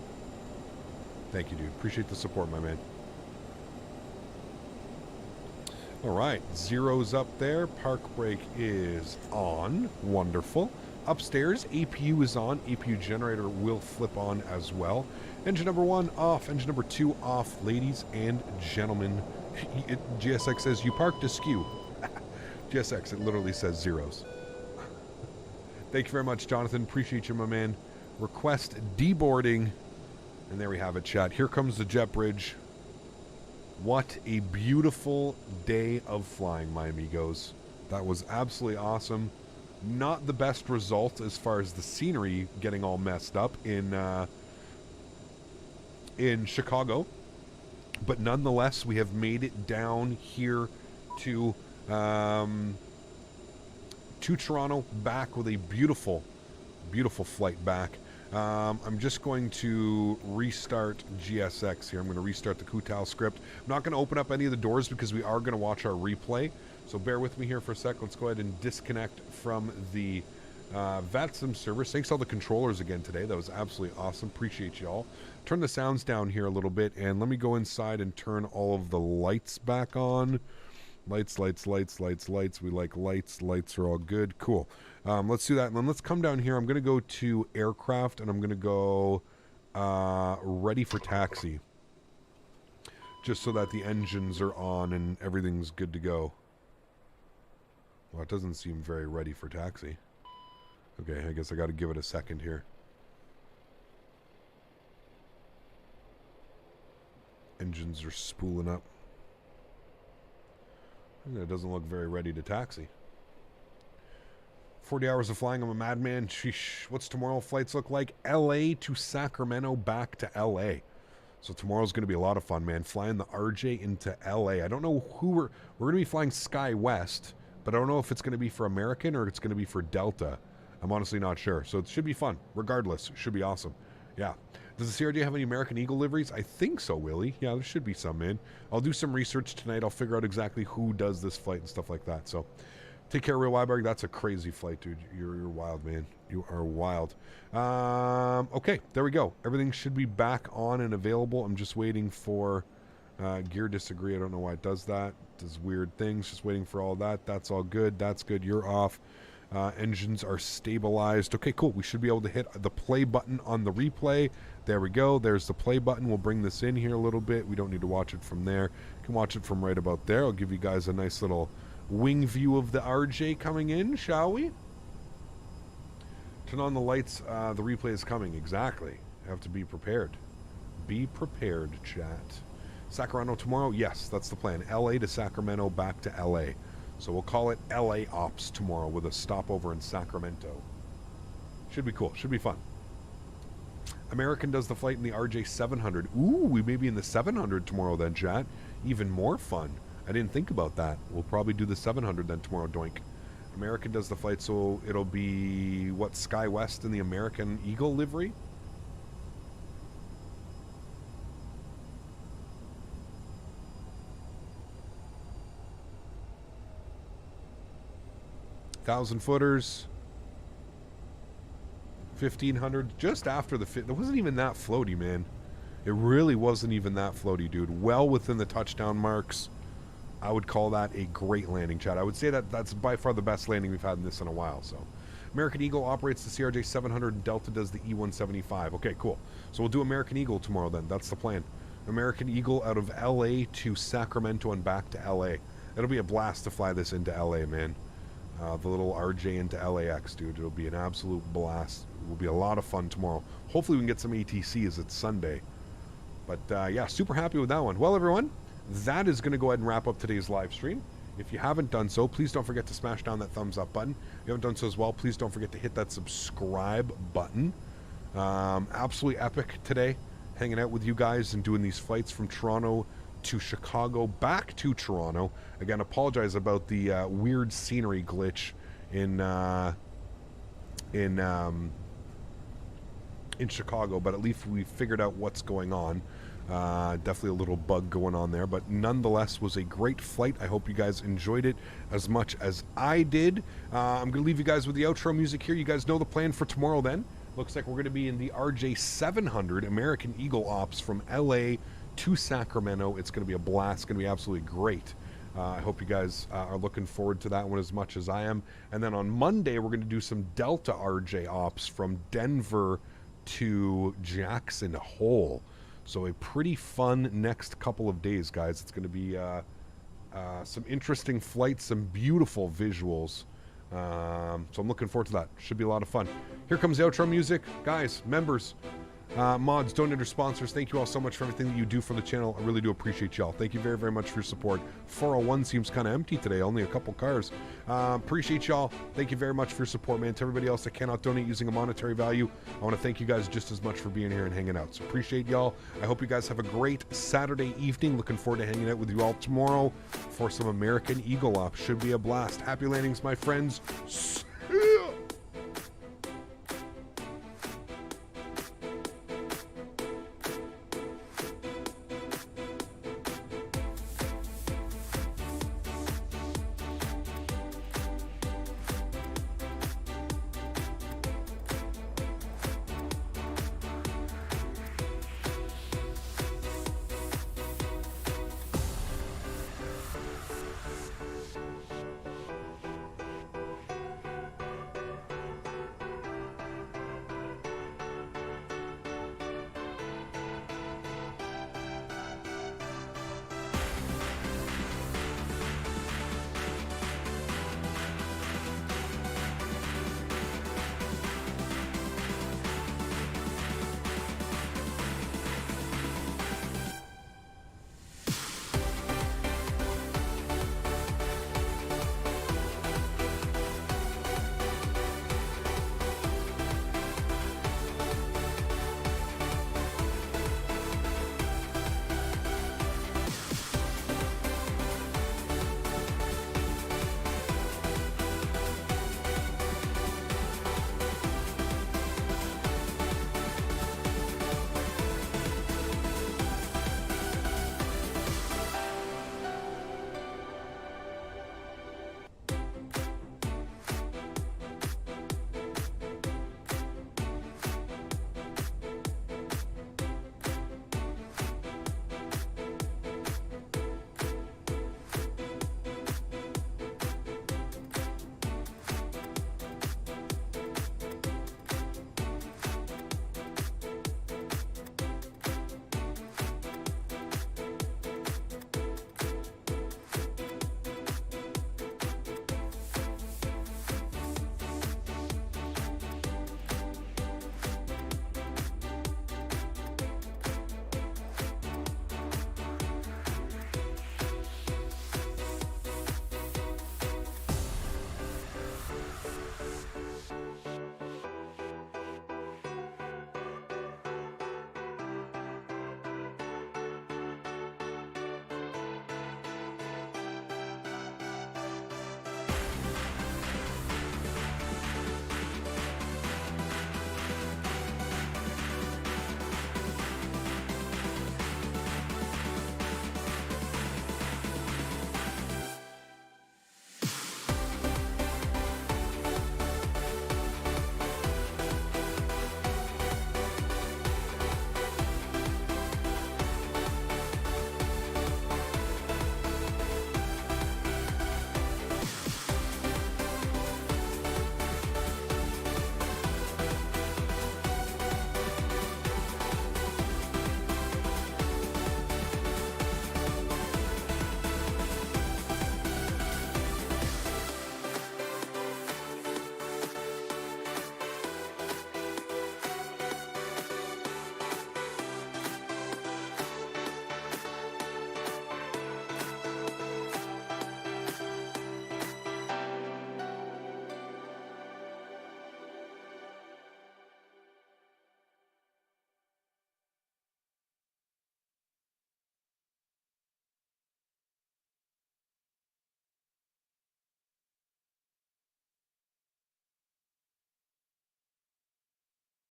Thank you, dude. Appreciate the support, my man. All right. Zero's up there. Park brake is on. Wonderful. Upstairs, APU is on. APU generator will flip on as well. Engine number 1 off. Engine number 2 off. Ladies and gentlemen, GSX says you parked askew. GSX, it literally says zeros. Thank you very much, Jonathan. Appreciate you, my man. Request deboarding. And there we have it, chat. Here comes the jet bridge. What a beautiful day of flying, my amigos. That was absolutely awesome. Not the best result as far as the scenery getting all messed up in Chicago, but nonetheless we have made it down here to Toronto, back with a beautiful flight back. I'm just going to restart GSX here. I'm going to restart the Kutal script. I'm not going to open up any of the doors because we are going to watch our replay. So bear with me here for a sec. Let's go ahead and disconnect from the VATSIM server. Thanks to all the controllers again today. That was absolutely awesome. Appreciate you all. Turn the sounds down here a little bit, and let me go inside and turn all of the lights back on. Lights. We like lights. Lights are all good. Cool. Let's do that. And then let's come down here. I'm going to go to aircraft, and I'm going to go ready for taxi. Just so that the engines are on and everything's good to go. Well, it doesn't seem very ready for taxi. Okay, I guess I got to give it a second here. Engines are spooling up. It doesn't look very ready to taxi. 40 hours of flying, I'm a madman. Sheesh. What's tomorrow flights look like? LA to Sacramento, back to LA. So tomorrow's going to be a lot of fun, man. Flying the RJ into LA. I don't know who we're going to be flying SkyWest. But I don't know if it's going to be for American or it's going to be for Delta. I'm honestly not sure. So it should be fun. Regardless, it should be awesome. Yeah. Does the CRJ have any American Eagle liveries? I think so, Willie. Yeah, there should be some, man. I'll do some research tonight. I'll figure out exactly who does this flight and stuff like that. So take care, Real Weiberg. That's a crazy flight, dude. You're wild, man. You are wild. Okay, there we go. Everything should be back on and available. I'm just waiting for... gear disagree. I don't know why it does that. It does weird things. Just waiting for all that. That's all good. That's good. You're off. Engines are stabilized. Okay, cool. We should be able to hit the play button on the replay. There we go. There's the play button. We'll bring this in here a little bit. We don't need to watch it from there. You can watch it from right about there. I'll give you guys a nice little wing view of the RJ coming in, shall we? Turn on the lights. The replay is coming. Exactly. Have to be prepared. Be prepared, chat. Sacramento tomorrow? Yes, that's the plan. LA to Sacramento, back to LA. So we'll call it LA Ops tomorrow with a stopover in Sacramento. Should be cool. Should be fun. American does the flight in the RJ-900. Ooh, we may be in the 700 tomorrow then, chat. Even more fun. I didn't think about that. We'll probably do the 700 then tomorrow, doink. American does the flight, so it'll be, what, SkyWest in the American Eagle livery? Thousand footers, 1500, just after the fit. It wasn't even that floaty, man. It really wasn't even that floaty, dude. Well within the touchdown marks. I would call that a great landing, chat. I would say that that's by far the best landing we've had in this in a while. So, American Eagle operates the CRJ-900, and Delta does the E-175. Okay, cool. So we'll do American Eagle tomorrow then. That's the plan. American Eagle out of LA to Sacramento and back to LA. It'll be a blast to fly this into LA, man. The little RJ into LAX, dude. It'll be an absolute blast. It will be a lot of fun tomorrow. Hopefully we can get some ATC as it's Sunday. But yeah, super happy with that one. Well, everyone, that is going to go ahead and wrap up today's live stream. If you haven't done so, please don't forget to smash down that thumbs up button. If you haven't done so as well, please don't forget to hit that subscribe button. Absolutely epic today, hanging out with you guys and doing these flights from Toronto to Chicago, back to Toronto. Again, apologize about the weird scenery glitch in Chicago, but at least we figured out what's going on. Definitely a little bug going on there, but nonetheless was a great flight. I hope you guys enjoyed it as much as I did. I'm going to leave you guys with the outro music here. You guys know the plan for tomorrow then. Looks like we're going to be in the CRJ-900 American Eagle Ops from LA to Sacramento. It's going to be a blast. It's going to be absolutely great. I hope you guys are looking forward to that one as much as I am. And then on Monday, we're going to do some Delta RJ Ops from Denver to Jackson Hole. So a pretty fun next couple of days, guys. It's going to be some interesting flights, some beautiful visuals. So I'm looking forward to that. Should be a lot of fun. Here comes the outro music. Guys, members, mods, donators, sponsors, thank you all so much for everything that you do for the channel. I really do appreciate y'all. Thank you very, very much for your support. 401 seems kind of empty today, only a couple cars. Appreciate y'all. Thank you very much for your support, man. To everybody else that cannot donate using a monetary value, I want to thank you guys just as much for being here and hanging out. So appreciate y'all. I hope you guys have a great Saturday evening. Looking forward to hanging out with you all tomorrow for some American Eagle Ops. Should be a blast. Happy landings, my friends.